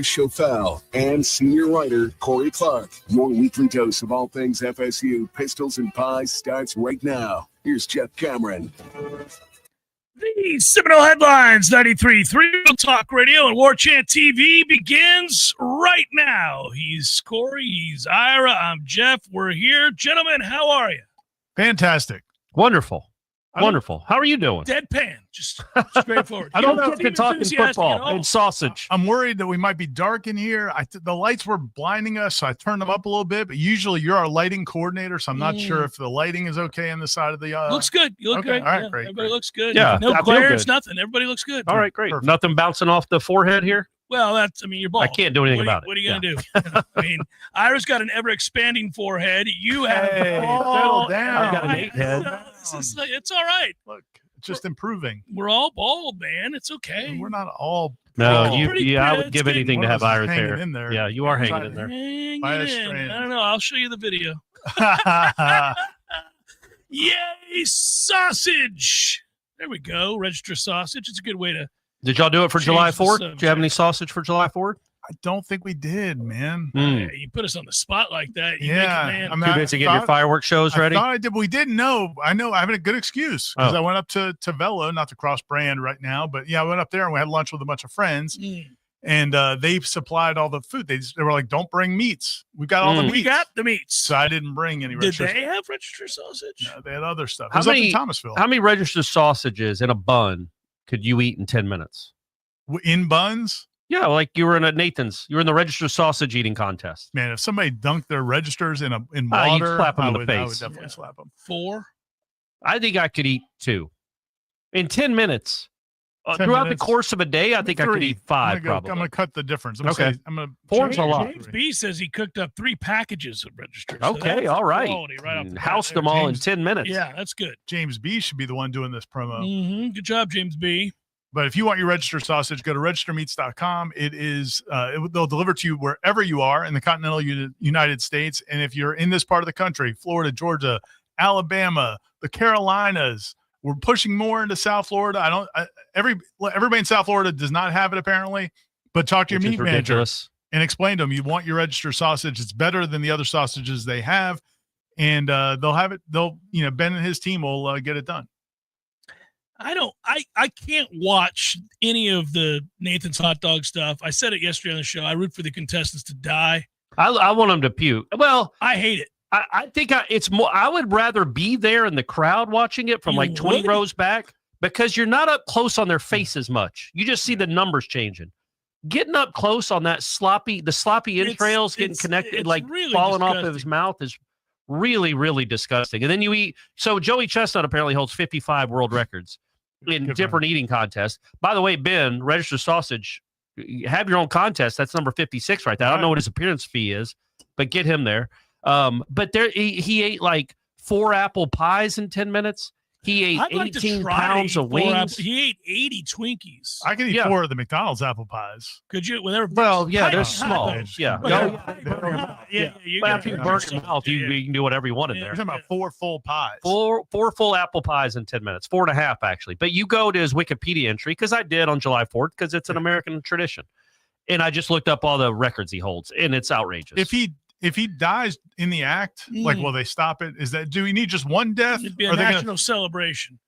Schofel and senior writer Corey Clark. Your weekly dose of all things FSU, pistols, and pies starts right now. Here's Jeff Cameron. The Seminole Headlines 93.3 Real Talk Radio and Warchant TV begins right now. He's Corey, he's Ira, I'm Jeff. We're here. Gentlemen, how are you? Fantastic. Wonderful. Wonderful. How are you doing? Deadpan. Just straightforward. I don't know if you're talking football and sausage. I'm worried that we might be dark in here. The lights were blinding us, so I turned them up a little bit. But usually you're our lighting coordinator, so I'm not sure if the lighting is okay on the side of the. Looks good. You look great. All right, yeah, great. Everybody looks good. Yeah, no I feel glares, good. nothing. Everybody looks good. All right, great. Perfect. Nothing bouncing off the forehead here? Well, you're bald. I can't do anything about it. What are you going to do? I mean, Ira's got an ever-expanding forehead. You have. Settle down. I've got an 8 head. It's all right. Look, it's just improving. We're all bald, man. It's okay. And we're not all. No, I would give anything to have Ira's hair. In there. Yeah, you are hanging in there. Hang By a it in. strand. I don't know. I'll show you the video. Yay, sausage. There we go. Register sausage. It's a good way to. Did y'all do it for Change July the 4th? subject. Did you have any sausage for July 4th? I don't think we did, man. You put us on the spot like that. You Yeah, make a man. I mean, Too busy getting your fireworks shows ready? I thought I did. We didn't know. I know I have a good excuse because Oh. I went up to Velo, not to cross brand right now, but yeah, I went up there and we had lunch with a bunch of friends. And they supplied all the food. They were like, "Don't bring meats. We got all the meats." We got the meats. So I didn't bring any. Did registered. they have register sausage? No, they had other stuff. It How was up many- in Thomasville. How many registered sausages in a bun could you eat in 10 minutes? In buns? Yeah, like you were in a Nathan's. You were in the registered sausage eating contest. Man, if somebody dunked their registers in you'd water, slap 'em I in the would face. definitely slap them. 4. I think I could eat 2 in 10 minutes. 10 Throughout minutes. the course of a day, I think I could 3. eat 5 I'm probably. going to cut the difference. I'm Okay. going to 4's a lot. James B says he cooked up 3 packages of registers. So Okay, that's all right. quality right off the bat Housed there. them all in James. 10 minutes. Yeah, that's good. James B should be the one doing this promo. Good job, James B. But if you want your registered sausage, go to registermeats.com. It is they'll deliver to you wherever you are in the continental United States. And if you're in this part of the country, Florida, Georgia, Alabama, the Carolinas, we're pushing more into South Florida. Everybody in South Florida does not have it apparently, but talk to your Which is meat manager ridiculous. and explain to them you want your registered sausage. It's better than the other sausages they have, and they'll have it. Ben and his team will get it done. I can't watch any of the Nathan's hot dog stuff. I said it yesterday on the show. I root for the contestants to die. I want them to puke. Well, I hate it. I think it's more. I would rather be there in the crowd watching it from You like 20 would? rows back because you're not up close on their face as much. You just see the numbers changing. Getting up close on that the sloppy entrails getting connected, it's like really falling off of disgusting. his mouth is really, really disgusting. And then you eat. So Joey Chestnut apparently holds 55 world records in Good different eating contests. By the way, Ben, registered sausage, you have your own contest. That's number 56 right there. I don't know what his appearance fee is, but get him there. But there he ate like 4 apple pies in 10 minutes. He ate I'd like to 18 try pounds to eat of 4 wings. He ate 80 Twinkies. I can eat Yeah. 4 of the McDonald's apple pies. Could you? Well, they're Well, yeah, they're hot small. dogs. Yeah. Well, Yeah. you But got after you it. burn your mouth, you can do whatever you want in Yeah. We're there. talking about 4 full pies. Four full apple pies in 10 minutes, 4.5 actually. But you go to his Wikipedia entry, because I did on July 4th, because it's an American tradition. And I just looked up all the records he holds, and it's outrageous. If he dies in the act, like, will they stop it? Do we need just one death? It'd be a Are they gonna- national celebration.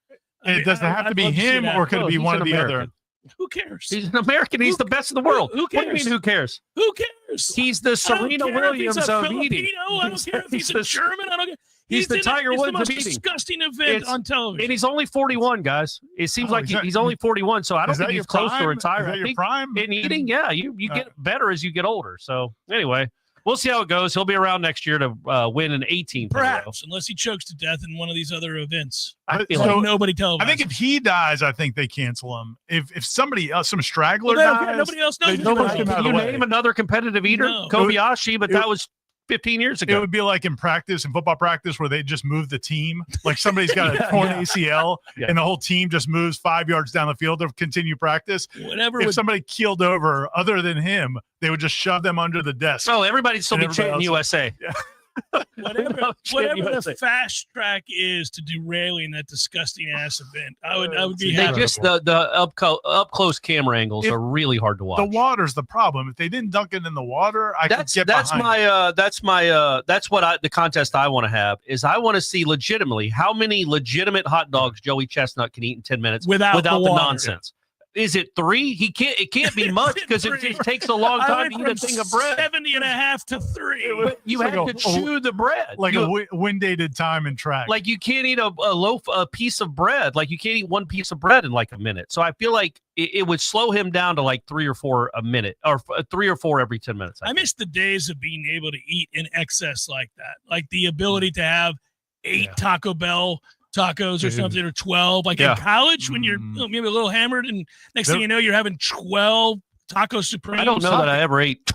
And does it have to be him, or could it be He's one an of the American. other? Who cares? He's an American. He's the best in the world. Who What do you cares? mean, who cares? Who cares? He's the I don't Serena care if Williams he's a of Filipino. eating. I don't care if he's a German. I don't care. He's the Tiger Woods Woods the most of eating. disgusting event on television. And he's only 41, guys. It seems like he's only 41, so I don't Is that think your he's close to prime? retire. Is that I your think prime? in eating, yeah, you get better as you get older. So anyway, we'll see how it goes. He'll be around next year to win an 18th. Perhaps, unless he chokes to death in one of these other events. I feel So- like Nobody televises. I think if he dies, I think they cancel him. If somebody else, some straggler Well, they don't care. dies, Nobody else knows. they who's don't right. push him out Can of you the way. name another competitive eater? No. Kobayashi, but It- that was 15 years It ago. would be like in football practice, where they just move the team. Like somebody's got a torn ACL, Yeah. and the whole team just moves 5 yards down the field to continue practice. Whatever. If Would, somebody keeled over other than him, they would just shove them under the desk. Oh, everybody'd still And be chanting everybody USA. Whatever the fast track is to derailing that disgusting ass event, I would be They happy. just the up close camera angles are really hard to watch. The water's the problem. If they didn't dunk it in the water, that's what the contest I want to have is I want to see legitimately how many legitimate hot dogs Joey Chestnut can eat in 10 minutes without the nonsense. Is it 3? It can't be much because it just takes a long time to eat a thing of bread. 70.5 to 3. But you have to chew the bread. Like a wind-dated time and track. Like you can't eat a piece of bread. Like you can't eat one piece of bread in like a minute. So I feel like it would slow him down to like 3 or 4 a minute, or 3 or 4 every 10 minutes. I miss the days of being able to eat in excess like that. Like the ability to have 8 Taco Bell tacos or something, or 12. Like in college when you're maybe a little hammered, and next thing you know, you're having 12 Taco Supremes. I don't know that I ever ate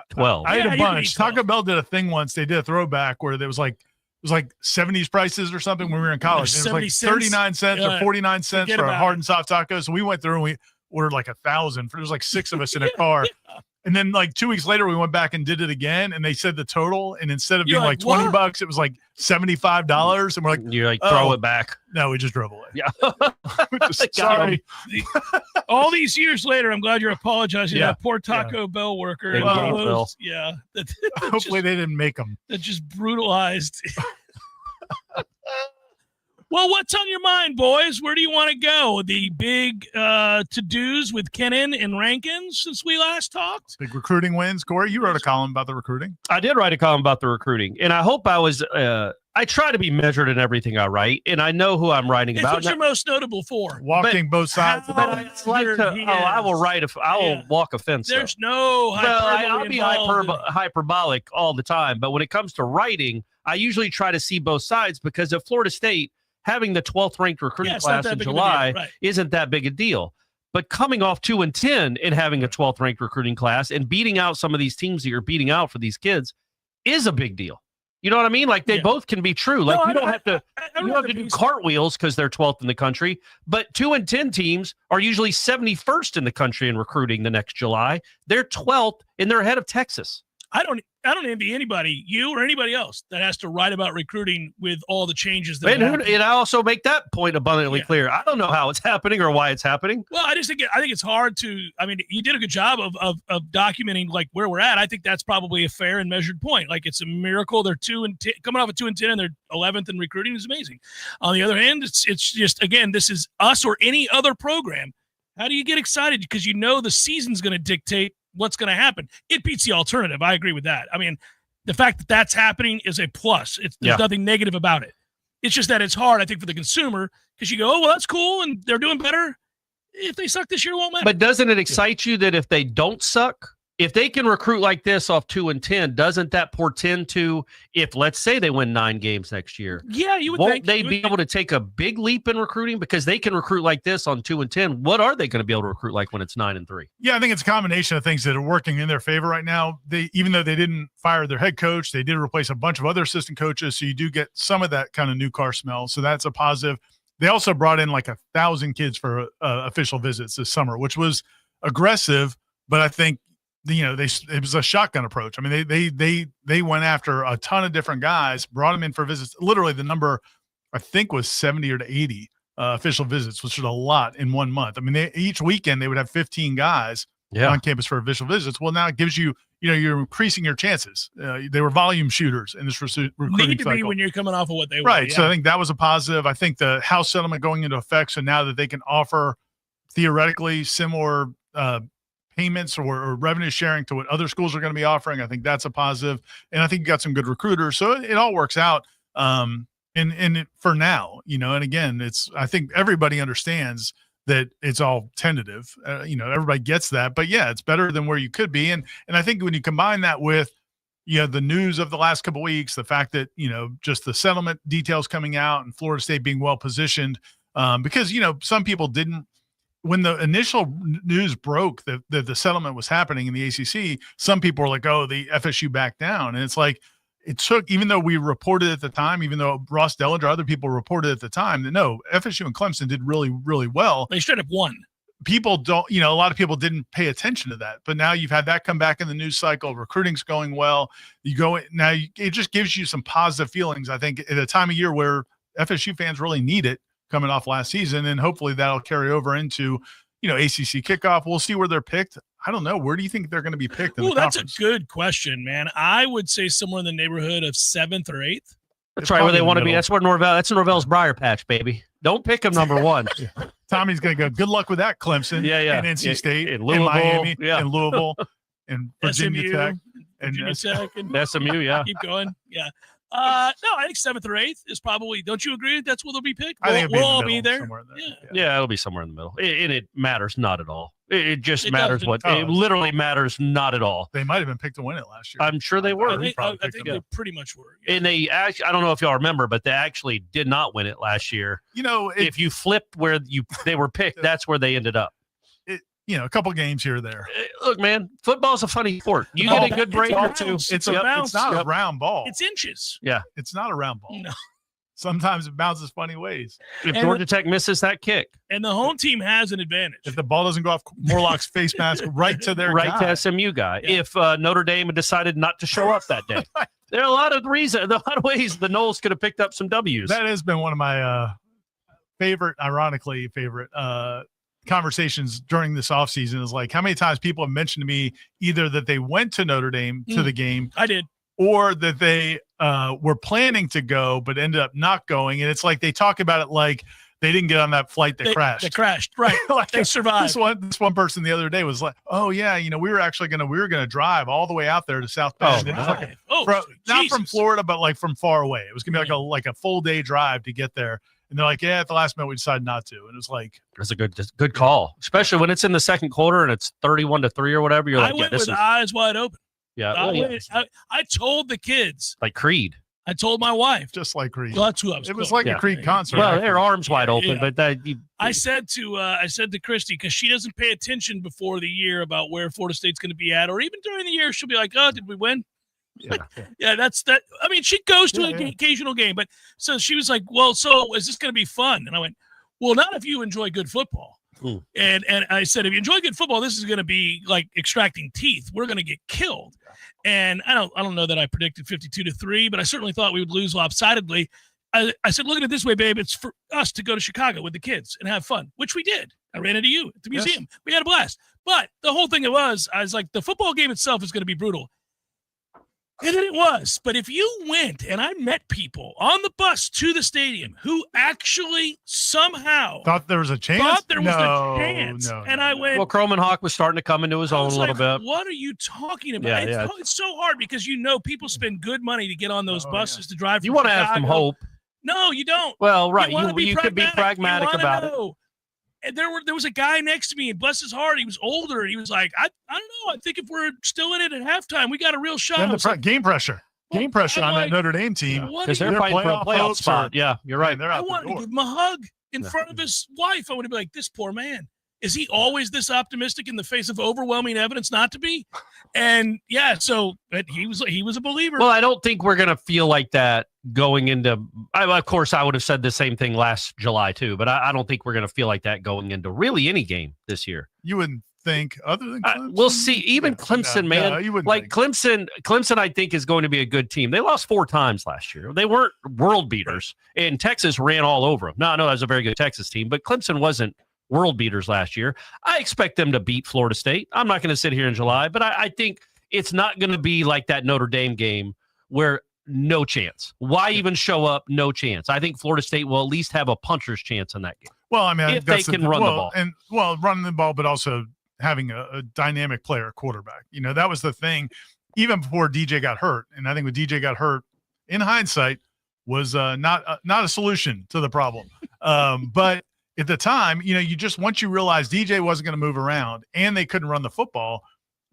12. I ate a bunch. Taco Bell did a thing once. They did a throwback where it was like 70s prices or something when we were in college. It was like 39 cents or 49 cents for a hard and soft taco. So we went through and we ordered like 1,000. There was like 6 of us in a car. And then like 2 weeks later, we went back and did it again. And they said the total. And instead of being like $20, it was like $75. And we're like, you're like, throw it back. No, we just drove away. Yeah. Sorry. All these years later, I'm glad you're apologizing to that poor Taco Bell worker. Yeah. Hopefully they didn't make them. That just brutalized. Well, what's on your mind, boys? Where do you want to go? The big to-dos with Kennan and Rankins since we last talked? Big recruiting wins. Corey, you wrote a column about the recruiting. I did write a column about the recruiting, and I hope I was I try to be measured in everything I write, and I know who I'm writing about. What you're most notable for? Walking both sides. I will write. I will walk a fence. There's no hyperbole. I'll be hyperbolic all the time, but when it comes to writing, I usually try to see both sides, because at Florida State, having the 12th ranked recruiting class in July isn't that big a deal. But coming off 2-10 and having a 12th ranked recruiting class and beating out some of these teams that you're beating out for these kids is a big deal. You know what I mean? Like they both can be true. Like you don't have to do cartwheels because they're 12th in the country. But 2-10 teams are usually 71st in the country in recruiting the next July. They're 12th and they're ahead of Texas. I don't envy anybody, you or anybody else, that has to write about recruiting with all the changes that and I also make that point abundantly clear. I don't know how it's happening or why it's happening. Well, I think it's hard to. I mean, you did a good job of documenting like where we're at. I think that's probably a fair and measured point. Like it's a miracle they're 2-10, coming off of 2-10, and they're 11th in recruiting is amazing. On the other hand, it's just, again, this is us or any other program. How do you get excited? Because you know the season's going to dictate what's going to happen. It beats the alternative. I agree with that. I mean, the fact that that's happening is a plus. There's nothing negative about it. It's just that it's hard, I think, for the consumer, because you go, oh, well, that's cool, and they're doing better. If they suck this year, it won't matter. But doesn't it excite you that if they don't suck, if they can recruit like this off 2-10, doesn't that portend to, if let's say they win 9 games next year? Yeah, you would won't think. They be able to take a big leap in recruiting because they can recruit like this on 2-10? What are they going to be able to recruit like when it's 9-3? Yeah, I think it's a combination of things that are working in their favor right now. Even though they didn't fire their head coach, they did replace a bunch of other assistant coaches, so you do get some of that kind of new car smell. So that's a positive. They also brought in like 1,000 kids for official visits this summer, which was aggressive, but I think it was a shotgun approach. I mean, they went after a ton of different guys, brought them in for visits. Literally, the number I think was 70 or 80 official visits, which is a lot in 1 month. I mean, each weekend they would have 15 guys on campus for official visits. Well, now it gives you, you're increasing your chances. They were volume shooters in this recruiting need to cycle. be when you're coming off of what they were. Right. So I think that was a positive. I think the House settlement going into effect, so now that they can offer theoretically similar payments or revenue sharing to what other schools are going to be offering, I think that's a positive. And I think you got some good recruiters. So it all works out. For now, and again, I think everybody understands that it's all tentative. Everybody gets that, but yeah, it's better than where you could be. And I think when you combine that with, the news of the last couple of weeks, the fact that, just the settlement details coming out and Florida State being well positioned, because, some people didn't, when the initial news broke that the settlement was happening in the ACC, some people were like, oh, the FSU backed down. And it's like, it took, even though we reported at the time, even though Ross Dellinger, other people reported at the time that no, FSU and Clemson did really, really well. They straight up won. people don't, a lot of people didn't pay attention to that, but now you've had that come back in the news cycle. Recruiting's going well. It just gives you some positive feelings, I think, at a time of year where FSU fans really need it coming off last season. And hopefully that'll carry over into, ACC kickoff. We'll see where they're picked. I don't know. Where do you think they're going to be picked? Oh, that's a good question, man. I would say somewhere in the neighborhood of 7th or 8th. That's right where they want to be. That's where that's Norvell's Briar Patch, baby. Don't pick them number 1. Tommy's going to go, good luck with that, Clemson. Yeah. And NC State, in Louisville, Miami, and Louisville, and Virginia SMU, Tech. Virginia Tech. And SMU, yeah. Keep going. Yeah. No, I think 7th or 8th is probably, don't you agree that's where they'll be picked? I think we'll all be there. Yeah, it'll be somewhere in the middle. And it matters not at all. It just matters doesn't. it literally matters not at all. They might have been picked to win it last year. I'm sure they were. I think they pretty much were. Yeah. And they actually, I don't know if y'all remember, but they actually did not win it last year. If you flipped where they were picked, that's where they ended up. A couple games here or there. Look, man, football's a funny sport. You get a good break or two. It's not a round ball. It's inches. Yeah. It's not a round ball. No. Sometimes it bounces funny ways. If Georgia Tech misses that kick. And the home team has an advantage. Of the ball doesn't go off Morlock's face mask right to their guy. To SMU guy. Yeah. If Notre Dame had decided not to show up that day. There are a lot of ways the Noles could have picked up some W's. That has been one of my ironically favorite conversations during this offseason is like how many times people have mentioned to me either that they went to Notre Dame to the game. I did. Or that they were planning to go but ended up not going. And it's like they talk about it like they didn't get on that flight that crashed. They crashed, right. Like they survived. This one person the other day was like, oh, yeah, we were gonna drive all the way out there to South Bend. Not from Florida, but like from far away. It was going to be like a full day drive to get there. And they're like, yeah, at the last minute we decided not to. And it was like, it's a good call, especially when it's in the second quarter and it's 31-3 or whatever. You're like, I went with eyes wide open. Yeah, I told the kids, like Creed. I told my wife, just like Creed. Well, that's who I was. It was like a Creed concert. Well, their arms wide open, but I said to Christy, because she doesn't pay attention before the year about where Florida State's going to be at, or even during the year, she'll be like, "Oh, did we win?" That's that. I mean, she goes to an occasional game, but so she was like, "Well, so is this going to be fun?" And I went, "Well, not if you enjoy good football." And I said, if you enjoy good football, this is going to be like extracting teeth. We're going to get killed. And I don't know that I predicted 52-3, but I certainly thought we would lose lopsidedly. I said, look at it this way, babe. It's for us to go to Chicago with the kids and have fun, which we did. I ran into you at the museum. Yes. We had a blast. But the whole thing I was like, the football game itself is going to be brutal. And then it was. But if you went, and I met people on the bus to the stadium who actually somehow thought there was a chance. And I went, well, Croman Hawk was starting to come into his own a little bit. What are you talking about? It's so hard because people spend good money to get on those buses to drive. You want to have some hope. No, you don't. Well, right. You could be pragmatic about it. And there was a guy next to me, and bless his heart, he was older, and he was like, I don't know. I think if we're still in it at halftime, we got a real shot. Game pressure on that Notre Dame team. Because they're fighting for a playoff spot. Yeah, you're right. I wanted to give him a hug in front of his wife. I would be like, this poor man. Is he always this optimistic in the face of overwhelming evidence not to be? And but he was a believer. Well, I don't think we're going to feel like that going into, of course, I would have said the same thing last July too, but I don't think we're going to feel like that going into really any game this year. You wouldn't think other than Clemson? We'll see. Even Clemson, man, you wouldn't like think. Clemson, I think is going to be a good team. They lost 4 times last year. They weren't world beaters, and Texas ran all over them. No, that was a very good Texas team, but Clemson wasn't world beaters last year. I expect them to beat Florida State. I'm not going to sit here in July, but I think it's not going to be like that Notre Dame game where no chance. Why even show up? No chance. I think Florida State will at least have a puncher's chance in that game. Well, I mean, if they can run the ball. And running the ball, but also having a dynamic player quarterback. That was the thing even before DJ got hurt. And I think when DJ got hurt, in hindsight, was not a solution to the problem. But at the time, you just, once you realized DJ wasn't going to move around and they couldn't run the football,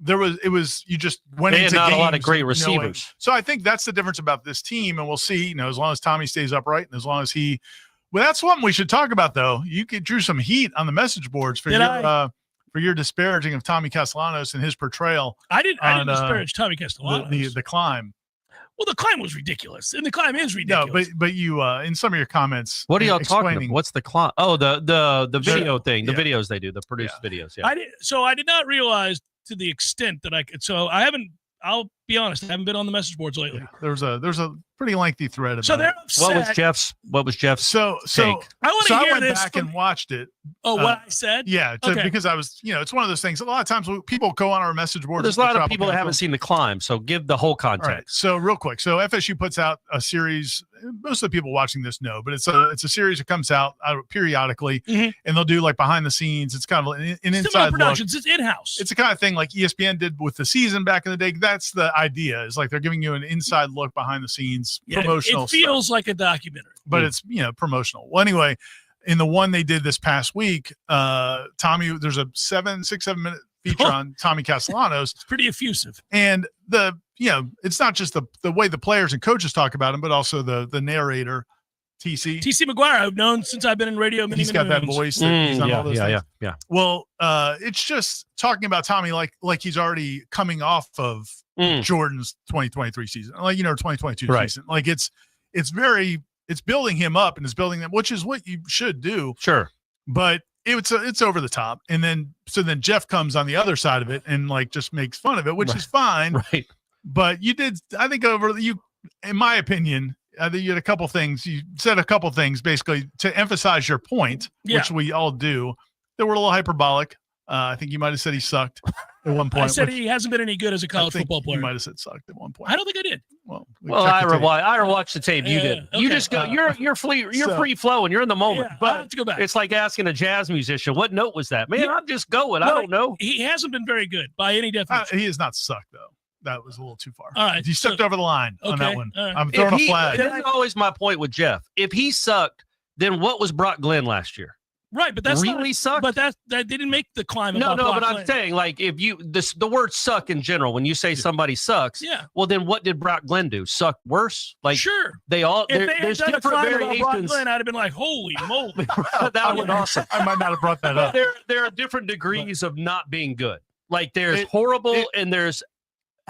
you just went into not games a lot of great receivers. So I think that's the difference about this team. And we'll see, as long as Tommy stays upright and as long as that's something we should talk about though. You drew some heat on the message boards for your disparaging of Tommy Castellanos and his portrayal. I didn't disparage Tommy Castellanos. The climb. Well, the climb was ridiculous, and the climb is ridiculous. No, but you in some of your comments, What are y'all talking about? What's the climb? Oh, the video thing, the Yeah. videos they do, the produced videos. Yeah. I did not realize to the extent that I could. So I haven't. I'll be honest. I haven't been on the message boards lately. Yeah, there's a pretty lengthy thread about So they're it. upset. What was Jeff's So take? I want to I hear went this. back and watched it. Oh, what I said? Yeah, Okay. because I was, it's one of those things. A lot of times people go on our message boards. There's a lot of people that haven't seen the climb, so give the whole context. All right, so real quick, so FSU puts out a series. Most of the people watching this know, but it's a series that comes out periodically, and they'll do like behind the scenes. It's kind of an inside Seminole look. Productions. It's in-house. It's the kind of thing like ESPN did with the season back in the day. That's the idea. Is like they're giving you an inside look behind the scenes, promotional. It feels stuff. like a documentary, But it's promotional. Well, anyway, in the one they did this past week, Tommy, there's a 6-7 minute feature on Tommy Castellanos. It's pretty effusive. And it's not just the way the players and coaches talk about him, but also the narrator, TC McGuire, I've known since I've been in radio. He's got that voice. That he's on all those things. Yeah. Well, it's just talking about Tommy like he's already coming off of Jordan's 2023 season, 2022 season. Like it's building him up and it's building them, which is what you should do. Sure. But it's over the top. And then Jeff comes on the other side of it and like just makes fun of it, which is fine. Right. But you did, I think in my opinion, I think you had a couple things. You said a couple things basically to emphasize your point, which we all do. They were a little hyperbolic. I think you might have said he sucked at one point. I said he hasn't been any good as a college football player. You might have said sucked at one point. I don't think I did. Well, I watched the tape. You did. Okay. You just go. You're free flowing. You're in the moment. Yeah, but I have to go back. It's like asking a jazz musician, "What note was that?" Man, I'm just going. I don't know. He hasn't been very good by any definition. He has not sucked though. That was a little too far. All right, he stepped over the line on that one. Right. I'm throwing a flag. That's always my point with Jeff. If he sucked, then what was Brock Glenn last year? Right, but that's really sucked. But that didn't make the climb. No, but I'm saying like if the word suck in general, when you say somebody sucks, well then what did Brock Glenn do? Suck worse? Like sure, there's different different variations. Brock Glenn, I'd have been like, holy moly, that would awesome. I might not have brought that up. There are different degrees of not being good. Like there's horrible and there's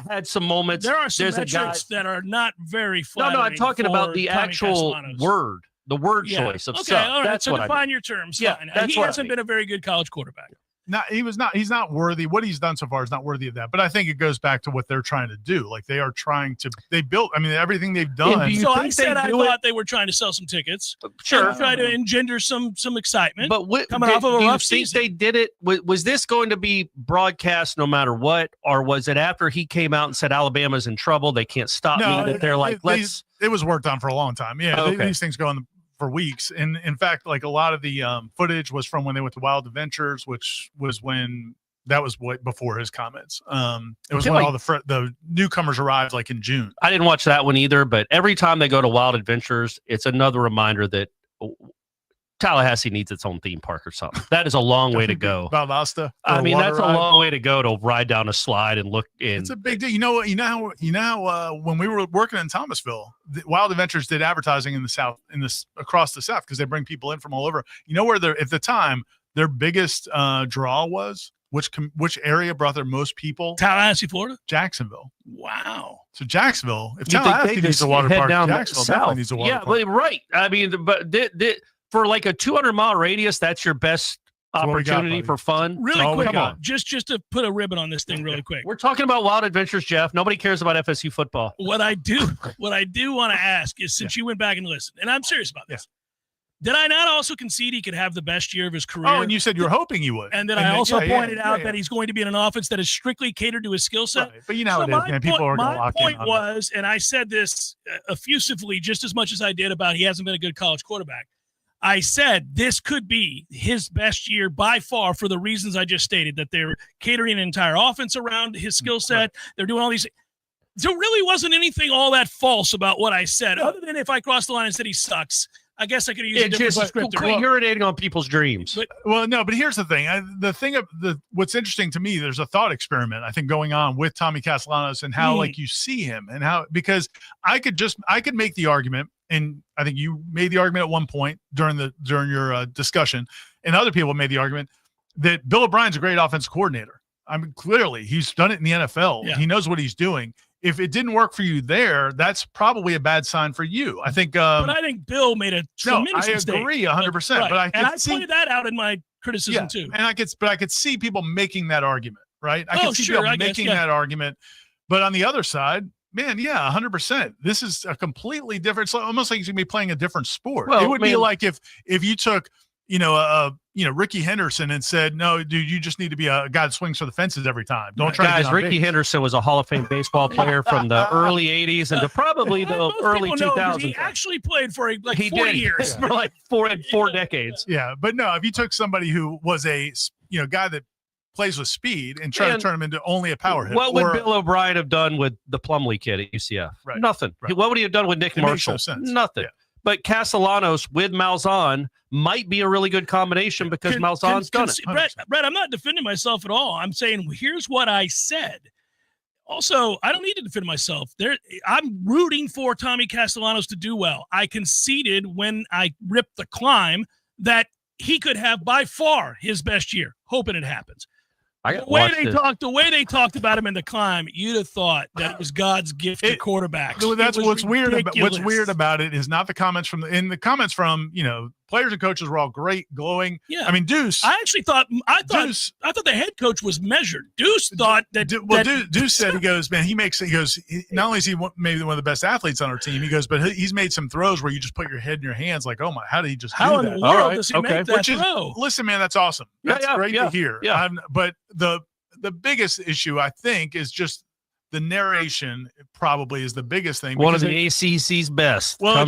had some moments. There are some metrics that are not very flattering. No, I'm talking about the Tommy actual word. The word choice of suck. All right. That's so what define your terms. Yeah, fine. He hasn't been a very good college quarterback. He's not worthy. What he's done so far is not worthy of that. But I think it goes back to what they're trying to do. Like they are trying to. They built. I mean, everything they've done. So I said I thought they were trying to sell some tickets. Sure. And try to engender some excitement. But coming off of a rough season, they did it. Was this going to be broadcast no matter what, or was it after he came out and said Alabama's in trouble? They can't stop me. That they're like, let's. It was worked on for a long time. Yeah, these things go on for weeks. And in fact, like a lot of the footage was from when they went to Wild Adventures, which was when that was before his comments. It was when all the newcomers arrived, like in June. I didn't watch that one either, but every time they go to Wild Adventures, it's another reminder that Tallahassee needs its own theme park or something. That is a long way to go. Valdosta. I mean, that's a long way to go to ride down a slide and look in. It's a big deal. You know, when we were working in Thomasville, Wild Adventures did advertising in the South, across the South, because they bring people in from all over. You know where at the time their biggest draw was? Which area brought their most people? Tallahassee, Florida? Jacksonville. Wow. So Jacksonville, if Tallahassee needs a water park, Jacksonville definitely needs a water park. Yeah, right. I mean, but for like a 200-mile radius, that's your best opportunity for fun. Really quick, just to put a ribbon on this thing really quick. We're talking about Wild Adventures, Jeff. Nobody cares about FSU football. What I do want to ask is, since you went back and listened, and I'm serious about this, did I not also concede he could have the best year of his career? Oh, and you said you were hoping he would. And then I also pointed out that he's going to be in an offense that is strictly catered to his skill set. Right. But you know how it is, man. People are going to lock in on that. My point was, and I said this effusively just as much as I did about he hasn't been a good college quarterback. I said this could be his best year by far for the reasons I just stated, that they're catering an entire offense around his skill set. Right. They're doing all these. There really wasn't anything all that false about what I said, other than if I crossed the line and said he sucks. I guess I could have used a different descriptor. Quit urinating on people's dreams. But here's the thing. What's interesting to me, there's a thought experiment, I think, going on with Tommy Castellanos and how like you see him and how, because I could make the argument, and I think you made the argument at one point during your discussion, and other people made the argument that Bill O'Brien's a great offensive coordinator. I mean, clearly he's done it in the NFL. Yeah. He knows what he's doing. if it didn't work for you there, that's probably a bad sign for you. I think. But I think Bill made a tremendous mistake. I agree 100%. Right. But I pointed that out in my criticism too. And I could see people making that argument, right? I could see people making that argument. But on the other side, man, 100%. This is a completely different. It's almost like you should be playing a different sport. Well, it would be like if you took, Ricky Henderson and said, no, dude, you just need to be a guy that swings for the fences every time. Don't try to get on Ricky base. Henderson was a Hall of Fame baseball player from the early 80s into probably the early 2000s. He actually played for 40 years. For like four decades. Yeah, but no, if you took somebody who was a guy that plays with speed and try to turn him into only a power hitter. What would Bill O'Brien have done with the Plumlee kid at UCF? Right. Nothing. Right. What would he have done with Nick Marshall? Makes no sense. Nothing. Yeah. But Castellanos with Malzahn might be a really good combination because Malzahn's done it. Brett, I'm not defending myself at all. I'm saying here's what I said. Also, I don't need to defend myself. I'm rooting for Tommy Castellanos to do well. I conceded when I ripped the climb that he could have by far his best year. Hoping it happens. The way they talked about him in the climb, you'd have thought that it was God's gift to quarterbacks. That's what's weird. What's weird about it is not the comments from the comments from players and coaches were all great, glowing. Yeah, I mean Deuce. I thought the head coach was measured. Deuce thought that. Deuce said he goes, man. Not only is he maybe one of the best athletes on our team, he goes, but he's made some throws where you just put your head in your hands, like, oh my, how did he just do that? How in the world does he make that throw? Listen, man, that's awesome. That's great to hear. Yeah, but the biggest issue I think is just the narration. Probably is the biggest thing. One of the ACC's best. Well,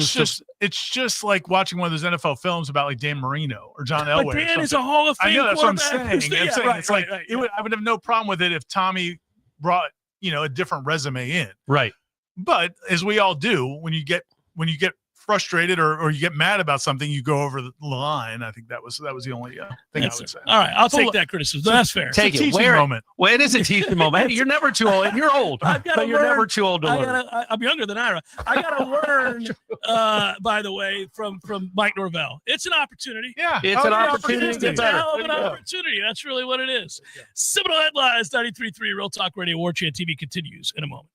it's just like watching one of those NFL films about like Dan Marino or John Elway. But Dan is a Hall of Fame. I know that's what I'm saying. I would have no problem with it if Tommy brought a different resume in. Right. But as we all do, when you get frustrated or you get mad about something, you go over the line. I think that was the only thing I would say. All right, I'll take that criticism. That's fair. Take it. Moment. Well, it is a teaching moment. Hey, you're never too old. You're old, but you're never too old to learn. I'm younger than Ira. I got to learn, by the way, from Mike Norvell. It's an opportunity. Yeah, it's an opportunity to get better. It's an opportunity. That's really what it is. Seminole Headlines, 93.3 Real Talk Radio. Warchant TV continues in a moment.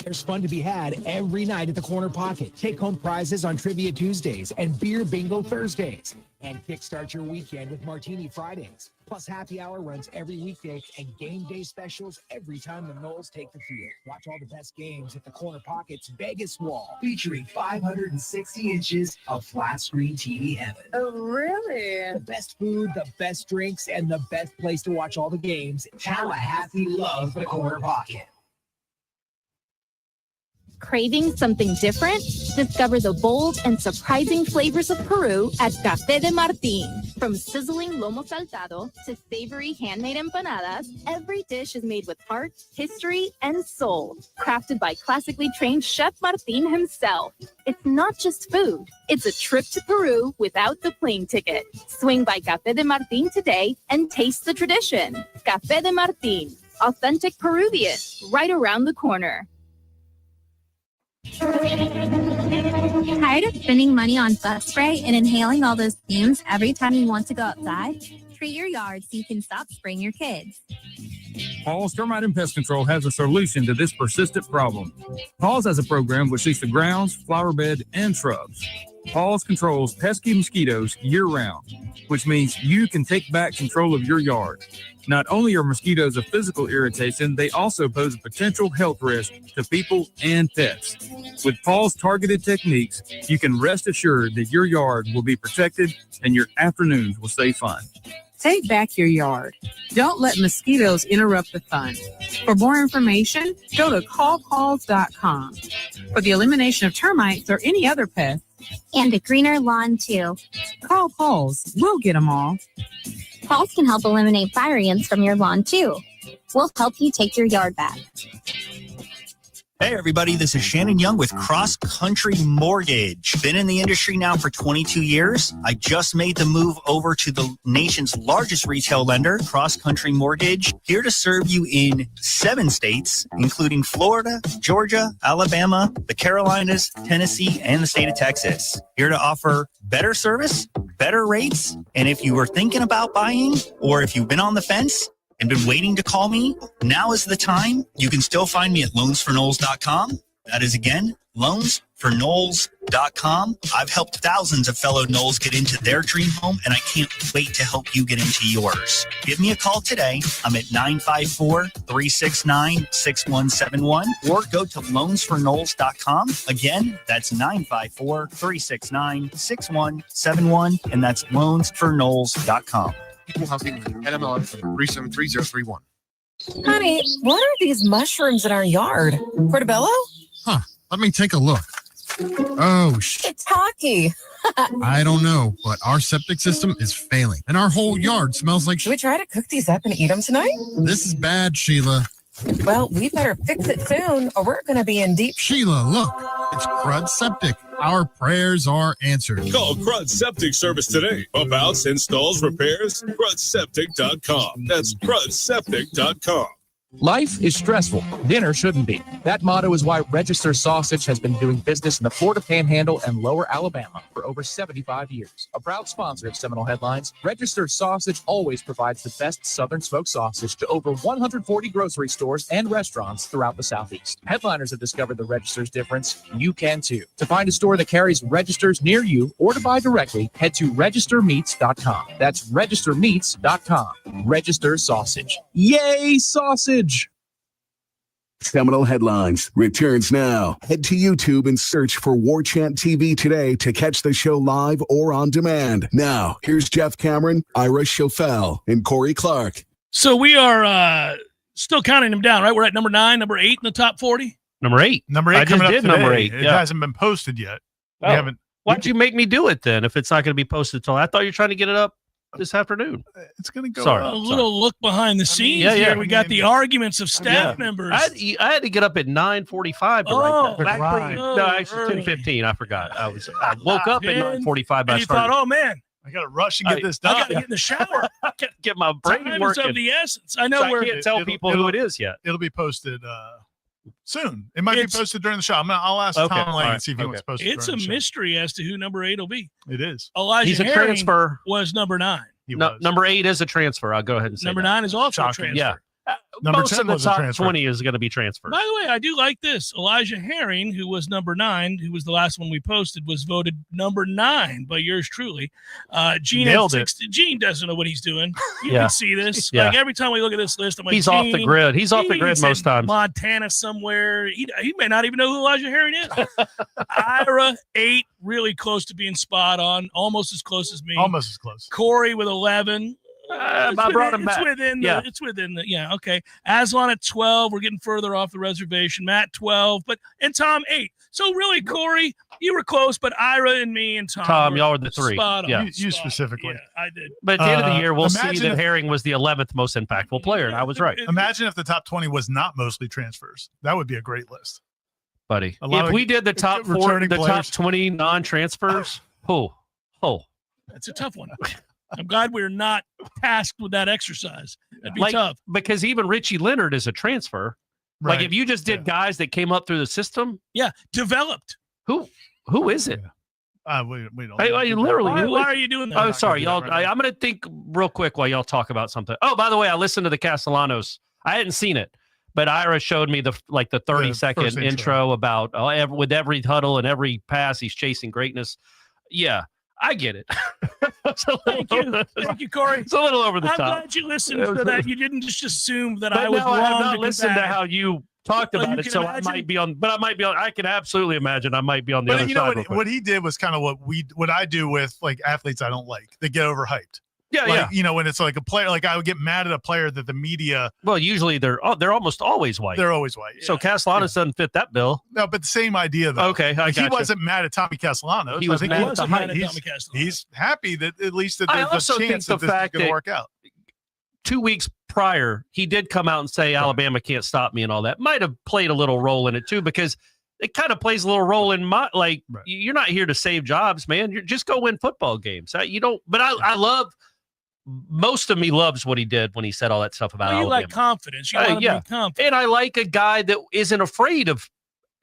There's fun to be had every night at the Corner Pocket. Take home prizes on Trivia Tuesdays and Beer Bingo Thursdays. And kickstart your weekend with Martini Fridays. Plus happy hour runs every weekday and game day specials every time the Noles take the field. Watch all the best games at the Corner Pocket's Vegas Wall, featuring 560 inches of flat screen TV heaven. Oh, really? The best food, the best drinks, and the best place to watch all the games. Tallahassee loves the Corner Pocket. Craving something different? Discover the bold and surprising flavors of Peru at Café de Martín. From sizzling lomo saltado to savory handmade empanadas, every dish is made with heart, history, and soul. Crafted by classically trained Chef Martín himself. It's not just food. It's a trip to Peru without the plane ticket. Swing by Café de Martín today and taste the tradition. Café de Martín. Authentic Peruvian. Right around the corner. Tired of spending money on bug spray and inhaling all those fumes every time you want to go outside? Treat your yard so you can stop spraying your kids. Paul's Termite and Pest Control has a solution to this persistent problem. Paul's has a program which seeks the grounds, flower bed, and shrubs. Paul's controls pesky mosquitoes year-round, which means you can take back control of your yard. Not only are mosquitoes a physical irritation, they also pose a potential health risk to people and pets. With Paul's targeted techniques, you can rest assured that your yard will be protected and your afternoons will stay fun. Take back your yard. Don't let mosquitoes interrupt the fun. For more information, go to callpauls.com. For the elimination of termites or any other pest. And a greener lawn, too. Call Pauls. We'll get them all. Pauls can help eliminate fire ants from your lawn, too. We'll help you take your yard back. Hey everybody, this is Shannon Young with Cross Country Mortgage. Been in the industry now for 22 years. I just made the move over to the nation's largest retail lender, Cross Country Mortgage, here to serve you in 7 states, including Florida, Georgia, Alabama, the Carolinas, Tennessee, and the state of Texas. Here to offer better service, better rates, and if you were thinking about buying or if you've been on the fence, and been waiting to call me? Now is the time. You can still find me at loansfornoles.com. That is, again, loansfornoles.com. I've helped thousands of fellow Noles get into their dream home, and I can't wait to help you get into yours. Give me a call today. I'm at 954-369-6171, or go to loansfornoles.com. Again, that's 954-369-6171, and that's loansfornoles.com. Equal housing NMLS 373031. Honey, what are these mushrooms in our yard? Portobello? Huh. Let me take a look. Oh, It's hockey. I don't know, but our septic system is failing, and our whole yard smells like. Should we try to cook these up and eat them tonight? This is bad, Sheila. Well, we better fix it soon, or we're going to be in deep. Sheila, look. It's Crud Septic. Our prayers are answered. Call Crud Septic Service today. Pump outs, installs, repairs. CrudSeptic.com. That's CrudSeptic.com. Life is stressful. Dinner shouldn't be. That motto is why Register Sausage has been doing business in the Florida Panhandle and Lower Alabama for over 75 years. A proud sponsor of Seminole Headlines, Register Sausage always provides the best Southern smoked sausage to over 140 grocery stores and restaurants throughout the Southeast. Headliners have discovered the Register's difference. You can too. To find a store that carries Registers near you or to buy directly, head to registermeats.com. That's registermeats.com. Register Sausage. Yay, sausage! Seminole Headlines returns now. Head to YouTube and search for Warchant TV today to catch the show live or on demand. Now, here's Jeff Cameron, Ira Schofel, and Corey Clark. So we are still counting them down, right? We're at number 9, number 8 in the top 40. Number 8. Number 8 I just did number 8. It hasn't been posted yet. We haven't. Why'd you make me do it then if it's not going to be posted till? I thought you were trying to get it up this afternoon. It's going to go. Sorry. A little look behind the scenes here. We got the arguments of staff members. I had to get up at 9:45 to write that. Right. No, actually 10:15. I forgot. I woke up at 9:45. And you thought, oh man, I got to rush and get this done. I got to get in the shower. Get my brain Time working. is of the essence. I know So I can't tell people who it is yet. It'll be posted soon. It might be posted during the show. I'll ask Tom Lang and see if he wants to post it. It's a mystery as to who number 8 will be. It is. Elijah He's a Herring transfer. was number 9. No, number 8 is a transfer. I'll go ahead and say Number that. 9 is also a transfer. Yeah. Number Most 10 of the was a top transfer. 20 is going to be transferred. By the way, I do like this. Elijah Herring, who was number 9, who was the last one we posted, was voted number 9 by yours truly. Gene Nailed it. Gene doesn't know what he's doing. You Yeah. can see this. Yeah. Like every time we look at this list, I'm like, He's off the grid. He's off the grid Gene's most in times. Montana somewhere. He may not even know who Elijah Herring is. Ira 8, really close to being spot on, almost as close as me. Almost as close. Corey with 11. I brought him back. It's within the okay. Aslan at 12. We're getting further off the reservation. Matt 12, and Tom 8. So really, Corey, you were close, but Ira and me and Tom y'all were the 3. Spot on. Yeah. You specifically. Yeah, I did. But at the end of the year, we'll see imagine that if- Herring was the 11th most impactful player, and I was right. Imagine if the top 20 was not mostly transfers. That would be a great list. Buddy. A lot If of we did the top 4, returning the top players. 20 non-transfers, That's a tough one. I'm glad we're not tasked with that exercise. That'd be like, tough. because even Richie Leonard is a transfer. Right. Like if you just did guys that came up through the system, Yeah, developed. who is it? We don't. Hey, literally. Why are you doing that? Oh, sorry, do that y'all. right now. I'm going to think real quick while y'all talk about something. Oh, by the way, I listened to the Castellanos. I hadn't seen it, but Ira showed me the 30-second first intro about with every huddle and every pass, he's chasing greatness. Yeah, I get it. Thank you, Corey. It's a little over the I'm top. glad you listened to that. You didn't just assume that But I was no, wrong. I have not to listened to combat it. how you talked Well, about you it, can so imagine. I might be on. But I might be on. I can absolutely imagine I might be on the But other you know side. what he did was kind of what I do with like athletes I don't like. They get overhyped. Yeah, like, yeah. You know, when it's like a player, like I would get mad at a player that the media. Well, usually they're almost always white. They're always white. So Castellanos doesn't fit that bill. No, but the same idea though. Okay, Like, he gotcha. wasn't mad at Tommy Castellanos. He was I think mad he at the mad height. at Tommy Castellanos. He's happy that at least that I there's also a think chance the that this is fact going to that- work out. 2 weeks prior, he did come out and say Alabama can't stop me and all that. Might have played a little role in it too, because it kind of plays a little role in my You're not here to save jobs, man. You're just go win football games. You don't. But I love. Most of me loves what he did when he said all that stuff about Well, you Alabama. like confidence. You want to be confident. And I like a guy that isn't afraid of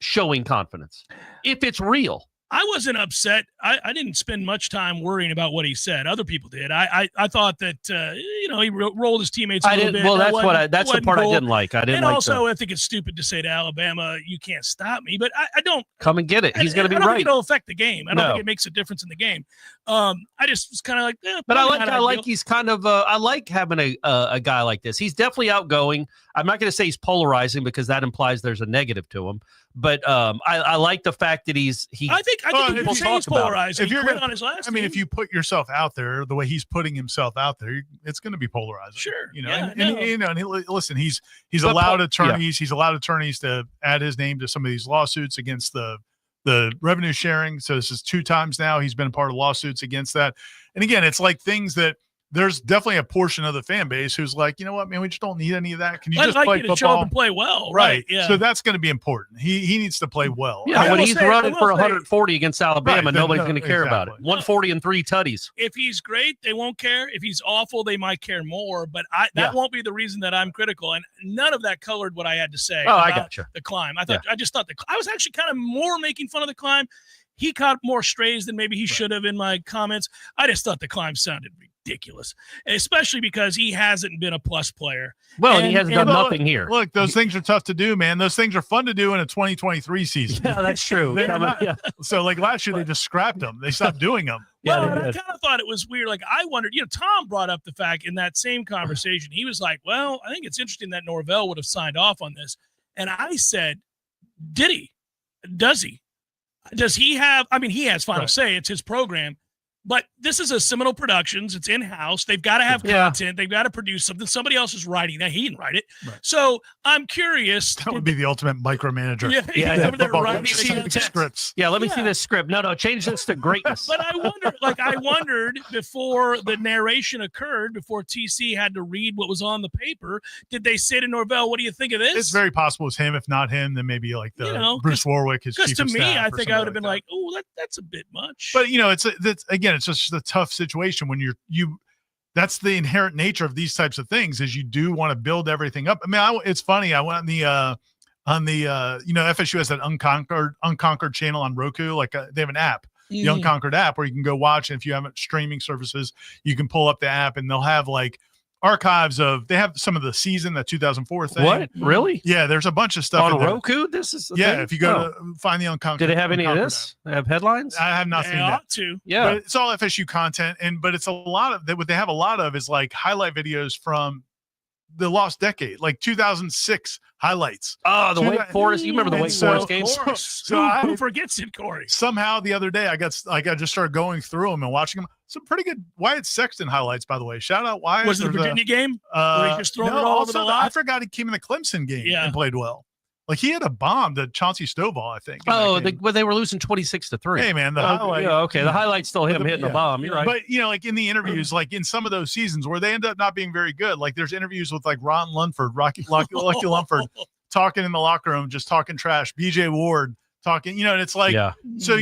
showing confidence if it's real. I wasn't upset. I didn't spend much time worrying about what he said. Other people did. I thought that he rolled his teammates a little bit. Well, that's the part I didn't like. I didn't and like. Also, I think it's stupid to say to Alabama, "You can't stop me." But I don't come and get it. He's going to be I don't right. think it'll affect the game. I don't think it makes a difference in the game. I just was kind of like, but I like he's kind of. I like having a guy like this. He's definitely outgoing. I'm not going to say he's polarizing because that implies there's a negative to him. But I like the fact that I think he's polarizing. If you're on his last, if you put yourself out there the way he's putting himself out there, it's going to be polarizing. Sure, listen, he's allowed attorneys. He's allowed attorneys to add his name to some of these lawsuits against the revenue sharing. So this is 2 times now he's been a part of lawsuits against that. And again, it's like things that. There's definitely a portion of the fan base who's like, you know what, man, we just don't need any of that. Can you just play football? Show up and play well, right? Yeah. So that's going to be important. He needs to play well. Yeah, when he's running for 140 against Alabama, nobody's going to care about it. 140 and 3 tutties. If he's great, they won't care. If he's awful, they might care more. But that won't be the reason that I'm critical. And none of that colored what I had to say. I gotcha. The climb. I just thought I was actually kind of more making fun of the climb. He caught more strays than maybe he should have in my comments. I just thought the climb sounded ridiculous, especially because he hasn't been a plus player. Well, and he hasn't done nothing here. Look, those things are tough to do, man. Those things are fun to do in a 2023 season. Yeah, that's true. So, like last year, they just scrapped them. They stopped doing them. Well, I kind of thought it was weird. Like, I wondered, Tom brought up the fact in that same conversation. He was like, well, I think it's interesting that Norvell would have signed off on this. And I said, did he? Does he? Does he have – he has final say. It's his program. But this is a Seminole Productions. It's in-house. They've got to have content. They've got to produce something. Somebody else is writing that. He didn't write it. Right. So I'm curious. That would be the ultimate micromanager. Let me see the scripts. Yeah, let me see this script. No, change this to greatness. But I wondered before the narration occurred, before TC had to read what was on the paper, did they say to Norvell, what do you think of this? It's very possible it's him. If not him, then maybe like Bruce Warwick, his chief of staff. Because to me, I think I would have been like, oh, that's a bit much. But, it's just a tough situation when that's the inherent nature of these types of things is you do want to build everything up. It's funny. I went on the FSU has that Unconquered channel on Roku. Like they have an app, the Unconquered app, where you can go watch. And if you haven't streaming services, you can pull up the app and they'll have like archives they have some of the season, that 2004 thing. What? Really? Yeah, there's a bunch of stuff on Roku. This is thing? If you go to find the Unconquered. Do they have any of this? They have headlines? I have not seen that. Ought to. Yeah, but it's all FSU content, but it's a lot of what they have. A lot of is like highlight videos from the lost decade, like 2006 highlights. Oh, the Wake Forest. You remember the Wake Forest games? Who forgets it, Corey? Somehow the other day I just started going through them and watching them. Some pretty good Wyatt Sexton highlights, by the way. Shout out Wyatt. Was it the Virginia game? Where he just thrown it all over the lot? I forgot he came in the Clemson game and played well. Like he had a bomb to Chauncey Stovall, I think. They were losing 26-3. Hey man, the highlight. Yeah, okay. The highlight's still him hitting a bomb. You're right. But like in the interviews, like in some of those seasons where they end up not being very good, like there's interviews with like Ron Lunford, Lucky Lumford, talking in the locker room, just talking trash. BJ Ward talking, and it's like, so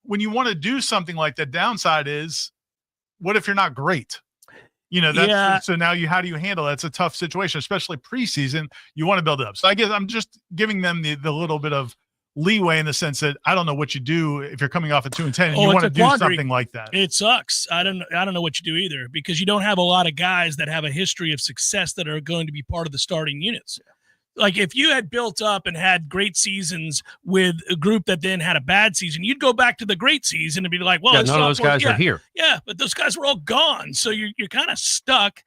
when you want to do something like that, downside is, what if you're not great? So now how do you handle that? It's a tough situation, especially preseason. You want to build it up. So I guess I'm just giving them the little bit of leeway in the sense that I don't know what you do if you're coming off a 2-10 and you want to do something like that. It sucks. I don't know what you do either, because you don't have a lot of guys that have a history of success that are going to be part of the starting units. Like if you had built up and had great seasons with a group that then had a bad season, you'd go back to the great season and be like, well, none of those guys are here. Yeah, but those guys were all gone. So you're kind of stuck.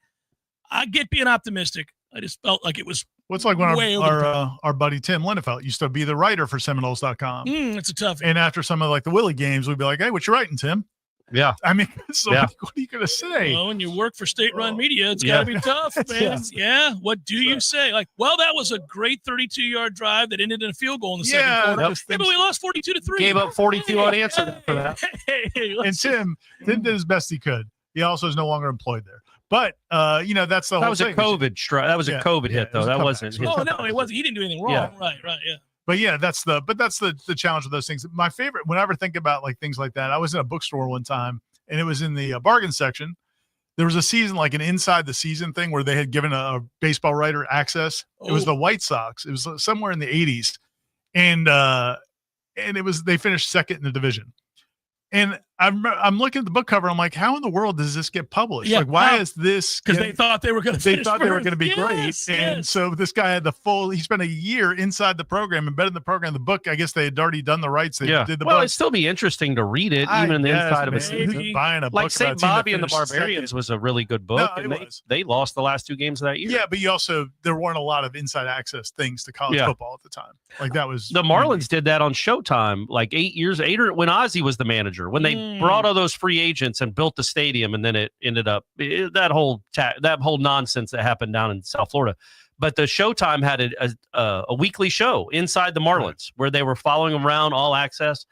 I get being optimistic. I just felt like it was What's like when our buddy Tim Linnefelt used to be the writer for Seminoles.com. It's a tough. And after some of like the Willie games, we'd be like, hey, what you writing, Tim? Yeah. I mean, what are you going to say? Well, when you work for state-run media, it's got to be tough, man. Yeah. What do you say? Like, well, that was a great 32-yard drive that ended in a field goal in the second quarter. Yeah, but we lost 42-3. Gave up 42 unanswered for that. And Tim did his best he could. He also is no longer employed there. But, that's the whole thing. That was a COVID hit, though. That wasn't. Oh, no, it wasn't. He didn't do anything wrong. Yeah. Right, yeah. But yeah, that's the challenge of those things. My favorite, whenever I think about like things like that, I was in a bookstore one time and it was in the bargain section. There was a season, like an inside the season thing where they had given a baseball writer access. It was the White Sox. It was somewhere in the 80s. And and they finished second in the division. And I'm looking at the book cover. I'm like, how in the world does this get published? Yeah, like, why is this? Because they thought they were going to. They thought they were going to be great, yes. and so this guy had he spent a year inside the program, embedded in the program. The book, I guess they had already done the rights. They did the book. It'd still be interesting to read it, even in the inside of it. Buying a like book St. Bobby and the Barbarians was a really good book, and they lost the last 2 games of that year. Yeah, but there weren't a lot of inside access things to college football at the time. Like that was the Marlins did that on Showtime, like 8 years, when Ozzie was the manager, when they brought all those free agents and built the stadium, and then it ended up that whole nonsense that happened down in South Florida. But the Showtime had a weekly show inside the Marlins where they were following them around, all access.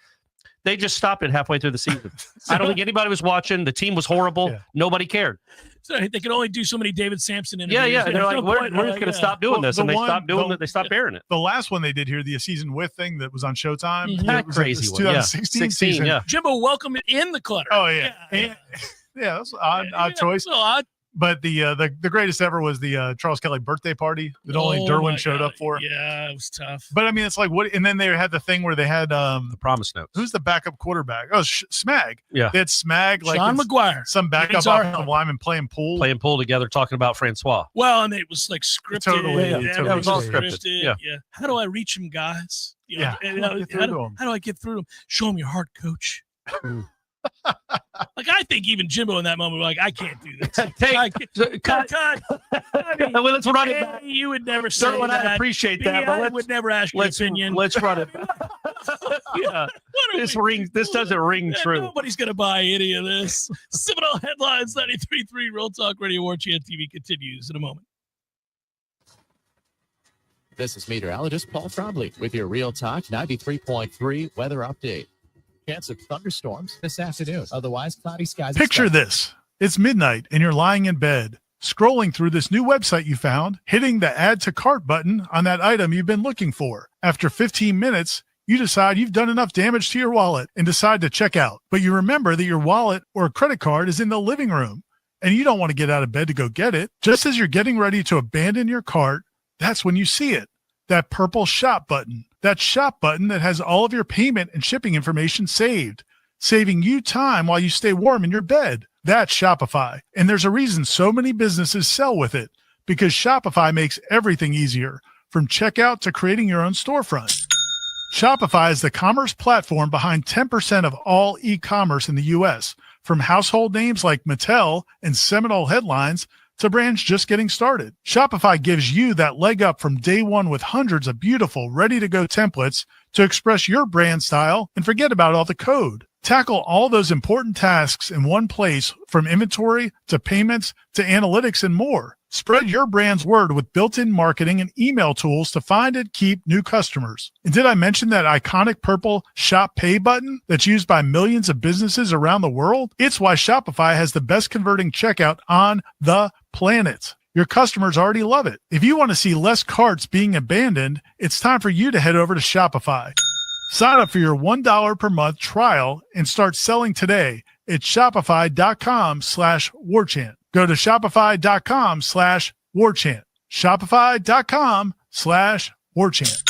They just stopped it halfway through the season. I don't think anybody was watching. The team was horrible. Yeah. Nobody cared. So they could only do so many David Sampson interviews. Yeah. And they're like, we're just going to stop doing this. And they stopped doing it. They stopped airing it. The last one they did here, the season with thing that was on Showtime. That crazy one. 2016 season. Yeah. Jimbo, welcome in the clutter. Oh, yeah. That's an odd choice. So odd. But the greatest ever was the Charles Kelly birthday party that only Derwin showed up for. Yeah, it was tough. But I mean, it's like what? And then they had the thing where they had the promise notes. Who's the backup quarterback? Oh, Smag. Yeah, they had Smag, like Sean McGuire, some backup offensive lineman playing pool together, talking about Francois. Well, and it was like scripted. Totally, it was all scripted. Yeah. How do I reach him, guys? How do I get through him? Show him your heart, coach. Like I think even Jimbo in that moment, like I can't do this. Cut. Well, let's run it back. You would never say that. I appreciate that. But I would never ask your opinion. Let's run it back. Yeah, this doesn't ring true. Nobody's gonna buy any of this. Seminole Headlines 93.3 Real Talk Radio Warchant TV continues in a moment. This is meteorologist Paul Trombley with your Real Talk 93.3 weather update. Chance of thunderstorms this afternoon. Otherwise, cloudy skies. Picture this. It's midnight and you're lying in bed, scrolling through this new website you found, hitting the add to cart button on that item you've been looking for. After 15 minutes, you decide you've done enough damage to your wallet and decide to check out. But you remember that your wallet or a credit card is in the living room and you don't want to get out of bed to go get it. Just as you're getting ready to abandon your cart, that's when you see it. That purple shop button. That shop button that has all of your payment and shipping information saved, saving you time while you stay warm in your bed. That's Shopify. And there's a reason so many businesses sell with it, because Shopify makes everything easier, from checkout to creating your own storefront. Shopify is the commerce platform behind 10% of all e-commerce in the U.S., from household names like Mattel and Seminole Headlines to brands just getting started. Shopify gives you that leg up from day one with hundreds of beautiful, ready-to-go templates to express your brand style and forget about all the code. Tackle all those important tasks in one place, from inventory to payments to analytics and more. Spread your brand's word with built-in marketing and email tools to find and keep new customers. And did I mention that iconic purple Shop Pay button that's used by millions of businesses around the world? It's why Shopify has the best converting checkout on the planet. Your customers already love it. If you want to see less carts being abandoned, it's time for you to head over to Shopify. Sign up for your $1 per month trial and start selling today at shopify.com/warchant. Go to shopify.com/warchant. Shopify.com/warchant.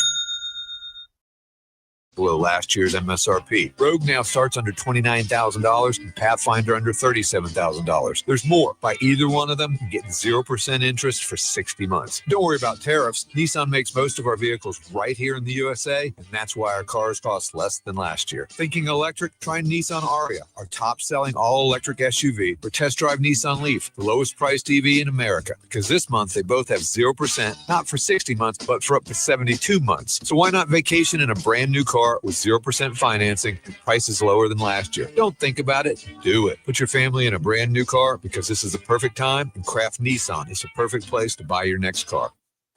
Below last year's MSRP. Rogue now starts under $29,000 and Pathfinder under $37,000. There's more. Buy either one of them and get 0% interest for 60 months. Don't worry about tariffs. Nissan makes most of our vehicles right here in the USA, and that's why our cars cost less than last year. Thinking electric? Try Nissan Aria, our top-selling all-electric SUV, or test drive Nissan Leaf, the lowest-priced EV in America. Because this month, they both have 0%, not for 60 months, but for up to 72 months. So why not vacation in a brand-new car with 0% financing and prices lower than last year? Don't think about it, do it. Put your family in a brand new car, because this is the perfect time, and Kraft Nissan is the perfect place to buy your next car.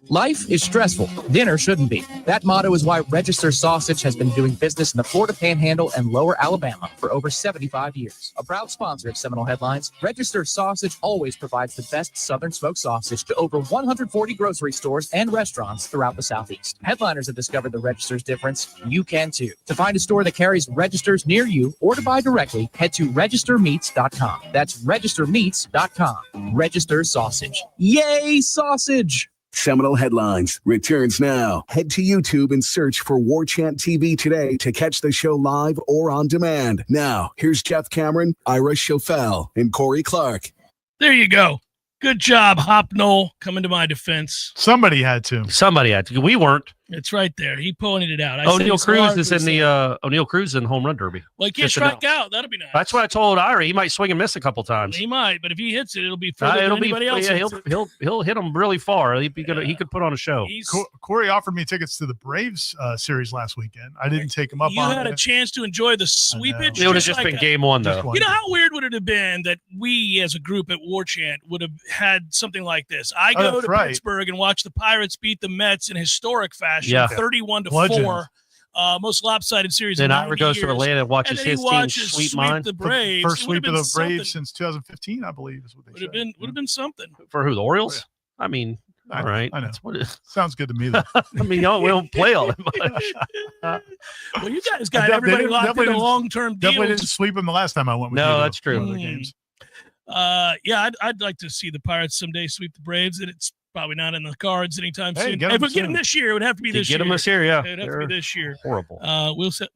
Life is stressful. Dinner shouldn't be. That motto is why Register Sausage has been doing business in the Florida Panhandle and Lower Alabama for over 75 years. A proud sponsor of Seminole Headlines, Register Sausage always provides the best Southern smoked sausage to over 140 grocery stores and restaurants throughout the Southeast. Headliners have discovered the Register's difference. You can too. To find a store that carries Registers near you or to buy directly, head to registermeats.com. That's registermeats.com. Register Sausage. Yay, sausage! Seminole Headlines returns now. Head to YouTube and search for Warchant TV today to catch the show live or on demand. Now, here's Jeff Cameron, Ira Schofel, and Corey Clark. There you go. Good job, Hop Knoll, coming to my defense. Somebody had to. We weren't. It's right there. He pointed it out. O'Neal Cruz is in the O'Neal Cruz in home run derby. Well, he can't strike out. That'll be nice. That's what I told Ira. He might swing and miss a couple times. He might, but if he hits it, it'll be further than anybody else. Yeah, he'll hit him really far. He could put on a show. Corey offered me tickets to the Braves series last weekend. I didn't take him up on it. You had a chance to enjoy the sweepage. It would have just been game one, though. You know how weird would it have been that we, as a group at Warchant, would have had something like this? I go to Pittsburgh and watch the Pirates beat the Mets in historic fashion, 31-4, most lopsided series. Then in Ira goes to Atlanta and watches his team sweep mine. The Braves. First sweep of the Braves since 2015, I believe, is what they said. Would have been something for who? The Orioles? I mean, all right. I know. Sounds good to me, though. I mean, we don't play all that much. Well, you guys got everybody locked into long-term deals. Definitely didn't sweep them the last time I went with you. No, that's true. Other games. I'd like to see the Pirates someday sweep the Braves, and it's probably not in the cards anytime soon. If we get them this year, it would have to be this year. Get them this year, yeah. It would have to be this year. Horrible.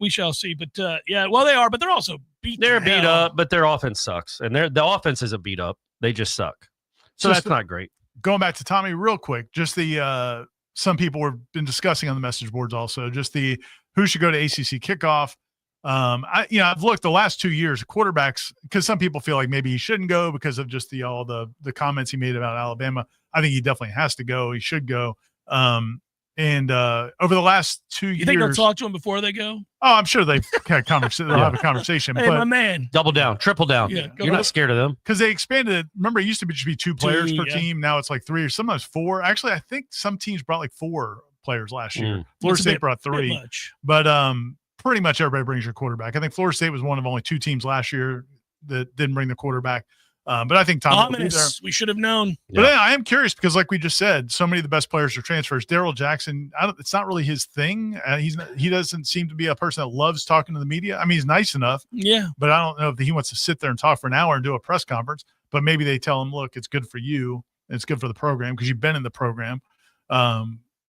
We shall see. But they are, but they're also beat. They're beat up, but their offense sucks, and the offense isn't beat up. They just suck. So that's not great. Going back to Tommy real quick, just the some people have been discussing on the message boards also, just the who should go to ACC kickoff. I've looked the last 2 years quarterbacks, because some people feel like maybe he shouldn't go because of just all the comments he made about Alabama. I think he definitely has to go. He should go. Over the last 2 years, you think they'll talk to him before they go? Oh, I'm sure they've had conversation. They'll have a conversation. Hey, my man, double down, triple down. Yeah, you're not scared of them because they expanded it. Remember, it used to just be 2 players per team. Now it's like 3 or sometimes 4. Actually, I think some teams brought like 4 players last year. Florida State brought 3, but pretty much everybody brings your quarterback. I think Florida State was one of only 2 teams last year that didn't bring the quarterback. But I think Tom will be there. We should have known. But then I am curious because, like we just said, so many of the best players are transfers. Daryl Jackson, it's not really his thing. He doesn't seem to be a person that loves talking to the media. I mean, he's nice enough. Yeah. But I don't know if he wants to sit there and talk for an hour and do a press conference. But maybe they tell him, look, it's good for you. And it's good for the program because you've been in the program.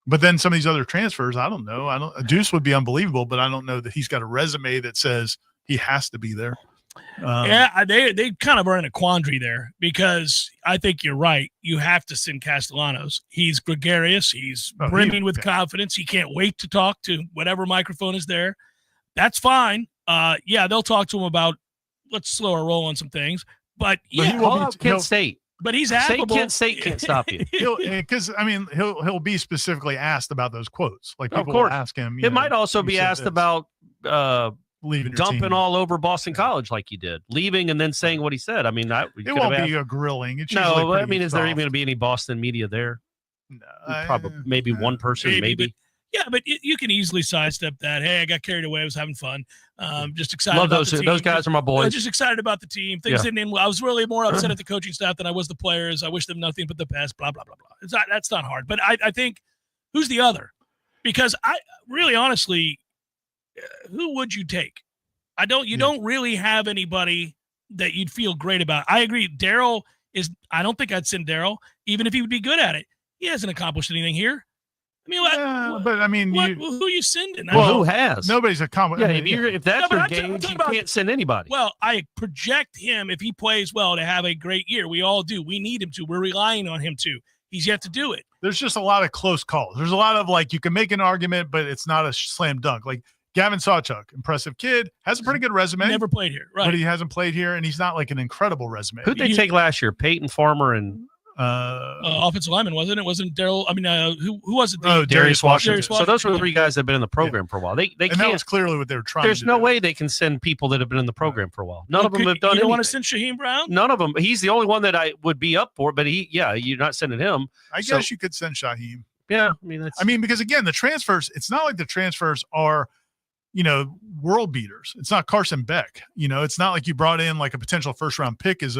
But then some of these other transfers, I don't know. Deuce would be unbelievable, but I don't know that he's got a resume that says he has to be there. They kind of are in a quandary there because I think you're right. You have to send Castellanos. He's gregarious. He's brimming with confidence. He can't wait to talk to whatever microphone is there. That's fine. They'll talk to him about let's slow our roll on some things. But Kent State. But he's affable. Kent State can't stop you. He'll be specifically asked about those quotes. Like people will ask him. It might also be asked about leaving, dumping all over Boston College like you did, leaving and then saying what he said. I mean, it won't be a grilling. It's is there even going to be any Boston media there? No, probably maybe one person, maybe. But you can easily sidestep that. Hey, I got carried away. I was having fun. Just excited. Love about those. The team. Those guys are my boys. I'm just excited about the team. Things didn't end well. I was really more upset at the coaching staff than I was the players. I wish them nothing but the best. Blah blah blah blah. That's not hard. But I think who's the other? Because I really honestly, who would you take? You don't really have anybody that you'd feel great about. I agree. Daryl is. I don't think I'd send Daryl, even if he would be good at it. He hasn't accomplished anything here. I mean, who are you sending? Who has? Nobody's accomplished. Yeah, if that's your game, you can't send anybody. Well, I project him if he plays well to have a great year. We all do. We need him to. We're relying on him to. He's yet to do it. There's just a lot of close calls. There's a lot of you can make an argument, but it's not a slam dunk. Like Gavin Sawchuk, impressive kid, has a pretty good resume. Never played here, right? But he hasn't played here, and he's not like an incredible resume. Who'd they take last year? Peyton Farmer and offensive lineman, wasn't it? Wasn't Daryl? I mean, who was it? Darius Washington. So those were the 3 guys that have been in the program for a while. They and can't. That was clearly what they were trying. There's to do. no way they can send people that have been in the program for a while. None of them have done. You don't want to anything. send Shaheem Brown? None of them. He's the only one that I would be up for. But you're not sending him. I guess you could send Shaheem. Yeah, because again, the transfers. It's not like the transfers are, world beaters. It's not Carson Beck. It's not like you brought in like a potential first round pick. Is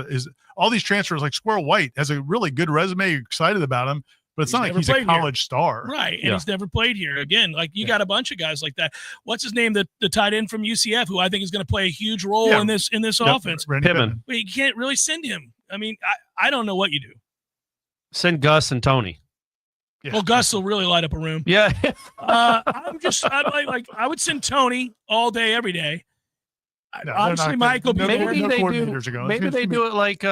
all these transfers like Squirrel White has a really good resume. You're excited about him, but it's not like he's a college star, right? And he's never played here. Again, you got a bunch of guys like that. What's his name? The tight end from UCF, who I think is going to play a huge role in this offense. Pittman. But you can't really send him. I mean, I don't know what you do. Send Gus and Tony. Yeah. Well, Gus will really light up a room. Yeah. I would send Tony all day, every day. No, obviously, Mike will be there. Maybe they do it like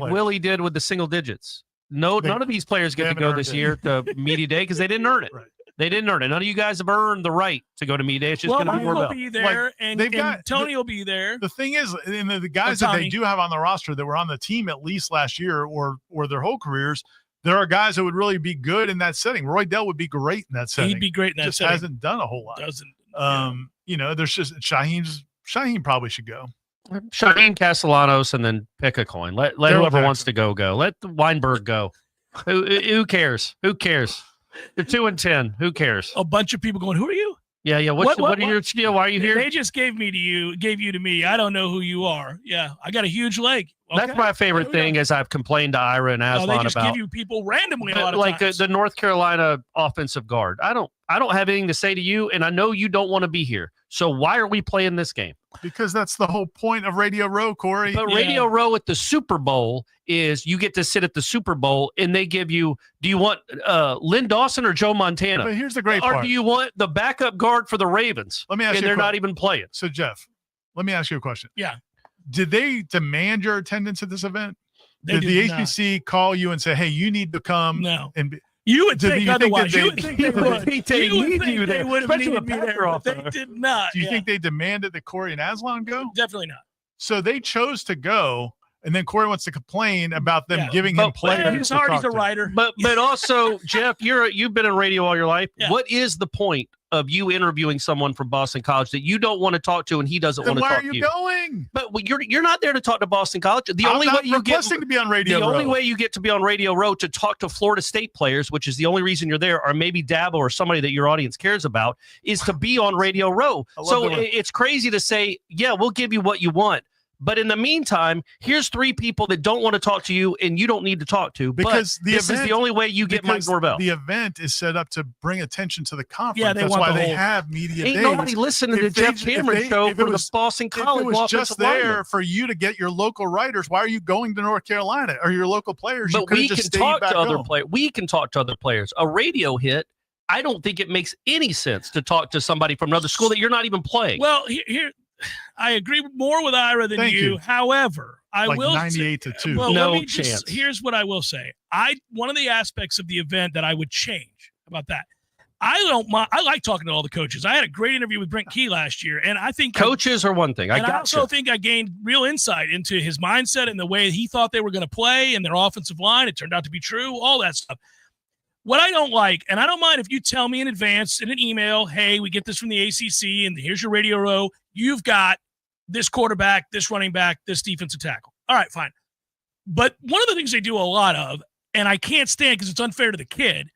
Willie did with the single digits. None of these players get to go this year to media day because they didn't earn it. Right. They didn't earn it. None of you guys have earned the right to go to media day. It's just going to be Mike Norvell. will be there, and Tony will be there. The thing is, and the guys that they do have on the roster that were on the team at least last year or their whole careers, there are guys that would really be good in that setting. Roy Dell would be great in that setting. He'd be great in that setting. Hasn't done a whole lot. Doesn't. There's just Shaheen probably should go. Shaheen, Castellanos, and then pick a coin. Let whoever wants to go. Let the Weinberg go. Who cares? Who cares? They're 2-10. Who cares? A bunch of people going, who are you? Yeah. What are your skill? Why are you here? They just gave you to me. I don't know who you are. Yeah, I got a huge leg. Okay. That's my favorite thing, as I've complained to Ira and Aslan they just about. give you people randomly a lot of like times. The North Carolina offensive guard. I don't have anything to say to you, and I know you don't want to be here. So why are we playing this game? Because that's the whole point of Radio Row, Corey. But Radio Row at the Super Bowl is you get to sit at the Super Bowl, and they give you, do you want Lynn Dawson or Joe Montana? But here's the great part. part. Or do you want the backup guard for the Ravens? Let me ask you. And they're not even playing. So, Jeff, let me ask you a question. Yeah. Did they demand your attendance at this event? Did the HBC call you and say, hey, you need to come? No. And you would think otherwise. You would think they would. They would have needed me there, but they did not. Do you think they demanded that Corey and Aslan go? Definitely not. So they chose to go, and then Corey wants to complain about them giving him players. He's hard. He's a writer. But also, Jeff, you've been in radio all your life. Yeah. What is the point of you interviewing someone from Boston College that you don't want to talk to and he doesn't want to talk to you? Why are you going? But you're not there to talk to Boston College. The only way you get to be on Radio the Row. only way you get to be on Radio Row to talk to Florida State players, which is the only reason you're there, or maybe Dabo or somebody that your audience cares about, is to be on Radio Row. So it's crazy to say, yeah, we'll give you what you want. But in the meantime, here's 3 people that don't want to talk to you and you don't need to talk to. Because this is the only way you get Mike Norvell. The event is set up to bring attention to the conference. Yeah, that's why they have media days. Ain't nobody listening to Jeff Cameron show for the Boston College. If it was just there for you to get your local writers, why are you going to North Carolina or your local players? But we can talk to other players. We can talk to other players. A radio hit, I don't think it makes any sense to talk to somebody from another school that you're not even playing. Well, here I agree more with Ira than you. However, I will 98-2. Well, no chance. Here's what I will say. One of the aspects of the event that I would change about that. I like talking to all the coaches. I had a great interview with Brent Key last year, and I think coaches are one thing. I also think I gained real insight into his mindset and the way he thought they were going to play and their offensive line. It turned out to be true. All that stuff. What I don't like, and I don't mind if you tell me in advance in an email, hey, we get this from the ACC, and here's your Radio Row. You've got this quarterback, this running back, this defensive tackle. All right, fine. But one of the things they do a lot of, and I can't stand because it's unfair to the kid,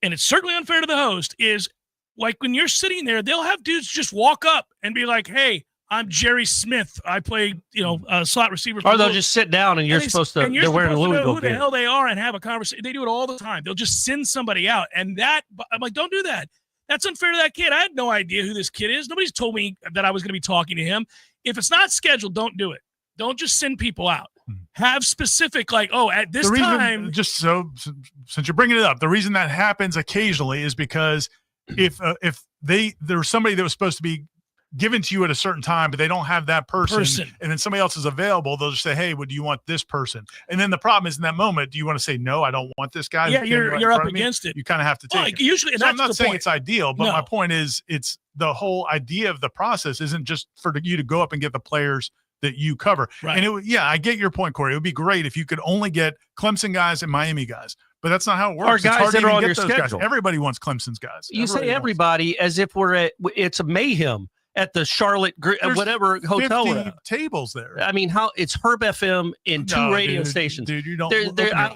and it's certainly unfair to the host, is like when you're sitting there, they'll have dudes just walk up and be like, hey, I'm Jerry Smith. I play, slot receiver. Or they'll just sit down and you're supposed to, they're wearing a Louisville who the hell they are and have a conversation. They do it all the time. They'll just send somebody out. And I'm like, don't do that. That's unfair to that kid. I had no idea who this kid is. Nobody's told me that I was going to be talking to him. If it's not scheduled, don't do it. Don't just send people out. Have specific, at this time. Just so, since you're bringing it up, the reason that happens occasionally is because if there's somebody that was supposed to be given to you at a certain time, but they don't have that person, and then somebody else is available, they'll just say, hey, do you want this person? And then the problem is in that moment, do you want to say, no, I don't want this guy? Yeah, you're up against it. You kind of have to take it. Usually, so I'm not saying it's ideal, but my point is it's the whole idea of the process isn't just for you to go up and get the players that you cover. Right. And I get your point, Corey. It would be great if you could only get Clemson guys and Miami guys. But that's not how it works. Or guys that are on your schedule. Guys. Everybody wants Clemson's guys. You say everybody as if it's a mayhem at the Charlotte, whatever hotel. 50 tables there. I mean, it's Herb FM in 2 radio stations. Dude, you don't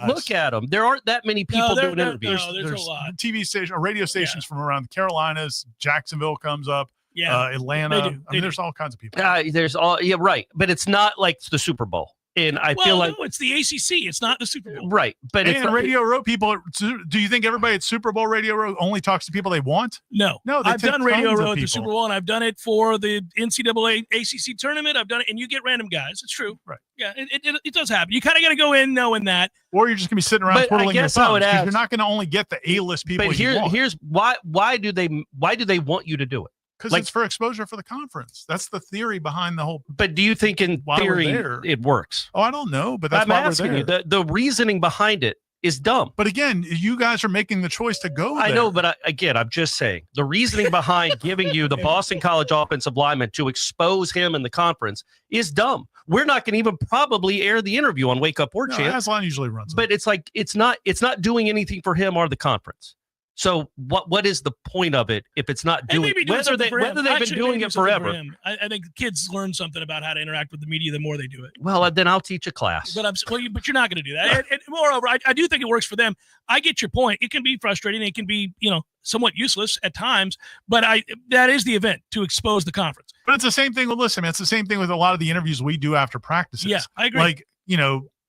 look at them. There aren't that many people doing interviews. There's a lot. TV station or radio stations from around the Carolinas. Jacksonville comes up. Yeah, Atlanta. I mean, there's all kinds of people. There's all right, but it's not like the Super Bowl. And I feel like no, it's the ACC. It's not the Super Bowl. Right. But it's Radio Row people, do you think everybody at Super Bowl Radio Row only talks to people they want? No. No, I've done Radio Row at the Super Bowl, and I've done it for the NCAA ACC tournament. I've done it, and you get random guys. It's true. Right. Yeah, it does happen. You kind of got to go in knowing that. Or you're just going to be sitting around But twiddling I your guess I would thumbs, 'cause ask- you're not going to only get the A-list people But you want. here's why do they want you to do it? Because it's for exposure for the conference. That's the theory behind the whole. But do you think in Why we're theory there. it works? Oh, I don't know, but that's I'm why asking we're you. there. The reasoning behind it is dumb. But again, you guys are making the choice to go there. I know, but I'm just saying the reasoning behind giving you the Boston College offensive lineman to expose him in the conference is dumb. We're not going to even probably air the interview on Wake Up Warchant. Aslan usually runs. But it's like it's not doing anything for him or the conference. So what is the point of it if it's not doing whether they've been doing it forever? I think kids learn something about how to interact with the media the more they do it. Well, then I'll teach a class. But but you're not going to do that. And moreover, I do think it works for them. I get your point. It can be frustrating. It can be somewhat useless at times. But that is the event to expose the conference. But it's the same thing with it's the same thing with a lot of the interviews we do after practices. Yeah, I agree. Like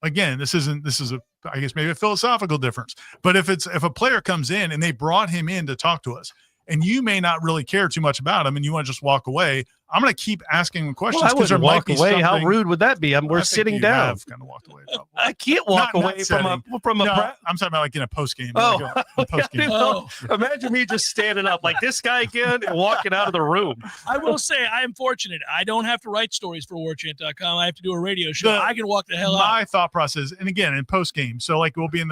again, this is I guess maybe a philosophical difference. But if a player comes in and they brought him in to talk to us, and you may not really care too much about him, and you want to just walk away, I'm going to keep asking him questions because there might walk be away. something. How rude would that be? We're sitting down. Have kind of walked away. Probably. I can't walk away from a. I'm talking about like in a post game. Oh, post-game. Imagine me just standing up like this guy again and walking out of the room. I will say I am fortunate. I don't have to write stories for Warchant.com. I have to do a radio show. I can walk the hell out. My thought process, and again in post game, so like we'll be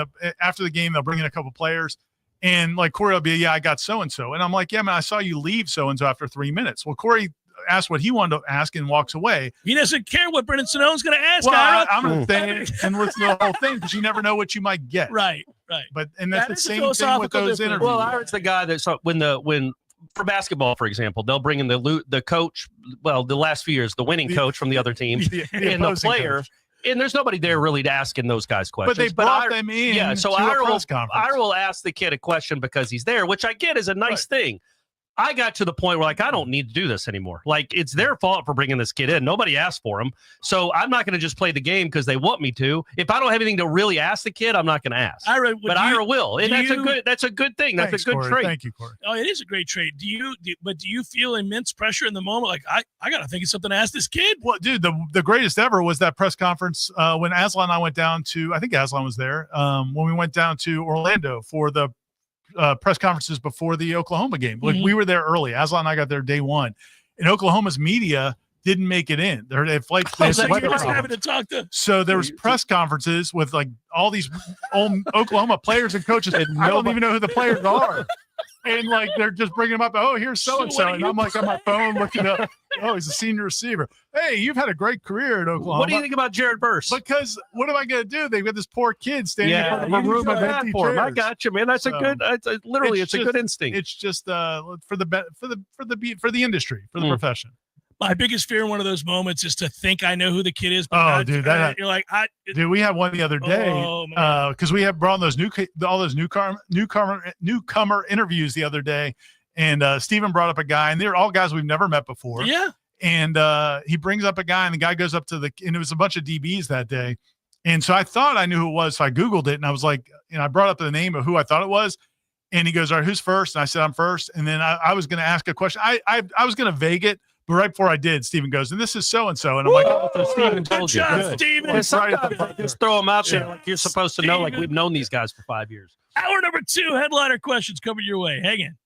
after the game, they'll bring in a couple players. And like Corey will be, I got so-and-so. And I'm like, man, I saw you leave so-and-so after 3 minutes. Well, Corey asked what he wanted to ask and walks away. He doesn't care what Brendan Sinone's going to ask. Well, I'm going to think and listen to the whole thing because you never know what you might get. Right. But that's the same thing with those interviews. Well, Aaron's the guy that when for basketball, for example, they'll bring in the coach. Well, the last few years, the winning coach from the other team and the player. Coach. And there's nobody there really asking those guys questions. But they brought them in. Yeah, so Ira will ask the kid a question because he's there, which I get is a nice thing. I got to the point where I don't need to do this anymore. It's their fault for bringing this kid in. Nobody asked for him. So I'm not going to just play the game because they want me to. If I don't have anything to really ask the kid, I'm not going to ask. Ira will. And that's a good thing. That's a good Corey. trait. Thank you, Corey. Oh, it is a great trait. Do you feel immense pressure in the moment? Like, I got to think of something to ask this kid? Well, dude, the greatest ever was that press conference when Aslan and I went down to, I think Aslan was there, when we went down to Orlando for the press conferences before the Oklahoma game. Like we were there early. Aslan and I got there day one. And Oklahoma's media didn't make it in. They had flight having to talk to. So there was press conferences with like all these old Oklahoma players and coaches. And I don't even know who the players are. And like they're just bringing them up. Oh, here's so-and-so. And I'm like on my phone looking up. Oh, he's a senior receiver. Hey, you've had a great career at Oklahoma. What do you think about Jared Burse? Because what am I going to do? They've got this poor kid standing in front of a room of empty for him. I chairs. got you, man. That's a good. It's a good instinct. It's just for the industry, for the profession. My biggest fear in one of those moments is to think I know who the kid is. But dude, you're like, dude, we had one the other day because we had brought all those newcomer interviews the other day, and Steven brought up a guy, and they're all guys we've never met before. Yeah, and he brings up a guy, and the guy goes up to and it was a bunch of DBs that day, and so I thought I knew who it was, so I Googled it, and I was like, I brought up the name of who I thought it was. And he goes, all right, who's first? And I said, I'm first. And then I was going to ask a question. I was going to vague it. But right before I did, Steven goes, and this is so-and-so. And I'm like, oh, so Steven told you. Good. Steven. Just throw them out there like you're supposed to know, like we've known these guys for 5 years. Hour number 2, headliner questions coming your way. Hang in.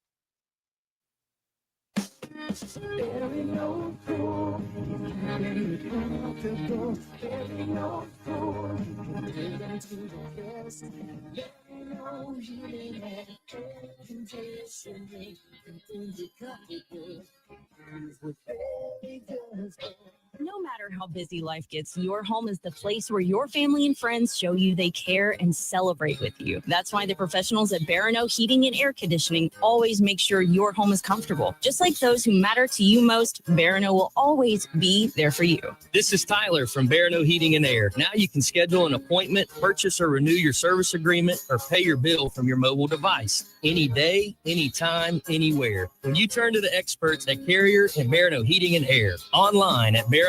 No matter how busy life gets, your home is the place where your family and friends show you they care and celebrate with you. That's why the professionals at Barano Heating and Air Conditioning always make sure your home is comfortable. Just like those who matter to you most, Barano will always be there for you. This is Tyler from Barano Heating and Air. Now you can schedule an appointment, purchase or renew your service agreement, or pay your bill from your mobile device. Any day, anytime, anywhere. When you turn to the experts at Carrier and Barano Heating and Air. Online at baranoac.com.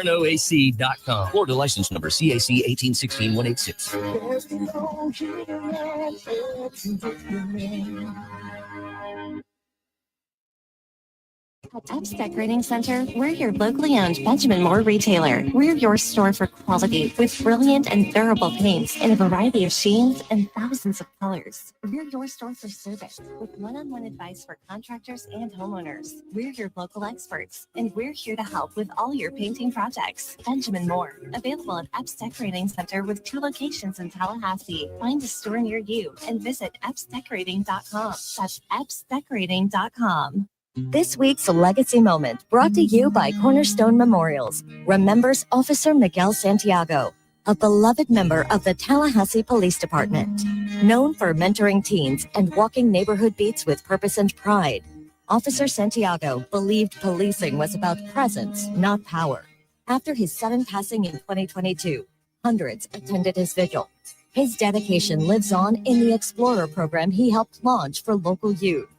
FSUFootball.com. Florida license number CAC 1816186. At Epps Decorating Center, we're your locally owned Benjamin Moore retailer. We're your store for quality with brilliant and durable paints in a variety of sheens and thousands of colors. We're your store for service with one-on-one advice for contractors and homeowners. We're your local experts, and we're here to help with all your painting projects. Benjamin Moore, available at Epps Decorating Center with 2 locations in Tallahassee. Find a store near you and visit EppsDecorating.com. That's EppsDecorating.com. This week's Legacy Moment, brought to you by Cornerstone Memorials, remembers Officer Miguel Santiago, a beloved member of the Tallahassee Police Department. Known for mentoring teens and walking neighborhood beats with purpose and pride, Officer Santiago believed policing was about presence, not power. After his sudden passing in 2022, hundreds attended his vigil. His dedication lives on in the Explorer program he helped launch for local youth.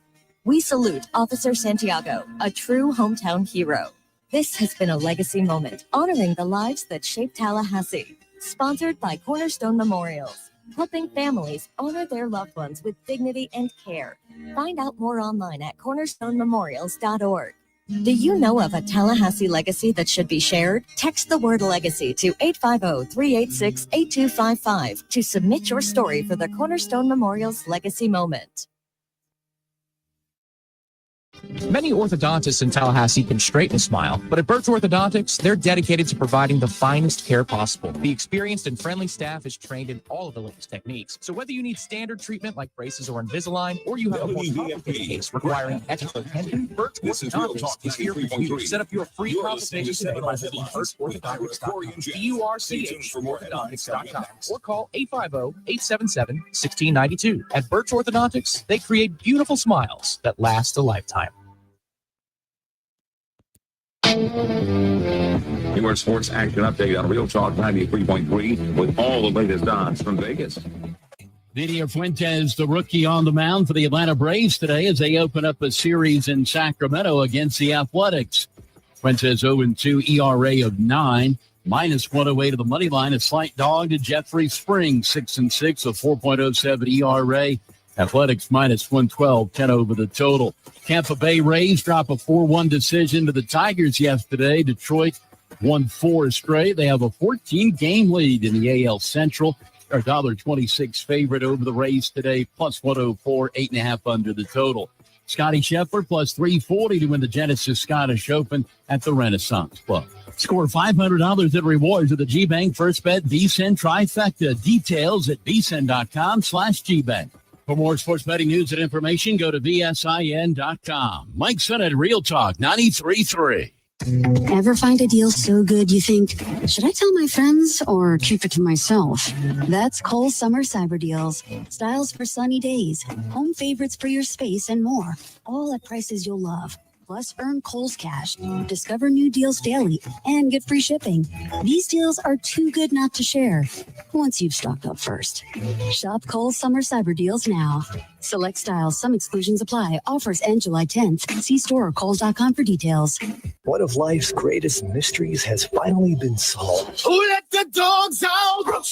We salute Officer Santiago, a true hometown hero. This has been a legacy moment, honoring the lives that shaped Tallahassee. Sponsored by Cornerstone Memorials, helping families honor their loved ones with dignity and care. Find out more online at cornerstonememorials.org. Do you know of a Tallahassee legacy that should be shared? Text the word legacy to 850-386-8255 to submit your story for the Cornerstone Memorials Legacy Moment. Many orthodontists in Tallahassee can straighten a smile, but at Birch Orthodontics, they're dedicated to providing the finest care possible. The experienced and friendly staff is trained in all of the latest techniques. So whether you need standard treatment like braces or Invisalign, or you have a more complicated case requiring extra attention, Birch Orthodontics is here for you. Set up your free consultation today by visiting birchorthodontics.com, BURCH or call 850-877-1692. At Birch Orthodontics, they create beautiful smiles that last a lifetime. Your sports action update on Real Talk 93.3 with all the latest odds from Vegas. Didier Fuentes, the rookie on the mound for the Atlanta Braves today as they open up a series in Sacramento against the Athletics. Fuentes 0-2 ERA of 9, -108 to the money line. A slight dog to Jeffrey Springs, 6-6, a 4.07 ERA. Athletics -112, 10 over the total. Tampa Bay Rays drop a 4-1 decision to the Tigers yesterday. Detroit won 4 straight. They have a 14-game lead in the AL Central. They're $1.26 favorite over the Rays today, +104, 8.5 under the total. Scotty Scheffler +340 to win the Genesis Scottish Open at the Renaissance Club. Score $500 in rewards with the G-Bank First Bet VSiN Trifecta. Details at vsin.com/GBank. For more sports betting news and information, go to vsin.com. Mike Sennett, Real Talk 93.3. Ever find a deal so good you think, should I tell my friends or keep it to myself? That's Kohl's Summer Cyber Deals. Styles for sunny days, home favorites for your space, and more. All at prices you'll love. Plus, earn Kohl's Cash, discover new deals daily, and get free shipping. These deals are too good not to share once you've stocked up first. Shop Kohl's Summer Cyber Deals now. Select styles, some exclusions apply. Offers end July 10th. See store or Kohl's.com for details. One of life's greatest mysteries has finally been solved. Who let the dogs out?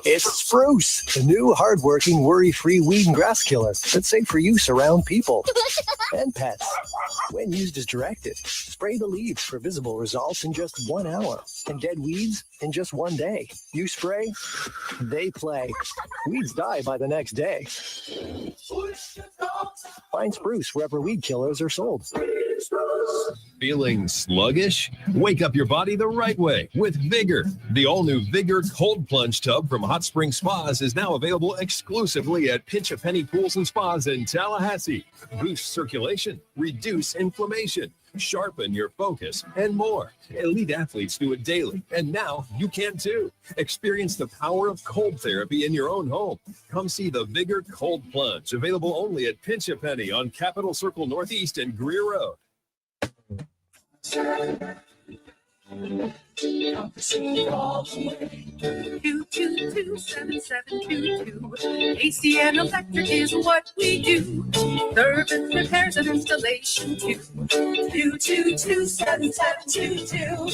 It's Spruce, the new hardworking, worry-free weed and grass killer that's safe for use around people and pets. When used as directed, spray the leaves for visible results in just 1 hour and dead weeds in just 1 day. You spray, they play. Weeds die by the next day. Find Spruce wherever weed killers are sold. Feeling sluggish? Wake up your body the right way with Vigor. The all-new Vigor Cold Plunge Tub from Hot Spring Spas is now available exclusively at Pinch a Penny Pools and Spas in Tallahassee. Boost circulation, reduce inflammation, sharpen your focus, and more. Elite athletes do it daily, and now you can too. Experience the power of cold therapy in your own home. Come see the Vigor Cold Plunge, available only at Pinch a Penny on Capitol Circle Northeast and Greer Road. AC and electric is what we do. Service, repairs, and installation too. 222-7722.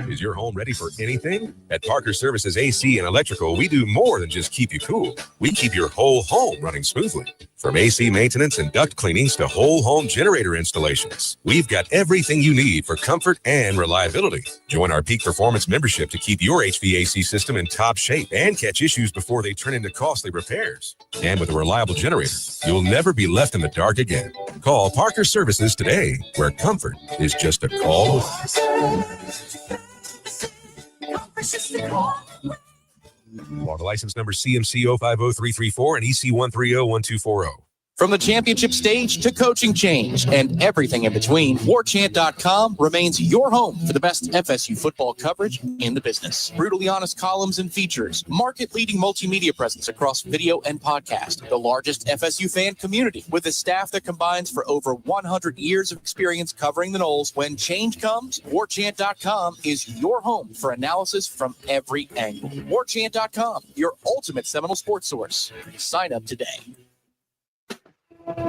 Is your home ready for anything? At Parker Services AC and Electrical, we do more than just keep you cool. We keep your whole home running smoothly. From AC maintenance and duct cleanings to whole home generator installations, we've got everything you need for comfort and reliability. Join our Peak Performance membership to keep your HVAC system in top shape and catch issues before they turn into costly repairs. And with a reliable generator, you'll never be left in the dark again. Call Parker Services today, where comfort is just a call away. Florida license number CMC 050334 and EC 1301240. From the championship stage to coaching change and everything in between, Warchant.com remains your home for the best FSU football coverage in the business. Brutally honest columns and features, market-leading multimedia presence across video and podcast, the largest FSU fan community with a staff that combines for over 100 years of experience covering the Noles. When change comes, Warchant.com is your home for analysis from every angle. Warchant.com, your ultimate Seminole sports source. Sign up today.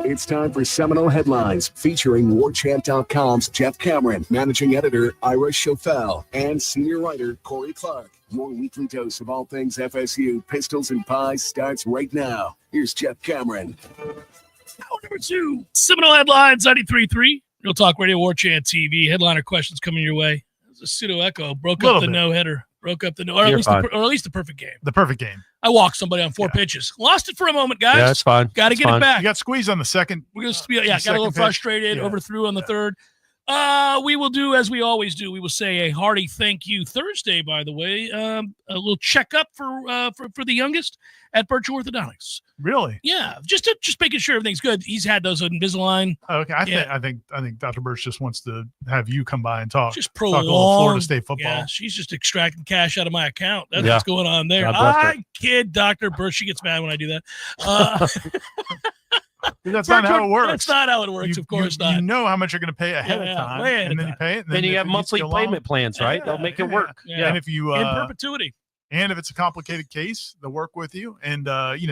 It's time for Seminole Headlines, featuring Warchant.com's Jeff Cameron, managing editor Ira Schofel, and senior writer Corey Clark. Your weekly dose of all things FSU, pistols, and pies starts right now. Here's Jeff Cameron. Hour number 2, Seminole Headlines 93.3, Real Talk Radio, Warchant TV. Headliner questions coming your way. It was a pseudo echo, broke up the no-hitter. Broke up the no, or at least the perfect game. The perfect game. I walked somebody on 4 pitches. Lost it for a moment, guys. Yeah, that's fine. Got to get it back. You got squeezed on the second. We're got a little frustrated. Overthrew on the third. We will do as we always do. We will say a hearty thank you Thursday. By the way, a little checkup for the youngest at Birch Orthodontics. Really? Yeah, just making sure everything's good. He's had those Invisalign. Okay, I think Dr. Birch just wants to have you come by and talk. Just talk a little Florida State football. Yeah, she's just extracting cash out of my account. That's what's going on there. I kid Dr. Birch. She gets mad when I do that. That's not how it works. That's not how it works. Of course not. You know how much you're going to pay ahead of time, and then you pay it. Then you have monthly payment plans, right? They'll make it work. Yeah. And if you in perpetuity. And if it's a complicated case, they'll work with you. And,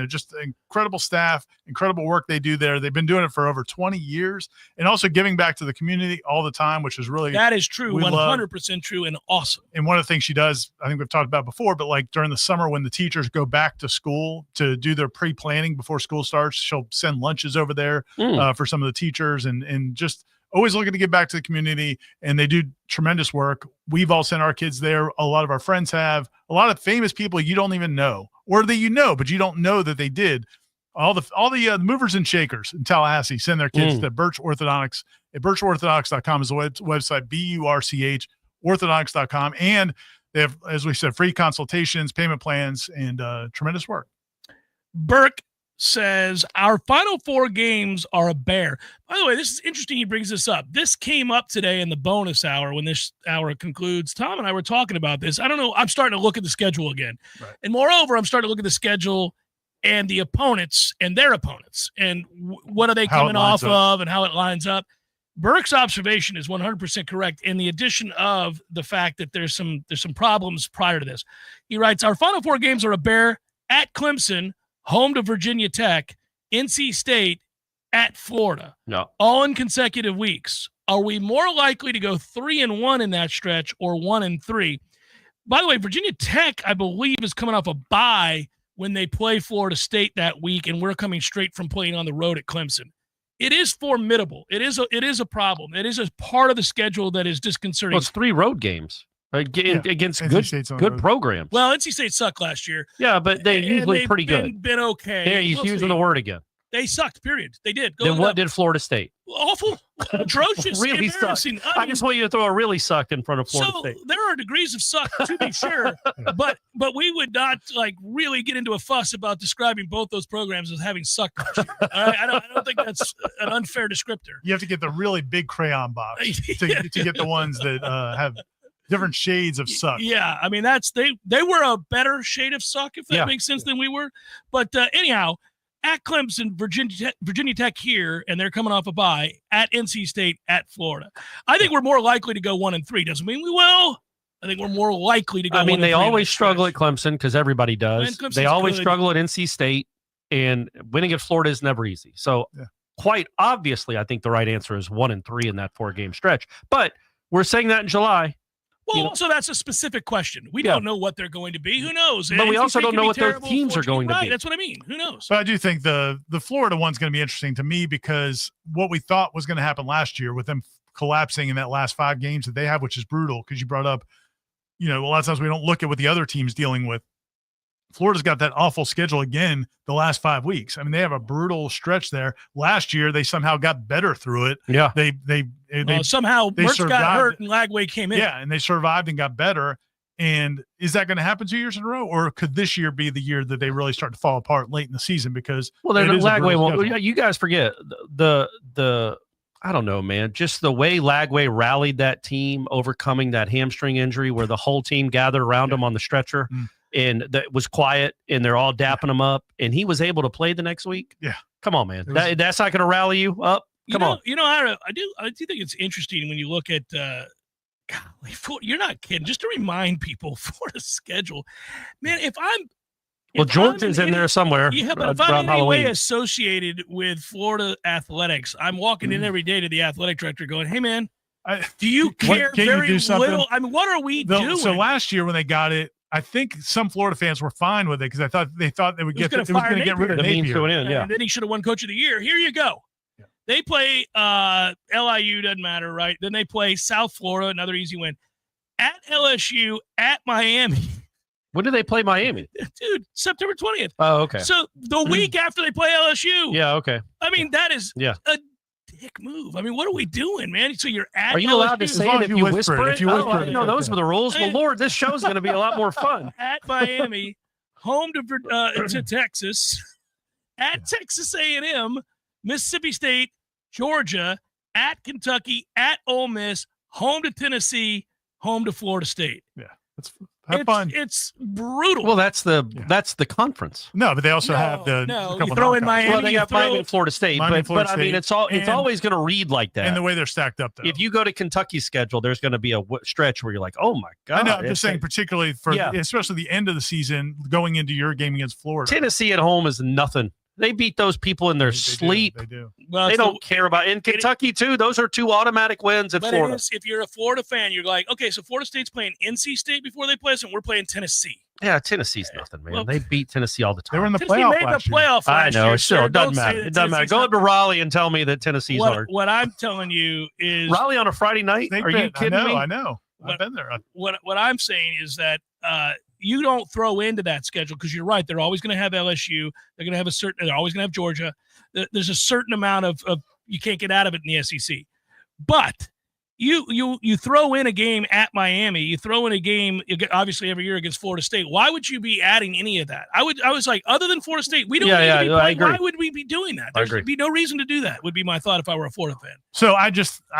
just incredible staff, incredible work they do there. They've been doing it for over 20 years and also giving back to the community all the time, which is really. That is true. 100% true and awesome. And one of the things she does, I think we've talked about before, but like during the summer when the teachers go back to school to do their pre-planning before school starts, she'll send lunches over there for some of the teachers and just always looking to give back to the community, and they do tremendous work. We've all sent our kids there. A lot of our friends have. A lot of famous people you don't even know, or that but you don't know that they did. All the movers and shakers in Tallahassee send their kids to Birch Orthodontics. At birchorthodontics.com is the website, BURCH, orthodontics.com. And they have, as we said, free consultations, payment plans, and tremendous work. Burke says our final 4 games are a bear. By the way, this is interesting. He brings this up. This came up today in the bonus hour when this hour concludes. Tom and I were talking about this. I don't know. I'm starting to look at the schedule again. Right. And moreover, I'm starting to look at the schedule and the opponents and their opponents and what are they coming off of and how it lines up. Burke's observation is 100% correct in the addition of the fact that there's some problems prior to this. He writes, our final 4 games are a bear at Clemson, home to Virginia Tech, NC State, at Florida. No. All in consecutive weeks. Are we more likely to go 3-1 in that stretch or 1-3? By the way, Virginia Tech, I believe, is coming off a bye when they play Florida State that week, and we're coming straight from playing on the road at Clemson. It is formidable. It is a problem. It is a part of the schedule that is disconcerting. Well, it's 3 road games. Against good programs. Well, NC State sucked last year. Yeah, but they're usually pretty good. Been okay. Yeah, he's using the word again. They sucked, period. They did. Then what did Florida State? Awful. Atrocious. Really embarrassing. Sucked. I just want you to throw a really sucked in front of Florida State. There are degrees of suck, to be sure, but we would not really get into a fuss about describing both those programs as having sucked last year. All right? I don't think that's an unfair descriptor. You have to get the really big crayon box to get the ones that have different shades of suck. Yeah, I mean they were a better shade of suck, if that makes sense, than we were. But anyhow, at Clemson, Virginia Tech here, and they're coming off a bye, at NC State, at Florida. I think we're more likely to go 1-3. Doesn't mean we will. I think we're more likely to go. I mean, they 1-3 always struggle at Clemson because everybody does. They always good. struggle at NC State, and winning at Florida is never easy. So, quite obviously, I think the right answer is 1-3 in that 4-game stretch. But we're saying that in July. Well, also that's a specific question. We don't know what they're going to be. Who knows? But we NC also State don't could know be what their terrible, teams are going to right, be. That's what I mean. Who knows? But I do think the Florida one's going to be interesting to me because what we thought was going to happen last year with them collapsing in that last 5 games that they have, which is brutal because you brought up, a lot of times we don't look at what the other team's dealing with. Florida's got that awful schedule again the last 5 weeks. I mean, they have a brutal stretch there. Last year, they somehow got better through it. Yeah. They somehow Mertz survived. got hurt and Lagway came in. Yeah, and they survived and got better. And is that going to happen 2 years in a row, or could this year be the year that they really start to fall apart late in the season? Because Lagway won't. You guys forget the I don't know, man. Just the way Lagway rallied that team, overcoming that hamstring injury, where the whole team gathered around him on the stretcher. And that was quiet, and they're all dapping him up, and he was able to play the next week. Yeah, come on, man. That's not going to rally you up. Come on. I do think it's interesting when you look at. You're not kidding. Just to remind people, Florida's schedule, man. Georgia's in there somewhere. Yeah, but if I'm in any way associated with Florida athletics, I'm walking in every day to the athletic director, going, "Hey, man, do you care very little? I mean, what are we doing?" So last year when they got it. I think some Florida fans were fine with it because they thought they would get rid of Napier. And then he should have won Coach of the Year. Here you go. Yeah. They play LIU, doesn't matter, right? Then they play South Florida, another easy win. At LSU, at Miami. When do they play Miami? Dude, September 20th. Oh, okay. So the week after they play LSU. Yeah, okay. I mean, that is a dick move. I mean, what are we doing, man? So you're at Are you LSU? allowed to say it if you whisper it? If you whisper it. No, those were the rules. Well, Lord, this show's going to be a lot more fun. At Miami, home to Texas, at Texas A&M, Mississippi State, Georgia, at Kentucky, at Ole Miss, home to Tennessee, home to Florida State. Yeah, have fun. It's brutal. Well, that's the conference. No, but they also have you throw in Miami. Well, they got Miami and Florida State, but I mean, it's always going to read like that. And the way they're stacked up, though. If you go to Kentucky's schedule, there's going to be a stretch where you're like, oh my god. I know. I'm just saying, particularly especially the end of the season, going into your game against Florida. Tennessee at home is nothing. They beat those people in their sleep. They do. Well, they don't care about it. In Kentucky, too, those are 2 automatic wins at Florida. If you're a Florida fan, you're like, okay, so Florida State's playing NC State before they play us, and we're playing Tennessee. Yeah, Tennessee's nothing, man. Well, they beat Tennessee all the time. They were in the playoff I know. year. Still, it doesn't matter. It doesn't matter. Go up to Raleigh and tell me that Tennessee's hard. What I'm telling you is Raleigh on a Friday night? Are you kidding me? I know. I've been there. What I'm saying is that you don't throw into that schedule because you're right. They're always going to have LSU. They're going to have they're always going to have Georgia. There's a certain amount of you can't get out of it in the SEC. But you throw in a game at Miami. You throw in a game obviously every year against Florida State. Why would you be adding any of that? I was like, other than Florida State, we don't need to be playing. Why would we be doing that? There'd be no reason to do that, would be my thought if I were a Florida fan. So I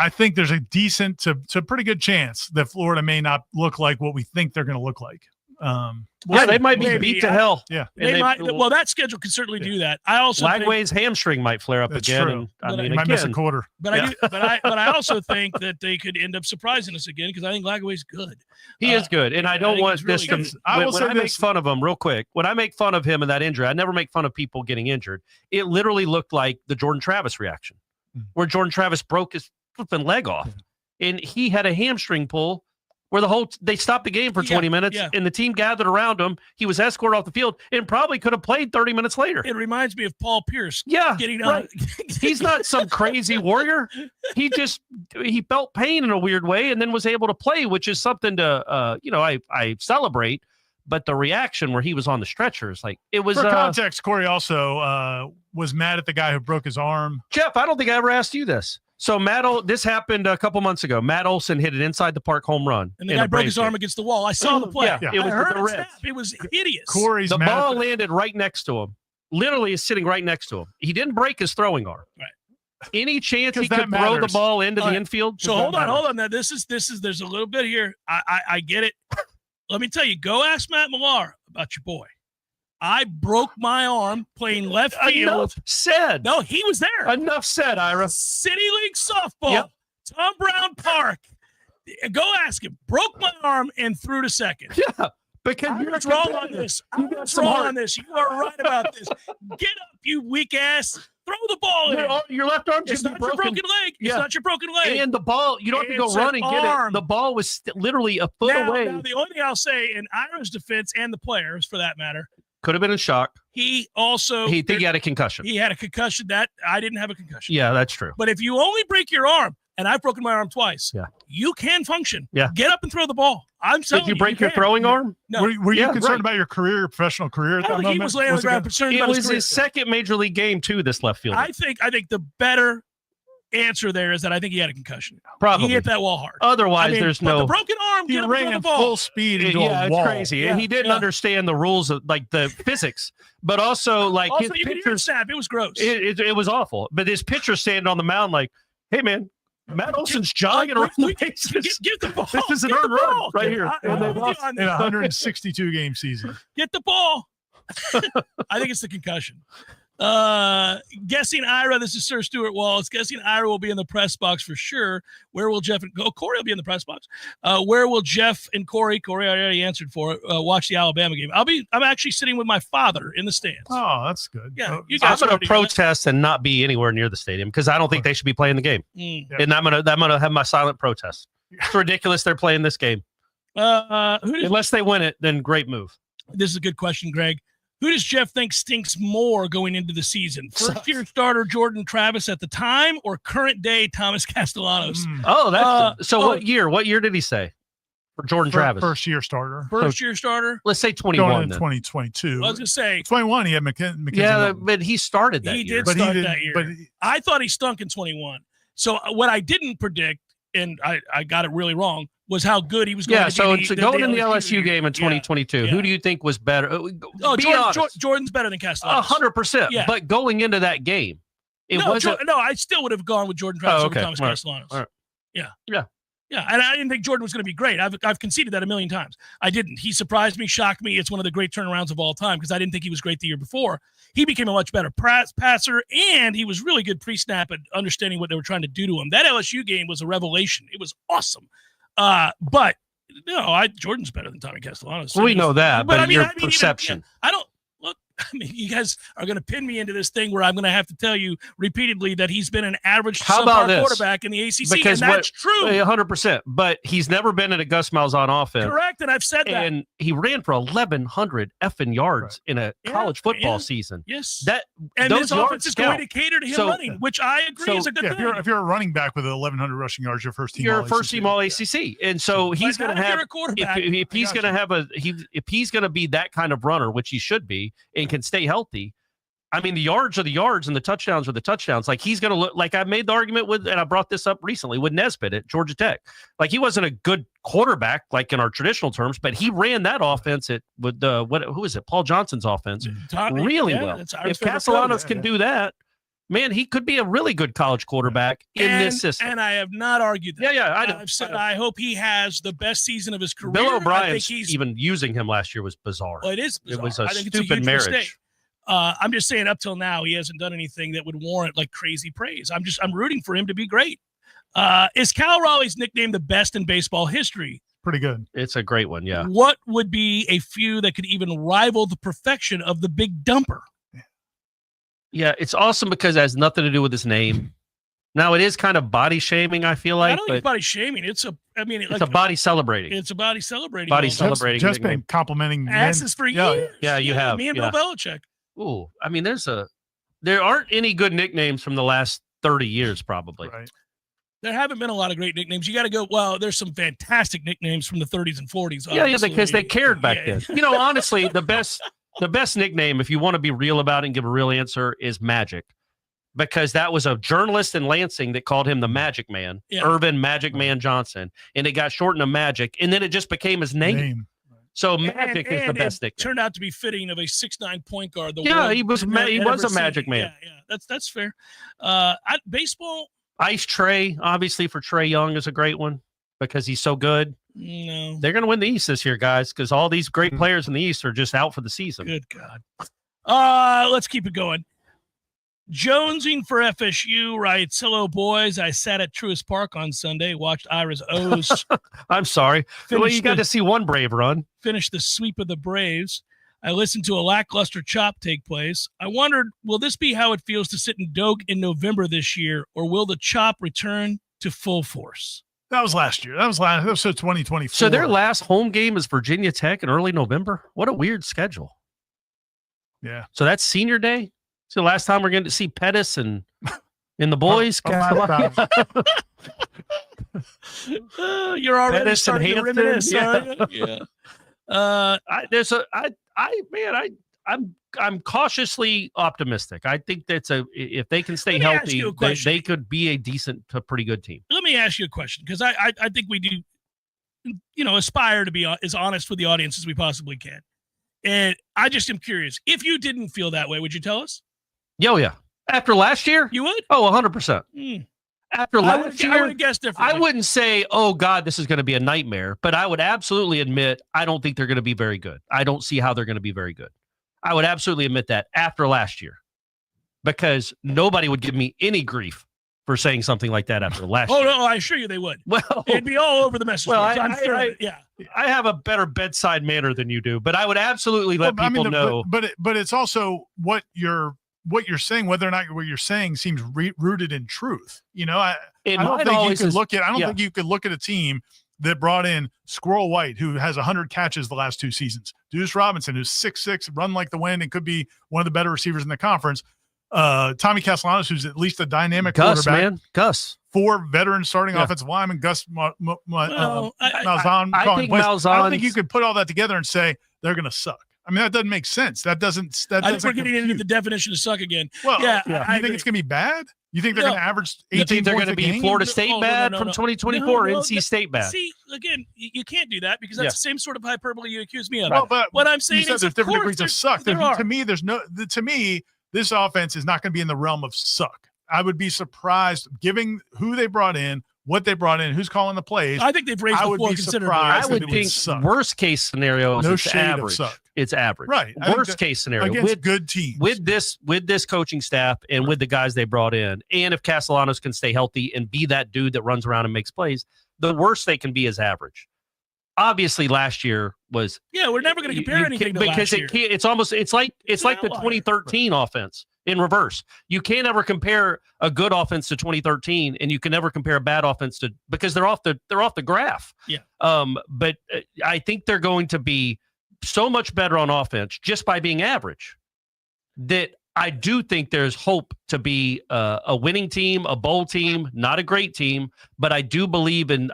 think there's a decent to pretty good chance that Florida may not look like what we think they're going to look like. They might be beat to hell. Yeah, they might. Well, that schedule can certainly do that. I also Lagway's hamstring might flare up again. And, he might miss a quarter. But I also think that they could end up surprising us again because I think Lagway's good. He is good, and I don't want this to. When I make fun of him, real quick, when I make fun of him and that injury, I never make fun of people getting injured. It literally looked like the Jordan Travis reaction, where Jordan Travis broke his flipping leg off, and he had a hamstring pull. Where they stopped the game for 20 minutes and the team gathered around him. He was escorted off the field and probably could have played 30 minutes later. It reminds me of Paul Pierce. Getting right. He's not some crazy warrior. He felt pain in a weird way and then was able to play, which is something to, I celebrate. But the reaction where he was on the stretcher is like, it was. For context, Corey also was mad at the guy who broke his arm. Jeff, I don't think I ever asked you this. So this happened a couple months ago. Matt Olson hit an inside the park home run. And the guy broke his arm against the wall. I saw the play. Yeah. It was the Reds. It was hideous. Corey's the ball landed right next to him. Literally is sitting right next to him. He didn't break his throwing arm. Right. Any chance he could throw the ball into the infield? So hold on. Now this is there's a little bit here. I get it. Let me tell you, go ask Matt Millar about your boy. I broke my arm playing left field. Enough said. No, he was there. Enough said, Ira. City League softball. Yep. Tom Brown Park. Go ask him. Broke my arm and threw to second. Yeah, because you're wrong on this. I'm wrong on this. You are right about this. Get up, you weak ass. Throw the ball in. Your left arm It's should not be your broken. broken leg. It's Yeah. not your broken leg. And the ball, you don't have to go It's run an and get arm. it. The ball was literally a foot away. Now, the only thing I'll say in Ira's defense and the players, for that matter, Could have been in shock. he also He think he had a concussion. he had a concussion. That I didn't have a concussion. Yeah, that's true. But if you only break your arm, and I've broken my arm twice, Yeah. you can function. Yeah. Get up and throw the ball. I'm telling Did you break your can. throwing arm? No. Were you Yeah, concerned right. about your career, your professional career at I that think moment? he was laying on the ground concerned It about was his career. his second major league game too. This left fielder. I think the better answer there is that I think he had a concussion. Probably He hit that wall hard. Otherwise, I mean, there's but no. the broken arm. He Get up and throw ran the ball. full speed into Yeah, a it's wall. crazy. And he didn't understand the rules of like the physics, but also like Also, his you could hear him pitchers. snap. It was gross. It was awful. But his pitcher standing on the mound like, hey man, Matt Olson's jogging around the bases. Get the ball. This is an Get the earned run ball. right here. I'm And they with you lost on in a that. 162 game season. Get the ball. I think it's the concussion. Guessing Ira, this is Sir Stuart Wallace. Guessing Ira will be in the press box for sure. Where will Jeff and Corey will be in the press box? Where will Jeff and Corey I already answered for it, watch the Alabama game? I'm actually sitting with my father in the stands. Oh, that's good. Yeah, you I'm guys going already to know that. protest and not be anywhere near the stadium because I don't think they should be playing the game. And I'm gonna have my silent protest. It's ridiculous they're playing this game. Unless they win it, then great move. This is a good question, Greg. Who does Jeff think stinks more going into the season? First-year starter Jordan Travis at the time, or current-day Thomas Castellanos? Oh, that's What year? What year did he say for Jordan Travis? First year starter. First-year starter. Let's say Going 21. into Then. 2022. I was gonna say 21. He had Mackenzie. Yeah, Milton. but he started that he year. did start that year. But I thought he stunk in 21. So what I didn't predict, and I got it really wrong, was how good he was going Yeah, to so be. going in the LSU game in 2022, who do you think was better? Oh, Be honest. Jordan's better than Castellanos. 100%. Yeah. But going into that game, it wasn't. No, I still would have gone with Jordan Travis Oh, over okay. Thomas All right. Castellanos. All right. Yeah. Yeah. Yeah, and I didn't think Jordan was going to be great. I've conceded that a million times. I didn't. He surprised me, shocked me. It's one of the great turnarounds of all time because I didn't think he was great the year before. He became a much better passer, and he was really good pre-snap at understanding what they were trying to do to him. That LSU game was a revelation. It was awesome. But no, Jordan's better than Tommy Castellanos. We know that, but your even- perception. I don't look. I mean, you guys are going to pin me into this thing where I'm going to have to tell you repeatedly that he's been an average How about subpar this? quarterback in the ACC, Because and that's true. 100%. But he's never been in a Gus Malzahn offense. Correct, and I've said that. And he ran for 1,100 effing yards in a college football season. Yes. And this offense is going to cater to him So- running, which I agree is a good yeah, thing. if you're a running back with 1,100 rushing yards, you're first team. You're all a first ACC. team all ACC, and so he's But going not to if have you're a quarterback. if he's going to have if he's going to be that kind of runner, which he should be, and can stay healthy. I mean, the yards are the yards, and the touchdowns are the touchdowns. Like he's going to look like I made the argument with, and I brought this up recently with Nesbitt at Georgia Tech. Like he wasn't a good quarterback, like in our traditional terms, but he ran that offense with who is it? Paul Johnson's offense really well. If Castellanos can do that. Man, he could be a really good college quarterback in this system. And I have not argued that. Yeah, I've said I hope he has the best season of his career. Bill I think O'Brien's he's even using him last year was bizarre. Well, it is bizarre. It was a I think it's stupid huge marriage. mistake. I'm just saying, up till now, he hasn't done anything that would warrant like crazy praise. I'm rooting for him to be great. Is Cal Raleigh's nickname the best in baseball history? Pretty good. It's a great one, yeah. What would be a few that could even rival the perfection of the Big Dumper? Yeah, it's awesome because it has nothing to do with his name. Now it is kind of body shaming, I feel like. I don't think it's but body shaming. It's a body celebrating. It's a body celebrating. Body moment. celebrating. Just been complimenting asses for years. Yeah, you have. Me and yeah. Bill Belichick. Ooh, I mean, there aren't any good nicknames from the last 30 years, probably. Right. There haven't been a lot of great nicknames. You got to go. Well, there's some fantastic nicknames from the 30s and 40s. Yeah, obviously. because they cared back then. You know, honestly, the best nickname, if you want to be real about it and give a real answer, is Magic. Because that was a journalist in Lansing that called him the Magic Man, Irvin Magic Man Johnson, and it got shortened to Magic, and then it just became his name. So Magic is the best nickname. Turned out to be fitting of a 6'9" point guard. He was a Magic Man. Yeah, that's fair. Baseball. Ice Trey, obviously for Trey Young, is a great one because he's so good. No. They're going to win the East this year, guys, because all these great players in the East are just out for the season. Good God. Let's keep it going. Jonesing for FSU writes, hello, boys. I sat at Truist Park on Sunday, watched Ira's O's. I'm sorry. Well, you got to see one Brave run. Finish the sweep of the Braves. I listened to a lackluster chop take place. I wondered, will this be how it feels to sit in Doak in November this year, or will the chop return to full force? That was last year. That was 2024. So their last home game is Virginia Tech in early November? What a weird schedule. Yeah. So that's senior day? So last time we're going to see Pettis and the boys? You're already Pettis starting to reminisce, aren't you? Yeah. I'm cautiously optimistic. I think that's if they can stay healthy, they could be a decent to pretty good team. Let me ask you a question, because I think we do, aspire to be as honest with the audience as we possibly can. And I just am curious, if you didn't feel that way, would you tell us? Yeah. After last year? You would? Oh, 100%. After last year, I would have guessed differently. I wouldn't say, oh, God, this is going to be a nightmare, but I would absolutely admit I don't think they're going to be very good. I don't see how they're going to be very good. I would absolutely admit that after last year, because nobody would give me any grief for saying something like that after last year. Oh, no, I assure you they would. Well, it'd be all over the message. Well, yeah. I have a better bedside manner than you do, but I would absolutely let people know. But it's also what you're saying, whether or not what you're saying seems rooted in truth. I don't think you could look at a team that brought in Squirrel White, who has 100 catches the last 2 seasons, Deuce Robinson, who's 6'6", run like the wind, and could be one of the better receivers in the conference. Tommy Castellanos, who's at least a dynamic quarterback. Gus. 4 veteran starting offensive linemen. Gus Malzahn. I don't think you could put all that together and say they're going to suck. I mean, that doesn't make sense. I think we're getting into the definition of suck again. Well, you think it's going to be bad? You think they're going to average 18 You think they're going to be game? Florida State bad from 2024 or NC State bad? See, again, you can't do that because that's the same sort of hyperbole you accuse me of. Well, but what I'm saying is there's different degrees of suck. To me, this offense is not going to be in the realm of suck. I would be surprised, given who they brought in, what they brought in, who's calling the plays. I think they've raised the floor considerably. I would think worst case scenario is it's average. It's average. Right. Worst case scenario against good teams with this coaching staff and with the guys they brought in, and if Castellanos can stay healthy and be that dude that runs around and makes plays, the worst they can be is average. Obviously, last year was we're never going to compare anything to because last year. it's like the 2013 offense in reverse. You can't ever compare a good offense to 2013, and you can never compare a bad offense to because they're off the graph. Yeah. But I think they're going to be so much better on offense just by being average that I do think there's hope to be a winning team, a bowl team, not a great team, but I believe in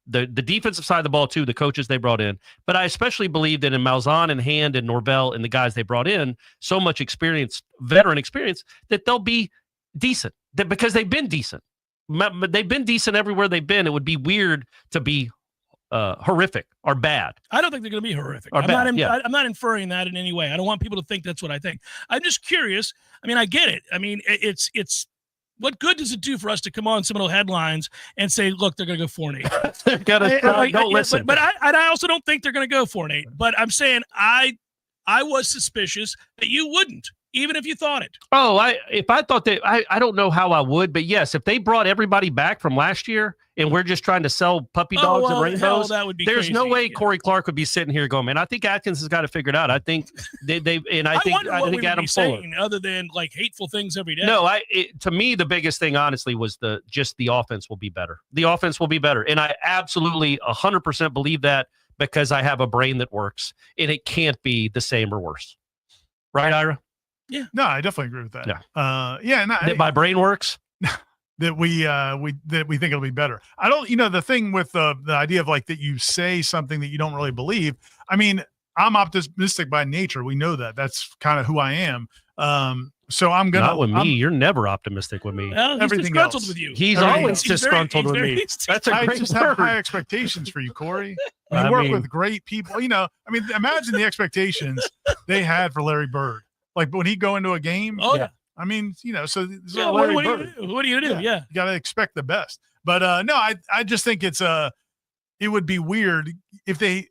the defensive side of the ball too, the coaches they brought in. But I especially believe that in Malzahn and Hand and Norvell and the guys they brought in, so much experience, veteran experience, that they'll be decent. Because they've been decent. They've been decent everywhere they've been. It would be weird to be horrific or bad. I don't think they're going to be horrific. I'm not inferring that in any way. I don't want people to think that's what I think. I'm just curious. I mean, I get it. I mean, it's what good does it do for us to come on Seminole Headlines and say, look, they're going to go 4-8. Don't listen. But I also don't think they're going to go 4-8. But I'm saying I was suspicious that you wouldn't, even if you thought it. Oh, if I thought that, I don't know how I would, but yes, if they brought everybody back from last year and we're just trying to sell puppy dogs and rainbows, that would be there's crazy. no way Corey Clark would be sitting here going, man, I think Atkins has got it figured out. I think I think Adam Fuller, other than like hateful things every day. No, to me, the biggest thing, honestly, was the offense will be better. The offense will be better. And I absolutely 100% believe that because I have a brain that works and it can't be the same or worse. Right, Ira? Yeah. No, I definitely agree with that. Yeah. That my brain works. That we think it'll be better. I don't, the thing with the idea of like that you say something that you don't really believe. I mean, I'm optimistic by nature. We know that. That's kind of who I am. So I'm gonna. Not with me. You're never optimistic with me. Well, he's disgruntled with you. He's always disgruntled with me. That's a great I just have high expectations for you, Corey. You work with great people. Imagine the expectations they had for Larry Bird. Like when he'd go into a game. Oh yeah. I mean, so what do you do? Yeah. You got to expect the best. But no, I just think it's it would be weird if the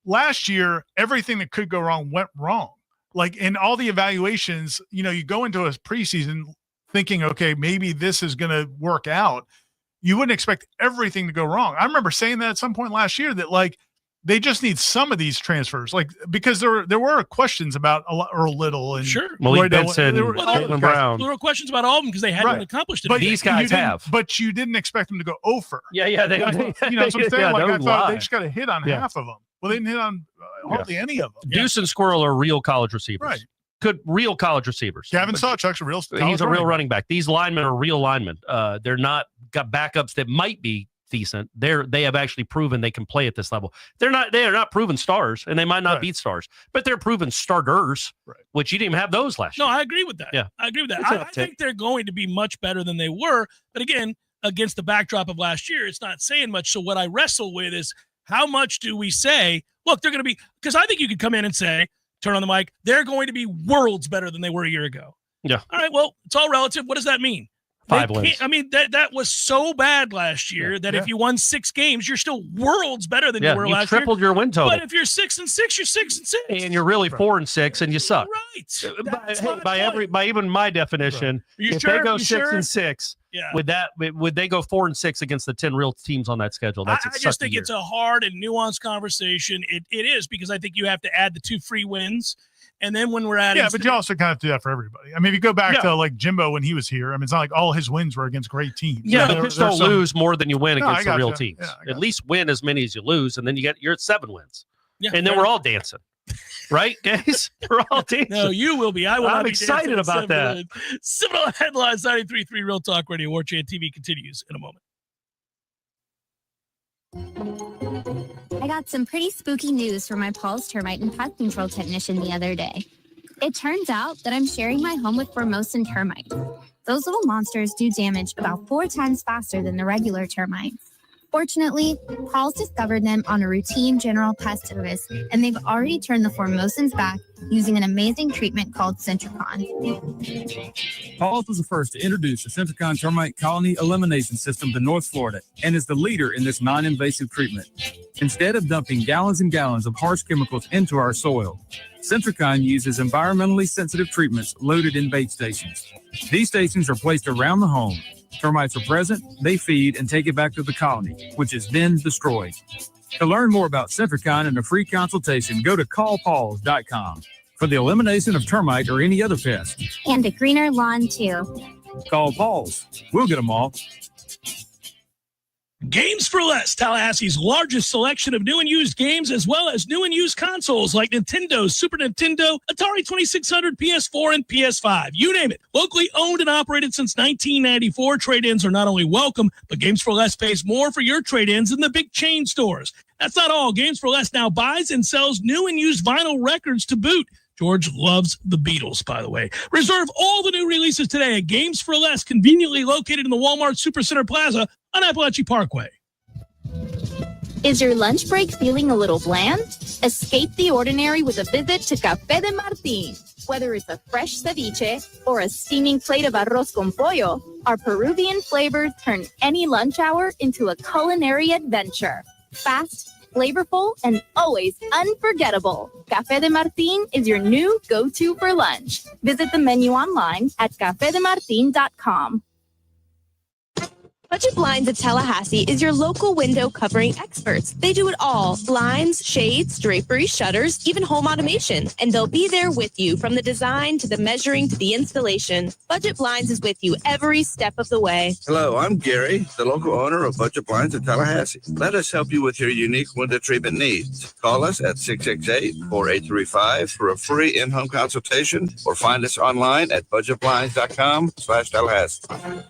last year, everything that could go wrong went wrong. Like in all the evaluations, you go into a preseason thinking, okay, maybe this is going to work out. You wouldn't expect everything to go wrong. I remember saying that at some point last year that like they just need some of these transfers, like because there were questions about Earl Little and Malik Benson, Caitlin Brown. There were questions about all of them because they hadn't accomplished it. But these guys have. But you didn't expect them to go over. Yeah. You know what I'm saying? Yeah, like I don't thought lie. they just got to hit on half of them. Well, they didn't hit on hardly any of them. Deuce and Squirrel are real college receivers. Right. Good, real college receivers. Gavin Sawchuk's a real. He's a real running back. These linemen are real linemen. They're not got backups that might be decent. They have actually proven they can play at this level. They are not proven stars, and they might not beat stars, but they're proven starters, which you didn't even have those last year. No, I agree with that. Yeah. I agree with that. It's an I uptick. think they're going to be much better than they were. But again, against the backdrop of last year, it's not saying much. So what I wrestle with is how much do we say, look, they're going to be, because I think you could come in and say, turn on the mic, they're going to be worlds better than they were a year ago. Yeah. All right, well, it's all relative. What does that mean? 5 wins. I mean, that was so bad last year that if you won 6 games, you're still worlds better than you were last year. tripled your win total. But if you're 6-6, you're 6-6. And you're really 4-6, and you suck. Right. By even my definition, if they go 6-6, would they go 4-6 against the 10 real teams on that schedule? I just think it's a hard and nuanced conversation. It is, because I think you have to add the 2 free wins. And then when we're at but you also kind of do that for everybody. I mean, if you go back to like Jimbo when he was here, I mean, it's not like all his wins were against great teams. Yeah, but just don't lose more than you win against the real gotcha. teams. Yeah, at least win as many as you lose, and then you're at 7 wins. Yeah, and then we're all dancing. Right, guys? We're all dancing. No, you will be. I will. I'm not be excited dancing about that. Seminole Headlines 93.3 Real Talk Radio. Warchant TV continues in a moment. I got some pretty spooky news from my Paul's termite and pest control technician the other day. It turns out that I'm sharing my home with Formosan termites. Those little monsters do damage about 4 times faster than the regular termites. Fortunately, Paul's discovered them on a routine general pest service, and they've already turned the Formosans back using an amazing treatment called Centricon. Paul's was the first to introduce the Centricon termite colony elimination system to North Florida and is the leader in this non-invasive treatment. Instead of dumping gallons and gallons of harsh chemicals into our soil, Centricon uses environmentally sensitive treatments loaded in bait stations. These stations are placed around the home. Termites are present, they feed, and take it back to the colony, which is then destroyed. To learn more about Centricon and a free consultation, go to callpauls.com for the elimination of termite or any other pest. And a greener lawn, too. Call Paul's. We'll get them all. Games for Less, Tallahassee's largest selection of new and used games, as well as new and used consoles like Nintendo, Super Nintendo, Atari 2600, PS4, and PS5. You name it. Locally owned and operated since 1994, trade-ins are not only welcome, but Games for Less pays more for your trade-ins than the big chain stores. That's not all. Games for Less now buys and sells new and used vinyl records to boot. George loves the Beatles, by the way. Reserve all the new releases today at Games for Less, conveniently located in the Walmart Supercenter Plaza on Appalachian Parkway. Is your lunch break feeling a little bland? Escape the ordinary with a visit to Café de Martín. Whether it's a fresh ceviche or a steaming plate of arroz con pollo, our Peruvian flavors turn any lunch hour into a culinary adventure. Fast, flavorful, and always unforgettable. Café de Martín is your new go-to for lunch. Visit the menu online at cafedemartin.com. Budget Blinds at Tallahassee is your local window covering experts. They do it all: blinds, shades, drapery, shutters, even home automation. And they'll be there with you from the design to the measuring to the installation. Budget Blinds is with you every step of the way. Hello, I'm Gary, the local owner of Budget Blinds at Tallahassee. Let us help you with your unique window treatment needs. Call us at 668-4835 for a free in-home consultation or find us online at budgetblinds.com/Tallahassee.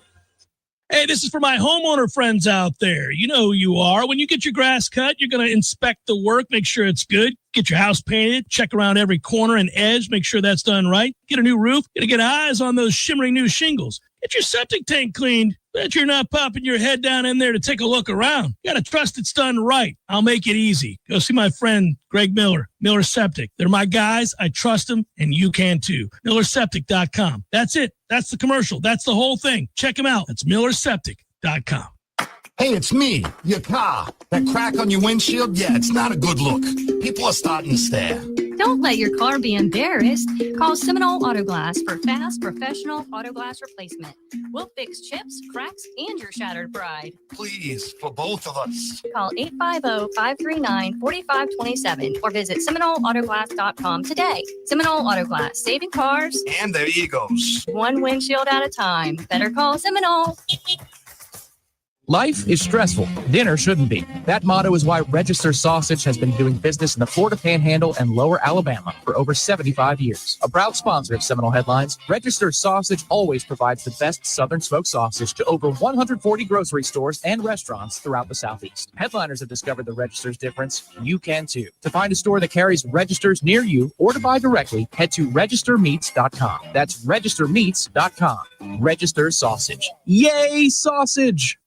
Hey, this is for my homeowner friends out there. You know who you are. When you get your grass cut, you're going to inspect the work, make sure it's good. Get your house painted, check around every corner and edge, make sure that's done right. Get a new roof, get eyes on those shimmering new shingles. Get your septic tank cleaned. Bet you're not popping your head down in there to take a look around. You got to trust it's done right. I'll make it easy. Go see my friend Greg Miller Septic. They're my guys. I trust them, and you can too. MillerSeptic.com. That's it. That's the commercial. That's the whole thing. Check them out. That's MillerSeptic.com. Hey, it's me, your car. That crack on your windshield, yeah, it's not a good look. People are starting to stare. Don't let your car be embarrassed. Call Seminole Auto Glass for fast, professional auto glass replacement. We'll fix chips, cracks, and your shattered pride. Please, for both of us. Call 850-539-4527 or visit SeminoleAutoglass.com today. Seminole Auto Glass, saving cars And their egos. one windshield at a time. Better call Seminole. Life is stressful. Dinner shouldn't be. That motto is why Register Sausage has been doing business in the Florida Panhandle and Lower Alabama for over 75 years. A proud sponsor of Seminole Headlines, Register Sausage always provides the best Southern smoked sausage to over 140 grocery stores and restaurants throughout the Southeast. Headliners have discovered the Register's difference. You can too. To find a store that carries Registers near you or to buy directly, head to registermeats.com. That's registermeats.com. Register Sausage. Yay, sausage!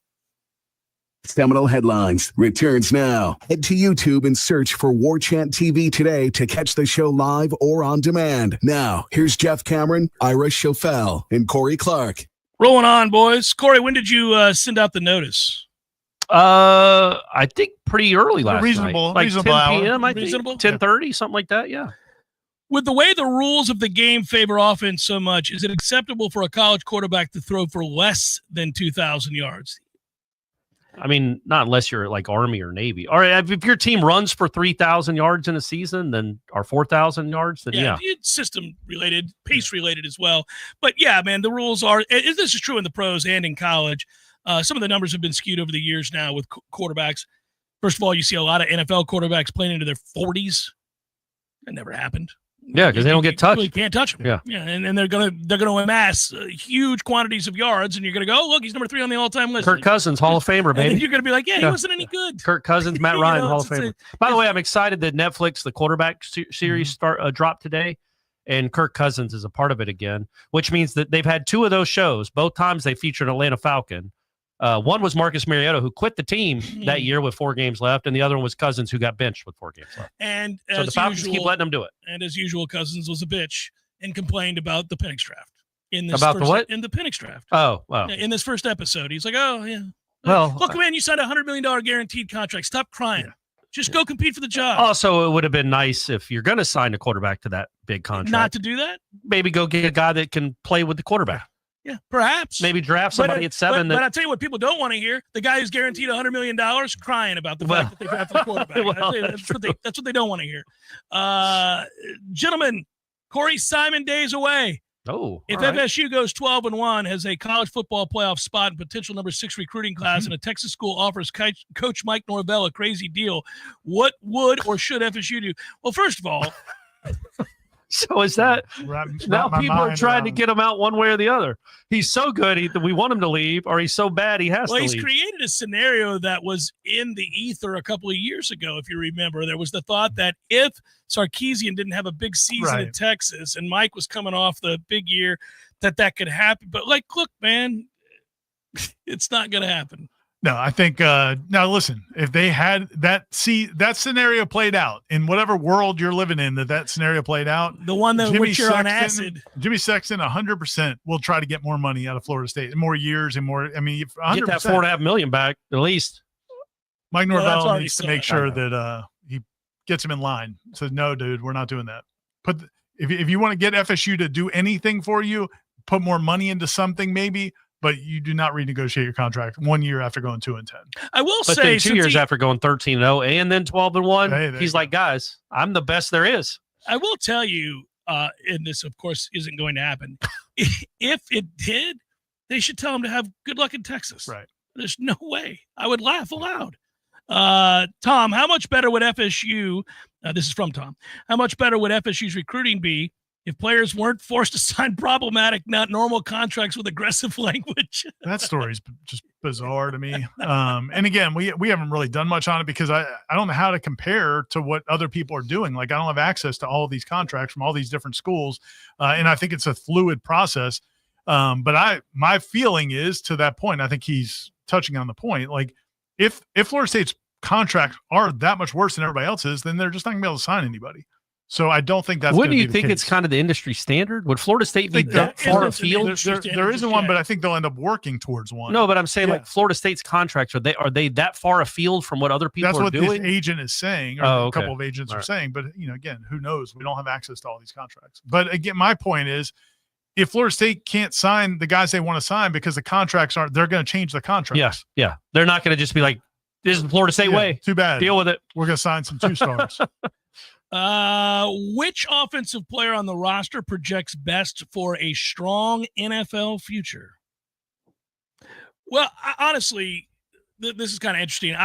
Seminole Headlines returns now. Head to YouTube and search for Warchant TV today to catch the show live or on demand. Now, here's Jeff Cameron, Ira Schofel, and Corey Clark. Rolling on, boys. Corey, when did you send out the notice? I think pretty early last reasonable, night. Like reasonable 10 hour. p.m., I Reasonable? think. 10:30, something like that, yeah. With the way the rules of the game favor offense so much, is it acceptable for a college quarterback to throw for less than 2,000 yards? I mean, not unless you're like Army or Navy. Or if your team runs for 3,000 yards in a season, then or 4,000 yards, then yeah. It's system related, pace related as well. But yeah, man, the rules are. This is true in the pros and in college. Some of the numbers have been skewed over the years now with quarterbacks. First of all, you see a lot of NFL quarterbacks playing into their 40s. That never happened. Yeah, because they don't get touched. You can't touch them. Yeah, and they're gonna amass huge quantities of yards, and you're gonna go, oh, look, he's number 3 on the all-time list. Kirk Cousins, Hall of Famer, baby. And you're gonna be like, he wasn't any good. Kirk Cousins, Matt Ryan, Hall of it's Famer. By the way, I'm excited that Netflix, the quarterback series, dropped today, and Kirk Cousins is a part of it again, which means that they've had 2 of those shows. Both times they featured an Atlanta Falcon. One was Marcus Mariota, who quit the team that year with 4 games left, and the other one was Cousins, who got benched with 4 games left. And so the Falcons keep letting them do it. And as usual, Cousins was a bitch and complained about the Penix draft. In this About the what? In the Penix draft. Oh, wow. In this first episode, he's like, oh, yeah. Well, look, man, you signed a $100 million guaranteed contract. Stop crying. Just go compete for the job. Also, it would have been nice if you're going to sign a quarterback to that big contract. Not to do that? Maybe go get a guy that can play with the quarterback. Yeah, perhaps. Maybe draft somebody at 7. But I'll tell you what people don't want to hear. The guy who's guaranteed $100 million crying about the fact that they drafted a quarterback. That's what they don't want to hear. Gentlemen, Corey Simon days away. Oh, if FSU goes 12-1, has a college football playoff spot and potential number 6 recruiting class, and a Texas school offers Coach Mike Norvell a crazy deal, what would or should FSU do? Well, first of all, so is that now people are trying to get him out one way or the other. He's so good, we want him to leave, or he's so bad he has to leave. Well, he's created a scenario that was in the ether a couple of years ago, if you remember. There was the thought that if Sarkisian didn't have a big season in Texas and Mike was coming off the big year, that could happen. But, look, man, it's not going to happen. No, I think now listen, if they had that scenario played out in whatever world you're living in, that scenario played out, the one that which you're on acid, Jimmy Sexton 100% will try to get more money out of Florida State in more years and more. I mean, 100%. Get that $4.5 million back at least. Mike Norvell needs to make sure that he gets him in line. Says, no, dude, we're not doing that. If you want to get FSU to do anything for you, put more money into something maybe. But you do not renegotiate your contract 1 year after going 2-10. I will say, then 2 years after going 13-0 and then 12-1, he's like, guys, I'm the best there is. I will tell you, and this, of course, isn't going to happen. If it did, they should tell him to have good luck in Texas. Right. There's no way. I would laugh aloud. Tom, how much better would FSU? This is from Tom. How much better would FSU's recruiting be if players weren't forced to sign problematic, not normal contracts with aggressive language? That story's just bizarre to me. And again, we haven't really done much on it because I don't know how to compare to what other people are doing. Like, I don't have access to all of these contracts from all these different schools. And I think it's a fluid process. But my feeling is, to that point, I think he's touching on the point. Like, if Florida State's contracts are that much worse than everybody else's, then they're just not gonna be able to sign anybody. So I don't think that's. Wouldn't you think it's kind of the industry standard? Would Florida State be that far afield? There isn't one, but I think they'll end up working towards one. No, but I'm saying like Florida State's contracts, are they that far afield from what other people are doing? That's what this agent is saying, or a couple of agents are saying. But again, who knows? We don't have access to all these contracts. But again, my point is, if Florida State can't sign the guys they want to sign because the contracts aren't, they're going to change the contracts. Yes, yeah. They're not going to just be like, this is the Florida State way. Too bad. Deal with it. We're going to sign some 2-stars. Which offensive player on the roster projects best for a strong NFL future? Well, honestly, this is kind of interesting.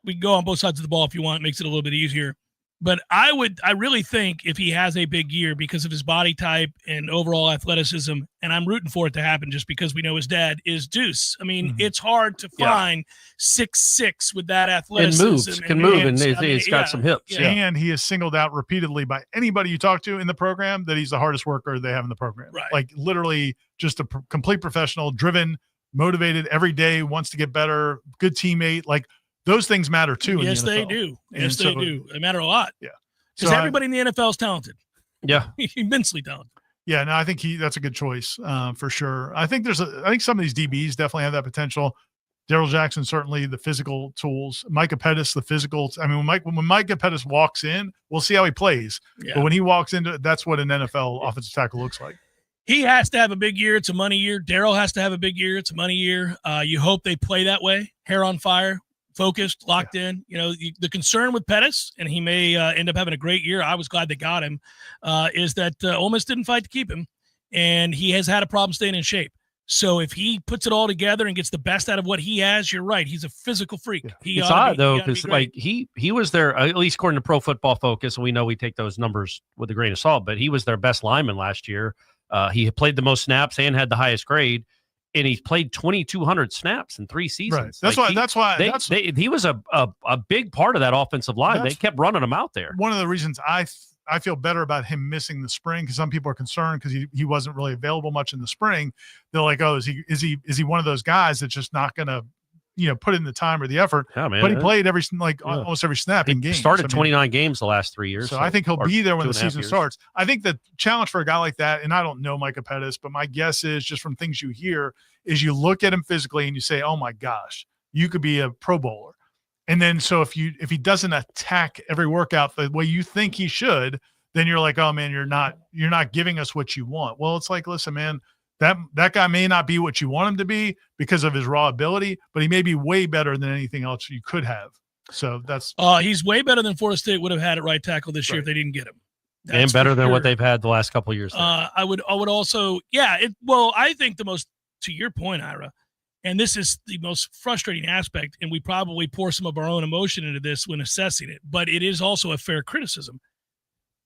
We can go on both sides of the ball if you want. It makes it a little bit easier. But I really think if he has a big year because of his body type and overall athleticism, and I'm rooting for it to happen just because we know his dad is Deuce. I mean, it's hard to find 6'6" with that athleticism. And can move, and he's got some hips. Yeah. And he is singled out repeatedly by anybody you talk to in the program that he's the hardest worker they have in the program. Right. Like literally just a complete professional, driven, motivated every day, wants to get better, good teammate. Like, those things matter too. Yes, in the NFL. they do. Yes, they do. They matter a lot. Yeah. Because everybody in the NFL is talented. Yeah. Immensely talented. Yeah, no, I think that's a good choice for sure. I think I think some of these DBs definitely have that potential. Darrell Jackson, certainly the physical tools. Micah Pettis, the physical. I mean, when Micah Pettis walks in, we'll see how he plays. Yeah. But when he walks into it, that's what an NFL offensive tackle looks like. He has to have a big year. It's a money year. Darrell has to have a big year. It's a money year. You hope they play that way. Hair on fire. Focused, locked in. The concern with Pettis, and he may end up having a great year. I was glad they got him. Is that Ole Miss didn't fight to keep him, and he has had a problem staying in shape. So if he puts it all together and gets the best out of what he has, you're right. He's a physical freak. It's odd though, because like he was there, at least according to Pro Football Focus, and we know we take those numbers with a grain of salt, but he was their best lineman last year. He played the most snaps and had the highest grade. And he's played 2,200 snaps in 3 seasons. Right. That's why he was a big part of that offensive line. They kept running him out there. One of the reasons I feel better about him missing the spring, because some people are concerned because he wasn't really available much in the spring. They're like, oh, is he one of those guys that's just not going to put in the time or the effort? Yeah, man, but he played almost every snap in games. Started 29 games the last 3 years. So I think he'll be there when the season starts. I think the challenge for a guy like that, and I don't know Micah Pettis, but my guess is, just from things you hear, is you look at him physically and you say, oh my gosh, you could be a Pro Bowler. And then so if he doesn't attack every workout the way you think he should, then you're like, oh man, you're not giving us what you want. Well, it's like, listen, man, that guy may not be what you want him to be because of his raw ability, but he may be way better than anything else you could have. So that's he's way better than Florida State would have had at right tackle this year if they didn't get him. And better than what they've had the last couple of years. I would also, I think the most, to your point, Ira, and this is the most frustrating aspect, and we probably pour some of our own emotion into this when assessing it, but it is also a fair criticism.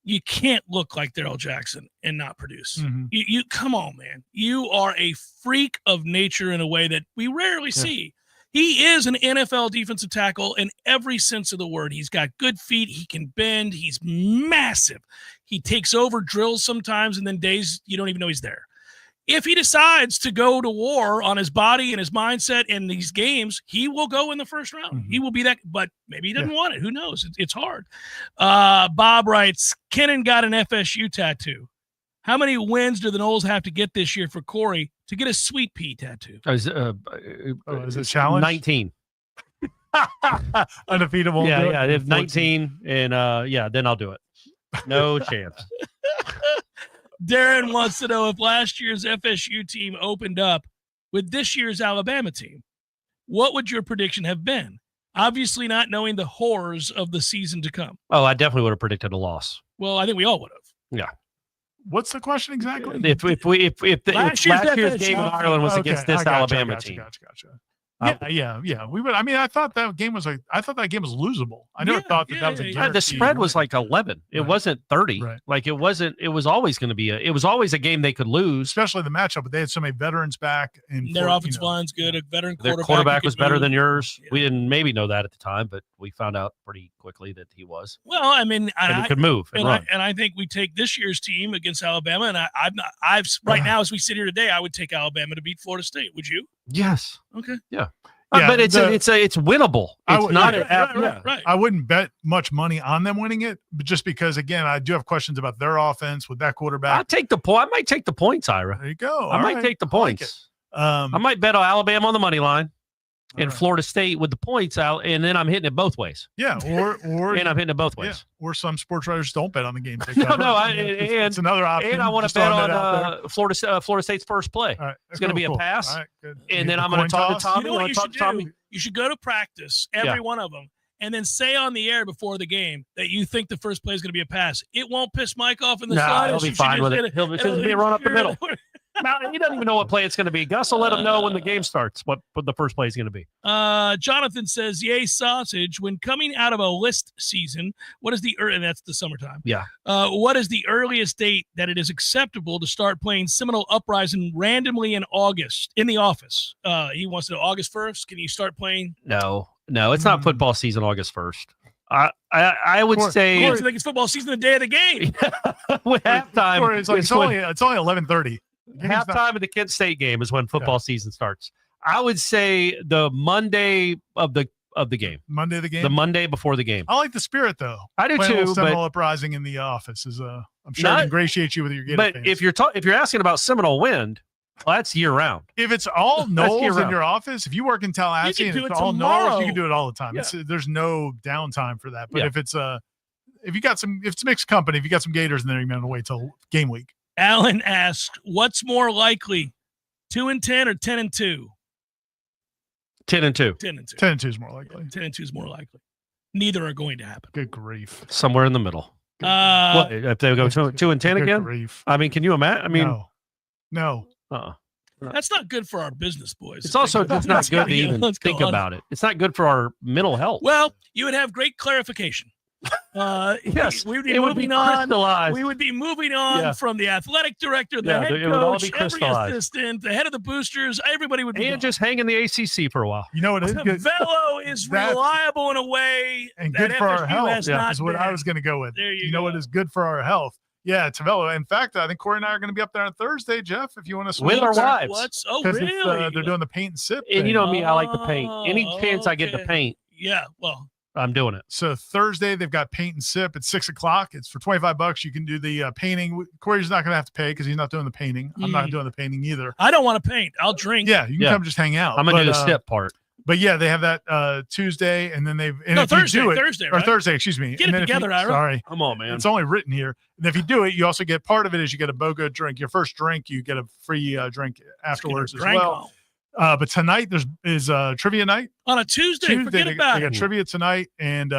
You can't look like Darrell Jackson and not produce. Mm-hmm. You come on, man. You are a freak of nature in a way that we rarely see. He is an NFL defensive tackle in every sense of the word. He's got good feet. He can bend. He's massive. He takes over drills sometimes, and then days you don't even know he's there. If he decides to go to war on his body and his mindset in these games, he will go in the first round. Mm-hmm. He will be that, but maybe he doesn't want it. Who knows? It's hard. Bob writes, Kennan got an FSU tattoo. How many wins do the Noles have to get this year for Corey to get a Sweet Pea tattoo? Is it a challenge? 19. Undefeatable. Yeah. If 19, and then I'll do it. No chance. Darren wants to know if last year's FSU team opened up with this year's Alabama team, what would your prediction have been? Obviously not knowing the horrors of the season to come. Oh, I definitely would have predicted a loss. Well, I think we all would have. Yeah. What's the question exactly? If last year's game in Ireland was against this Alabama team. Gotcha. Yeah. We would. I mean, I thought that game was losable. I never thought that was a guarantee. The spread was like 11. It wasn't 30. Right. Like it was always going to be it was always a game they could lose, especially the matchup. But they had so many veterans back, and their offensive line's good. A veteran their quarterback was better than yours. Yeah. We didn't maybe know that at the time, but we found out pretty quickly that he was. Well, I mean, he could move and run. I think we take this year's team against Alabama, and I've right now as we sit here today, I would take Alabama to beat Florida State. Would you? Yes. Okay. Yeah. but it's winnable. It's not right. I wouldn't bet much money on them winning it, but just because, again, I do have questions about their offense with that quarterback. I'll take the point. I might take the points, Ira. There you go. I might take the points. I might bet on Alabama on the money line and Florida State with the points out, and then I'm hitting it both ways. Yeah, or and I'm hitting it both ways. Yeah. Or some sports writers don't bet on the games. It's another option. And I want to bet on Florida State's first play. Right, it's going to be a pass, and then I'm going to talk to Tommy. You know what you should do? You should go to practice, every one of them, and then say on the air before the game that you think the first play is going to be a pass. It won't piss Mike off in the slightest. He'll be fine with it. He'll be a run up the middle. Now, he doesn't even know what play it's going to be. Gus will let him know when the game starts what the first play is going to be. Jonathan says, yay, sausage. When coming out of a list season, what is and that's the summertime. Yeah. What is the earliest date that it is acceptable to start playing Seminole Uprising randomly in August in the office? He wants to know August 1st. Can you start playing? No, it's not football season August 1st. I would say. You think it's football season the day of the game? With halftime. It's only 11:30. Halftime of the Kent State game is when football season starts. I would say the Monday of the game. Monday of the game? The Monday before the game. I like the spirit, though. I do too. Seminole Uprising in the office is I'm sure it ingratiates you with your Gator But fans. if you're asking about Seminole Wind, well, that's year round. If it's all Noles in your office, if you work in Tallahassee and it's all Noles, you can do it all the time. Yeah. There's no downtime for that. But if it's mixed company, if you got some Gators in there, you're going to wait till game week. Alan asks, what's more likely, 2-10 or 10-2? 10-2. 10-2. 10-2 is more likely. 10-2 is more likely. Neither are going to happen. Good grief. Somewhere in the middle. What, if they go 2-10 again? Grief. I mean, can you imagine? I mean, no. That's not good for our business, boys. It's also just not good to even think about it. It's not good for our mental health. Well, you would have great clarification. Yes, we would be moving on. We would be moving on Yeah. from the athletic director, the head it would all coach, be every crystallized. assistant, the head of the boosters. Everybody would be And just hang in the ACC for a while. You know what is good? Velo is reliable in a way and that good for our FSU health. has not Is what been. I was going to go with. There you know go. what is good for our health? Yeah, Tavello. In fact, I think Corey and I are going to be up there on Thursday, Jeff. If you want to With our wives. What's? Oh, 'Cause really? they're doing the paint and sip. And thing. you know me, I like to paint. Any chance I get to okay. paint, Yeah, well, I'm doing it. So Thursday they've got paint and sip at 6:00. It's for $25. You can do the painting. Corey's not going to have to pay because he's not doing the painting. I'm not doing the painting either. I don't want to paint. I'll drink. Yeah, you can come just hang out. I'm going to do the sip part. But yeah, they have that Tuesday, and then they've Thursday, you do it, Thursday, or right? Thursday, excuse me. Get And it then if together, Ira. Sorry, come on, man. It's only written here. And if you do it, you also get part of it is you get a BOGO drink. Your first drink, you get a free drink afterwards as well. But tonight is trivia night on a Tuesday. Forget about they it. got trivia tonight, and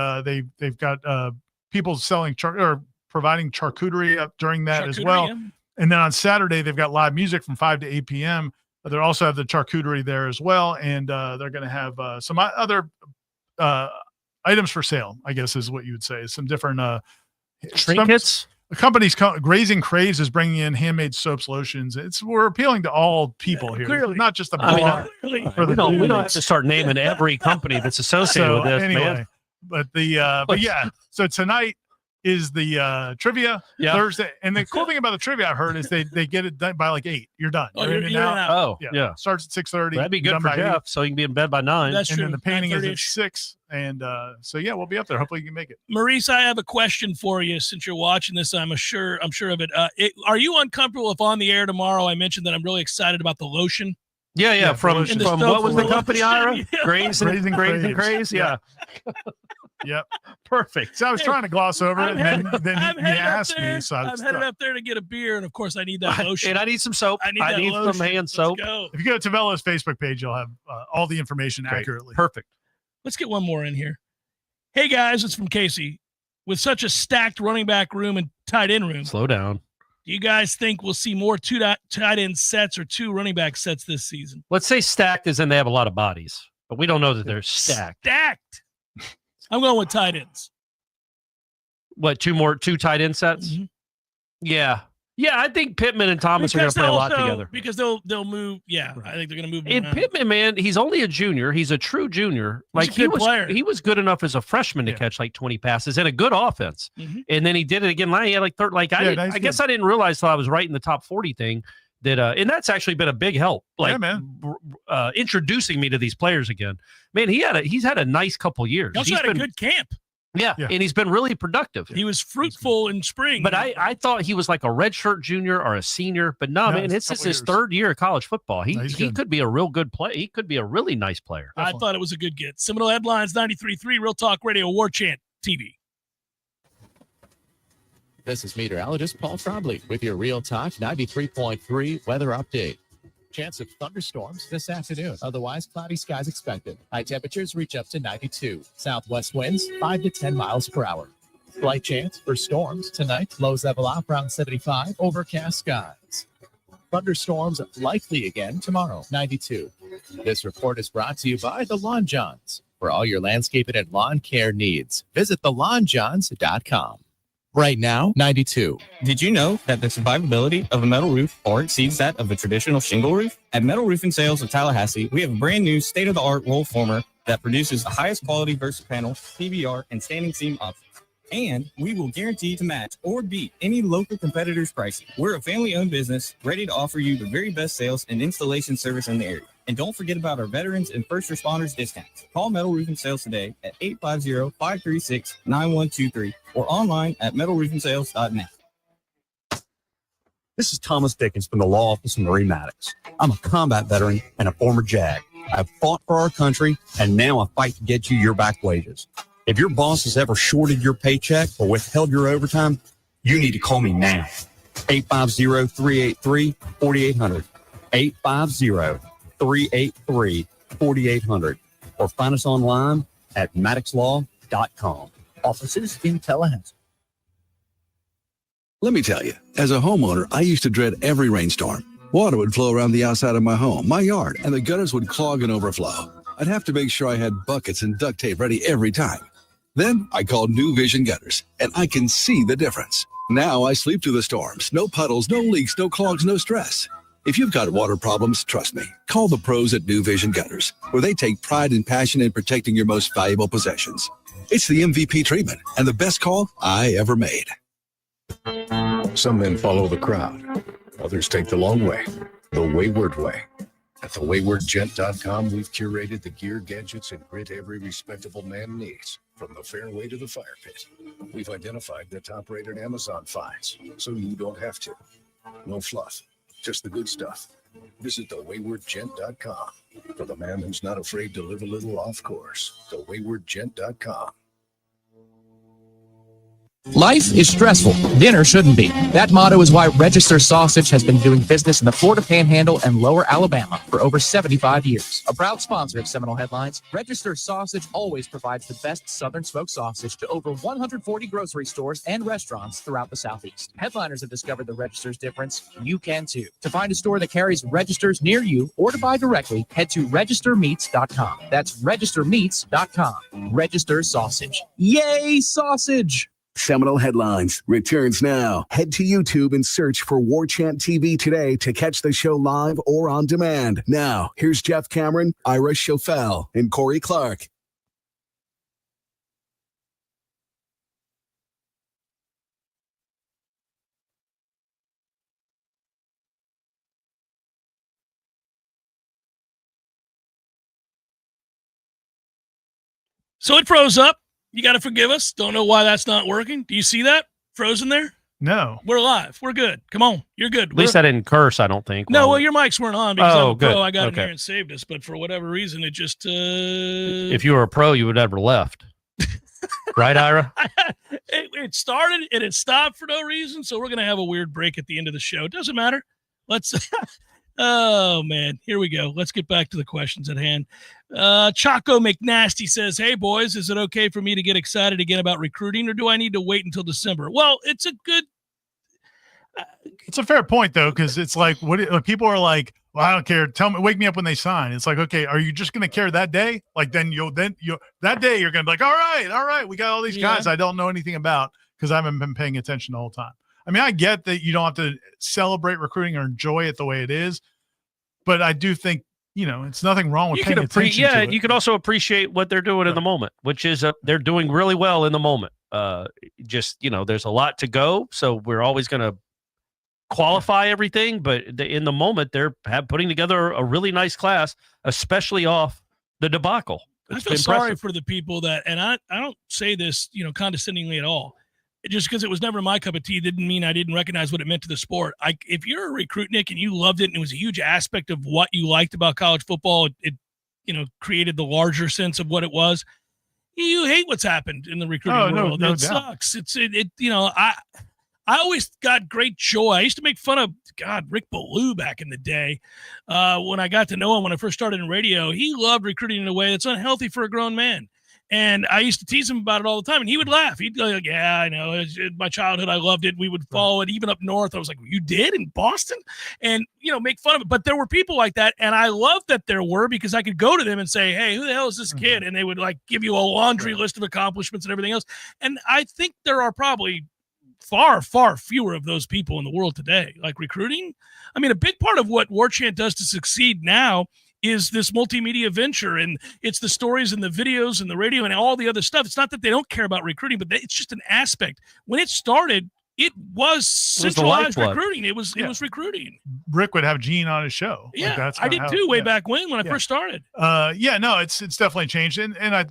they've got people selling or providing charcuterie up during that as well. Yeah. And then on Saturday they've got live music from 5 to 8 p.m. They also have the charcuterie there as well, and they're going to have some other items for sale, I guess is what you would say. Some different trinkets. The company's Grazing Craves is bringing in handmade soaps, lotions. We're appealing to all people here, Clearly. not just the I bar. mean, for we the don't dudes. have to start naming every company that's associated with this, man. But yeah. So tonight is the trivia Thursday, and the cool thing about the trivia I've heard is they get it done by like 8. You're done. Oh, You're in and out. Oh, yeah. Starts at 6:30. That'd be good done for by Jeff, 8. so he can be in bed by 9. That's And true. then the painting is at 9:30-ish. 6, and so yeah, we'll be up there. Hopefully you can make it. Maurice, I have a question for you since you're watching this. I'm sure of it. Are you uncomfortable if on the air tomorrow I mentioned that I'm really excited about the lotion? Yeah. From lotion. what was the Lotion. company, Ira? Yeah. Grazing Craves. Yeah. Yep. Perfect. So I was trying to gloss over it, and then I'm you headed up asked there. me. So I I'm headed up there to get a beer, and of course I need that lotion. And I need some soap. I need that some hand soap. Let's go. if you go to Tavello's Facebook page, you'll have all the information accurately. Perfect. Let's get one more in here. Hey guys, it's from Casey. With such a stacked running back room and tight end room, Slow down. do you guys think we'll see more two tight end sets or 2 running back sets this season? Let's say stacked as in they have a lot of bodies, but we don't know that they're stacked. Stacked. I'm going with tight ends. What, 2 tight end sets? Mm-hmm. Yeah. Yeah, I think Pittman and Thomas are going to play a lot together. Because they'll move. Yeah, I think they're going to move. And around. Pittman, man, he's only a junior. He's a true junior. He's a good player. He was good enough as a freshman to catch like 20 passes and a good offense. Mm-hmm. And then he did it again. He had like I guess I didn't realize till I was writing the top 40 thing that and that's actually been a big help. Like, Yeah, man. Introducing me to these players again. Man, he's had a nice couple years. He also had a good camp. Yeah, and he's been really productive. He was fruitful in spring. But I thought he was like a redshirt junior or a senior. But no, man, this is his third year of college football. He could be a real good player. He could be a really nice player. I thought it was a good get. Seminole Headlines 93.3 Real Talk Radio, Warchant TV. This is meteorologist Paul Trombley with your Real Talk 93.3 weather update. Chance of thunderstorms this afternoon. Otherwise, cloudy skies expected. High temperatures reach up to 92. Southwest winds 5 to 10 miles per hour. Slight chance for storms tonight. Lows level off around 75. Overcast skies. Thunderstorms likely again tomorrow. 92. This report is brought to you by the Lawn Johns. For all your landscaping and lawn care needs, visit thelawnjohns.com. Right now, 92. Did you know that the survivability of a metal roof far exceeds that of a traditional shingle roof? At Metal Roofing Sales of Tallahassee, we have a brand new state-of-the-art roll former that produces the highest quality Versa panel, PVR, and standing seam options. And we will guarantee to match or beat any local competitor's pricing. We're a family-owned business ready to offer you the very best sales and installation service in the area. And don't forget about our veterans and first responders discounts. Call Metal Roofing Sales today at 850-536-9123 or online at metalroofing.sales.net. This is Thomas Dickens from the Law Office of Marie Maddox. I'm a combat veteran and a former JAG. I've fought for our country, and now I fight to get you your back wages. If your boss has ever shorted your paycheck or withheld your overtime, you need to call me now. 850-383-4800. 850-383-4800. Or find us online at maddoxlaw.com. Offices in Tallahassee. Let me tell you, as a homeowner, I used to dread every rainstorm. Water would flow around the outside of my home, my yard, and the gutters would clog and overflow. I'd have to make sure I had buckets and duct tape ready every time. Then I called New Vision Gutters, and I can see the difference. Now I sleep through the storms. No puddles, no leaks, no clogs, no stress. If you've got water problems, trust me, call the pros at New Vision Gutters, where they take pride and passion in protecting your most valuable possessions. It's the MVP treatment and the best call I ever made. Some men follow the crowd. Others take the long way, the wayward way. At thewaywardgent.com, we've curated the gear, gadgets, and grit every respectable man needs, from the fairway to the fire pit. We've identified the top-rated Amazon finds, so you don't have to. No fluff, just the good stuff. Visit thewaywardgent.com for the man who's not afraid to live a little off course. Thewaywardgent.com. Life is stressful. Dinner shouldn't be. That motto is why Register Sausage has been doing business in the Florida Panhandle and Lower Alabama for over 75 years. A proud sponsor of Seminole Headlines, Register Sausage always provides the best Southern smoked sausage to over 140 grocery stores and restaurants throughout the Southeast. Headliners have discovered the Register's difference. You can too. To find a store that carries Registers near you or to buy directly, head to registermeats.com. That's registermeats.com. Register Sausage. Yay, sausage! Seminole Headlines returns now. Head to YouTube and search for Warchant TV today to catch the show live or on demand. Now, here's Jeff Cameron, Ira Schofel, and Corey Clark. So it froze up. You got to forgive us. Don't know why that's not working. Do you see that? Frozen there? No. We're live. We're good. Come on. You're good. At least I didn't curse, I don't think. No, well, your mics weren't on because I'm a good. pro. I got in Okay. here and saved us. But for whatever reason, it just... If you were a pro, you would never left. Right, Ira? it started and it stopped for no reason. So we're going to have a weird break at the end of the show. It doesn't matter. Let's... Oh, man. Here we go. Let's get back to the questions at hand. Chaco McNasty says, hey, boys, is it okay for me to get excited again about recruiting, or do I need to wait until December? Well, it's a good... It's a fair point, though, because it's like, people are like, well, I don't care. Wake me up when they sign. It's like, okay, are you just going to care that day? Like, that day you're going to be like, all right, we got all these guys I don't know anything about because I haven't been paying attention the whole time. I mean, I get that you don't have to celebrate recruiting or enjoy it the way it is, but I do think, it's nothing wrong with paying attention to it. You can also appreciate what they're doing in the moment, which is they're doing really well in the moment. There's a lot to go, so we're always going to qualify everything, but in the moment they're putting together a really nice class, especially off the debacle. I feel sorry for the people that, and I don't say this, condescendingly at all. Just because it was never my cup of tea didn't mean I didn't recognize what it meant to the sport. If you're a recruit, Nick, and you loved it and it was a huge aspect of what you liked about college football, it created the larger sense of what it was. You hate what's happened in the recruiting world. No it doubt. Sucks. I always got great joy. I used to make fun of Rick Ballou back in the day. When I got to know him when I first started in radio, he loved recruiting in a way that's unhealthy for a grown man. And I used to tease him about it all the time, and he would laugh. He'd go like, yeah, I know. In my childhood, I loved it. We would follow it. Even up north, I was like, you did in Boston? And, make fun of it. But there were people like that, and I loved that there were, because I could go to them and say, hey, who the hell is this kid? And they would, give you a laundry list of accomplishments and everything else. And I think there are probably far, far fewer of those people in the world today. Like recruiting, I mean, a big part of what Warchant does to succeed now is this multimedia venture, and it's the stories and the videos and the radio and all the other stuff. It's not that they don't care about recruiting, but it's just an aspect. When it started, it was centralized recruiting. It was recruiting. Rick would have Gene on his show. Yeah, I did too way back when I first started. It's definitely changed.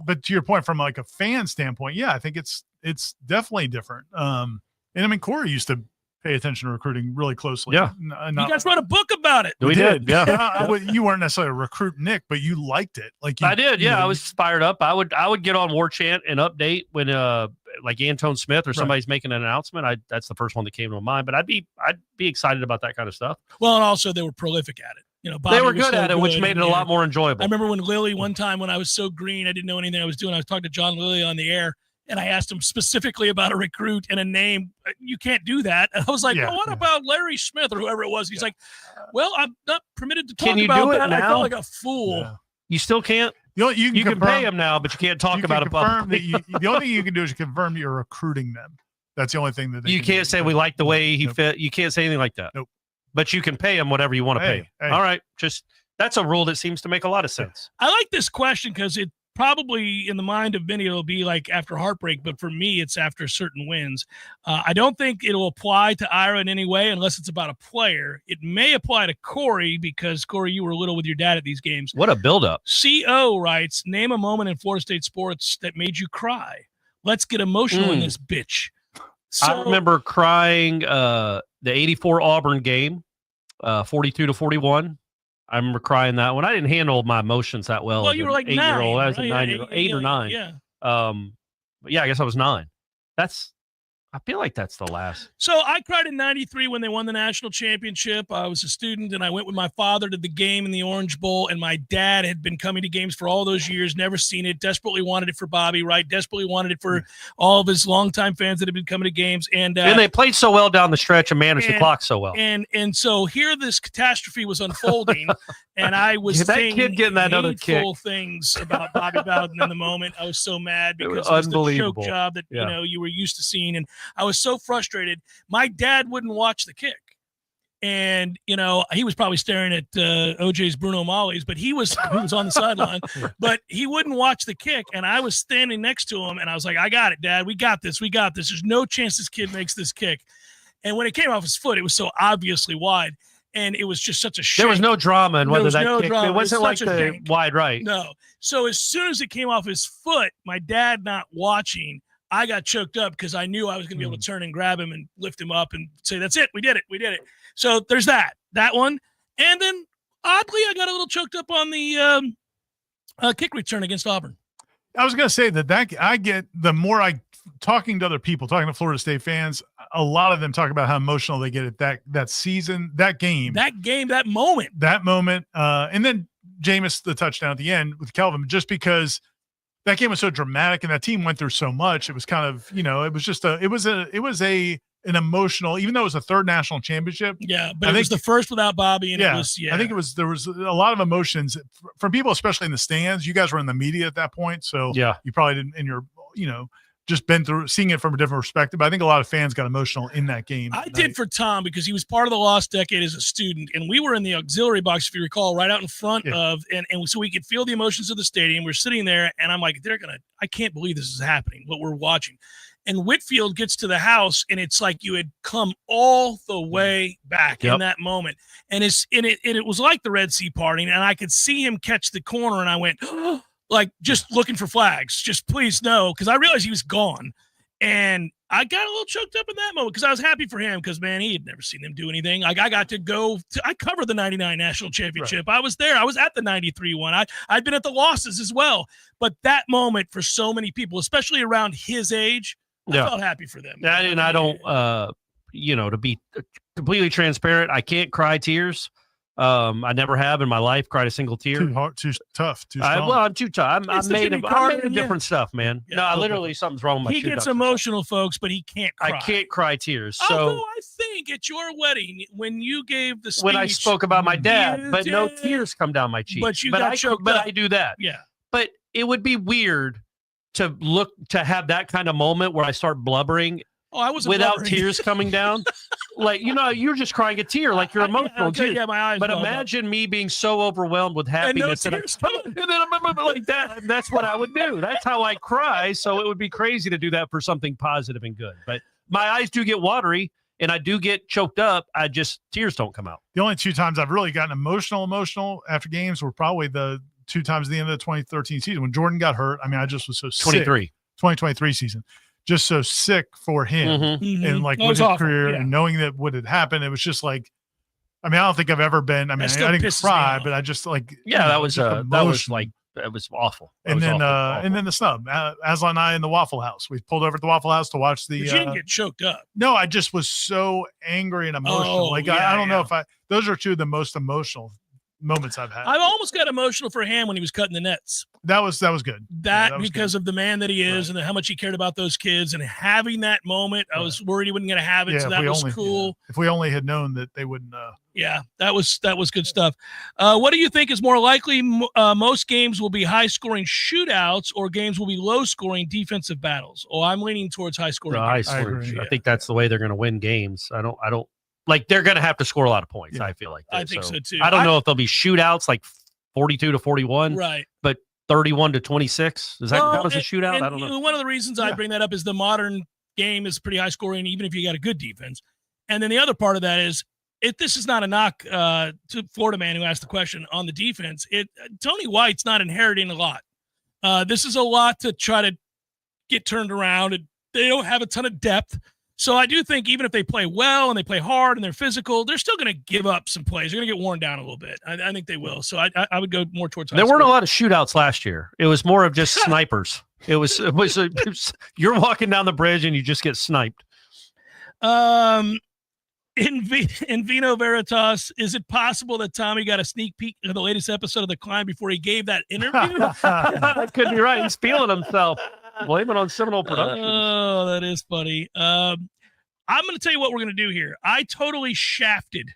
But to your point, from like a fan standpoint, I think it's definitely different. And I mean, Corey used to pay attention to recruiting really closely. Yeah. You guys wrote a book about it. We did. Yeah. You weren't necessarily a recruit, Nick, but you liked it. I did. Yeah. I was fired up. I would get on Warchant and update when like Antone Smith or somebody's making an announcement. That's the first one that came to mind, but I'd be excited about that kind of stuff. Well, and also they were prolific at it. Bobby, they were good at it, which made it a lot more enjoyable. I remember when Lilly, one time when I was so green, I didn't know anything I was doing. I was talking to John Lilly on the air, and I asked him specifically about a recruit and a name. You can't do that. And I was like, well, what about Larry Smith or whoever it was? He's like, well, I'm not permitted to talk Can you about do it that. now? I felt like a fool. Yeah. You still can't? You can pay him now, but you can't talk about it publicly. The only thing you can do is confirm you're recruiting them. That's the only thing that you can't say we like the way he fit. You can't say anything like that. Nope. But you can pay him whatever you want to pay him. Hey. All right. That's a rule that seems to make a lot of sense. I like this question because it probably in the mind of many, it'll be like after heartbreak, but for me, it's after certain wins. I don't think it'll apply to Ira in any way unless it's about a player. It may apply to Corey because, Corey, you were little with your dad at these games. What a buildup. CO writes, name a moment in Florida State sports that made you cry. Let's get emotional in this bitch. So, I remember crying the 84 Auburn game, 42-41. I remember crying that one. I didn't handle my emotions that well. Well, you were like 8-year-old. I was right? a 9-year-old, 8 or 9. Yeah. But yeah, I guess I was 9. I feel like that's the last. So I cried in 93 when they won the national championship. I was a student, and I went with my father to the game in the Orange Bowl, and my dad had been coming to games for all those years, never seen it, desperately wanted it for Bobby, right? Desperately wanted it for all of his longtime fans that had been coming to games. And they played so well down the stretch and managed the clock so well. And so here this catastrophe was unfolding, and I was that saying kid getting that other kick. things about Bobby Bowden in the moment. I was so mad because it was the choke job that you were used to seeing, and I was so frustrated. My dad wouldn't watch the kick. And, he was probably staring at OJ's Bruno Molly's, but he was on the sideline, but he wouldn't watch the kick. And I was standing next to him, and I was like, I got it, Dad. We got this. There's no chance this kid makes this kick. And when it came off his foot, it was so obviously wide. And it was just such a shame. There was no drama in whether that kick. Drama. It wasn't like the shame. wide right. No. So as soon as it came off his foot, my dad not watching, I got choked up because I knew I was going to be able to turn and grab him and lift him up and say, that's it. We did it. So there's that one. And then oddly, I got a little choked up on the kick return against Auburn. I was going to say that I get the more talking to other people, talking to Florida State fans, a lot of them talk about how emotional they get at that season, that game, that moment. And then Jameis, the touchdown at the end with Kelvin, just because that game was so dramatic and that team went through so much. It was kind of, it was just an emotional, even though it was a third national championship. Yeah. But it was the first without Bobby. And I think there was a lot of emotions from people, especially in the stands. You guys were in the media at that point. So you probably didn't in your, just been through seeing it from a different perspective. But I think a lot of fans got emotional in that game. I did for Tom because he was part of the lost decade as a student. And we were in the auxiliary box, if you recall, right out in front of, and so we could feel the emotions of the stadium. We're sitting there and I'm like, I can't believe this is happening, what we're watching. And Whitfield gets to the house, and it's like you had come all the way back in that moment. And it was like the Red Sea parting, and I could see him catch the corner, and I went, like, just looking for flags. Just please no, because I realized he was gone. And I got a little choked up in that moment because I was happy for him because, man, he had never seen them do anything. Like, I got to go – I covered the 99 National Championship. Right. I was there. I was at the 93 one. I'd been at the losses as well. But that moment for so many people, especially around his age, I felt happy for them. Yeah, and I don't to be completely transparent, I can't cry tears. I never have in my life cried a single tear. Too hard, too tough, too strong. I'm too tough. I'm made of different stuff, man. Yeah. No, literally something's wrong with my He gets emotional, folks, but he can't cry. I can't cry tears. So although I think at your wedding, when you gave the speech, when I spoke about my dad, but no tears come down my cheeks. But you got choked up. I do that. Yeah. But it would be weird to have that kind of moment where I start blubbering. Oh, I was without tears coming down. Like, you're just crying a tear, like you're emotional. Yeah, my eyes. But imagine me being so overwhelmed with happiness and then I'm like that. That's what I would do. That's how I cry. So it would be crazy to do that for something positive and good. But my eyes do get watery and I do get choked up. Tears don't come out. The only 2 times I've really gotten emotional after games were probably the 2 times at the end of the 2013 season when Jordan got hurt. I mean, I just was so sick. 2023 season. Just so sick for him and like with his career and knowing that what had happened, it was just like, I mean, I don't think I've ever been, I didn't cry, but I just like, that was awful. And then the snub, Aslan and I in the Waffle House, we pulled over at the Waffle House to watch the, you didn't get choked up. No, I just was so angry and emotional. I don't know if those are 2 of the most emotional moments I've had. I almost got emotional for Ham when he was cutting the nets. That was good. That was because good. Of the man that he is and how much he cared about those kids and having that moment. I was worried he wasn't going to have it, so that was cool. Yeah. If we only had known that they wouldn't. Yeah, that was good stuff. What do you think is more likely? Most games will be high-scoring shootouts, or games will be low-scoring defensive battles. Oh, I'm leaning towards high-scoring. I think that's the way they're going to win games. I don't. Like, they're going to have to score a lot of points, I feel like. I think so, too. I don't know if there'll be shootouts like 42-41. Right. But 31-26. Does that count as a shootout? I don't know. One of the reasons I bring that up is the modern game is pretty high scoring, even if you got a good defense. And then the other part of that is, this is not a knock to Florida man who asked the question on the defense. Tony White's not inheriting a lot. This is a lot to try to get turned around, and they don't have a ton of depth. So I do think even if they play well and they play hard and they're physical, they're still going to give up some plays. They're going to get worn down a little bit. I think they will. So I would go more towards. There weren't a lot of shootouts last year. It was more of just snipers. It was you're walking down the bridge and you just get sniped. In Vino Veritas, is it possible that Tommy got a sneak peek of the latest episode of The Climb before he gave that interview? That could be right. He's feeling himself. Blame it on Seminole Productions. Oh, that is funny. I'm going to tell you what we're going to do here. I totally shafted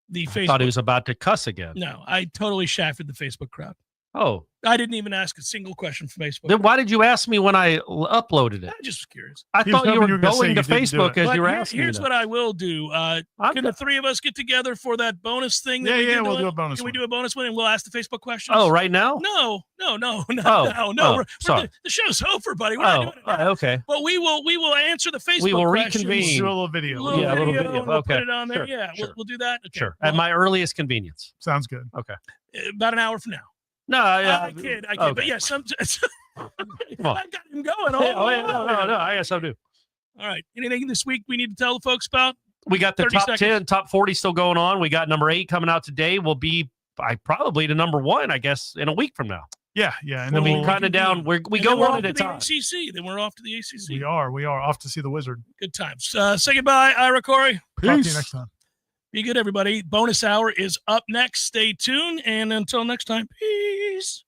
the Facebook. I thought he was about to cuss again. No, I totally shafted the Facebook crowd. Oh. I didn't even ask a single question from Facebook. Then why did you ask me when I uploaded it? I just was curious. I thought you were going to Facebook as you were asking. Here's what I will do. Can the 3 of us get together for that bonus thing? We'll do a bonus. Can we do a bonus one and we'll ask the Facebook questions? Oh, right now? No. Sorry. The show's over, buddy. We're not doing it now. Okay. But we will answer the Facebook. We will questions. reconvene. Do a little video. A little video. We'll Okay. put it on there. Sure. Yeah, Sure. we'll do that. Okay. Sure. At my earliest convenience. Sounds good. Okay. About an hour from now. No, I kid. Okay. But yeah, I got him going. No. I guess I do. All right. Anything this week we need to tell the folks about? We got the top 10, top 40 still going on. We got number 8 coming out today. We'll be probably to number 1, I guess, in a week from now. Yeah. And then we'll kind of down. We go one at a time. ACC. Then we're off to the ACC. We are off to see the Wizard. Good times. Say goodbye, Ira Corey. Peace. Talk to you next time. Be good, everybody. Bonus hour is up next. Stay tuned. And until next time, peace.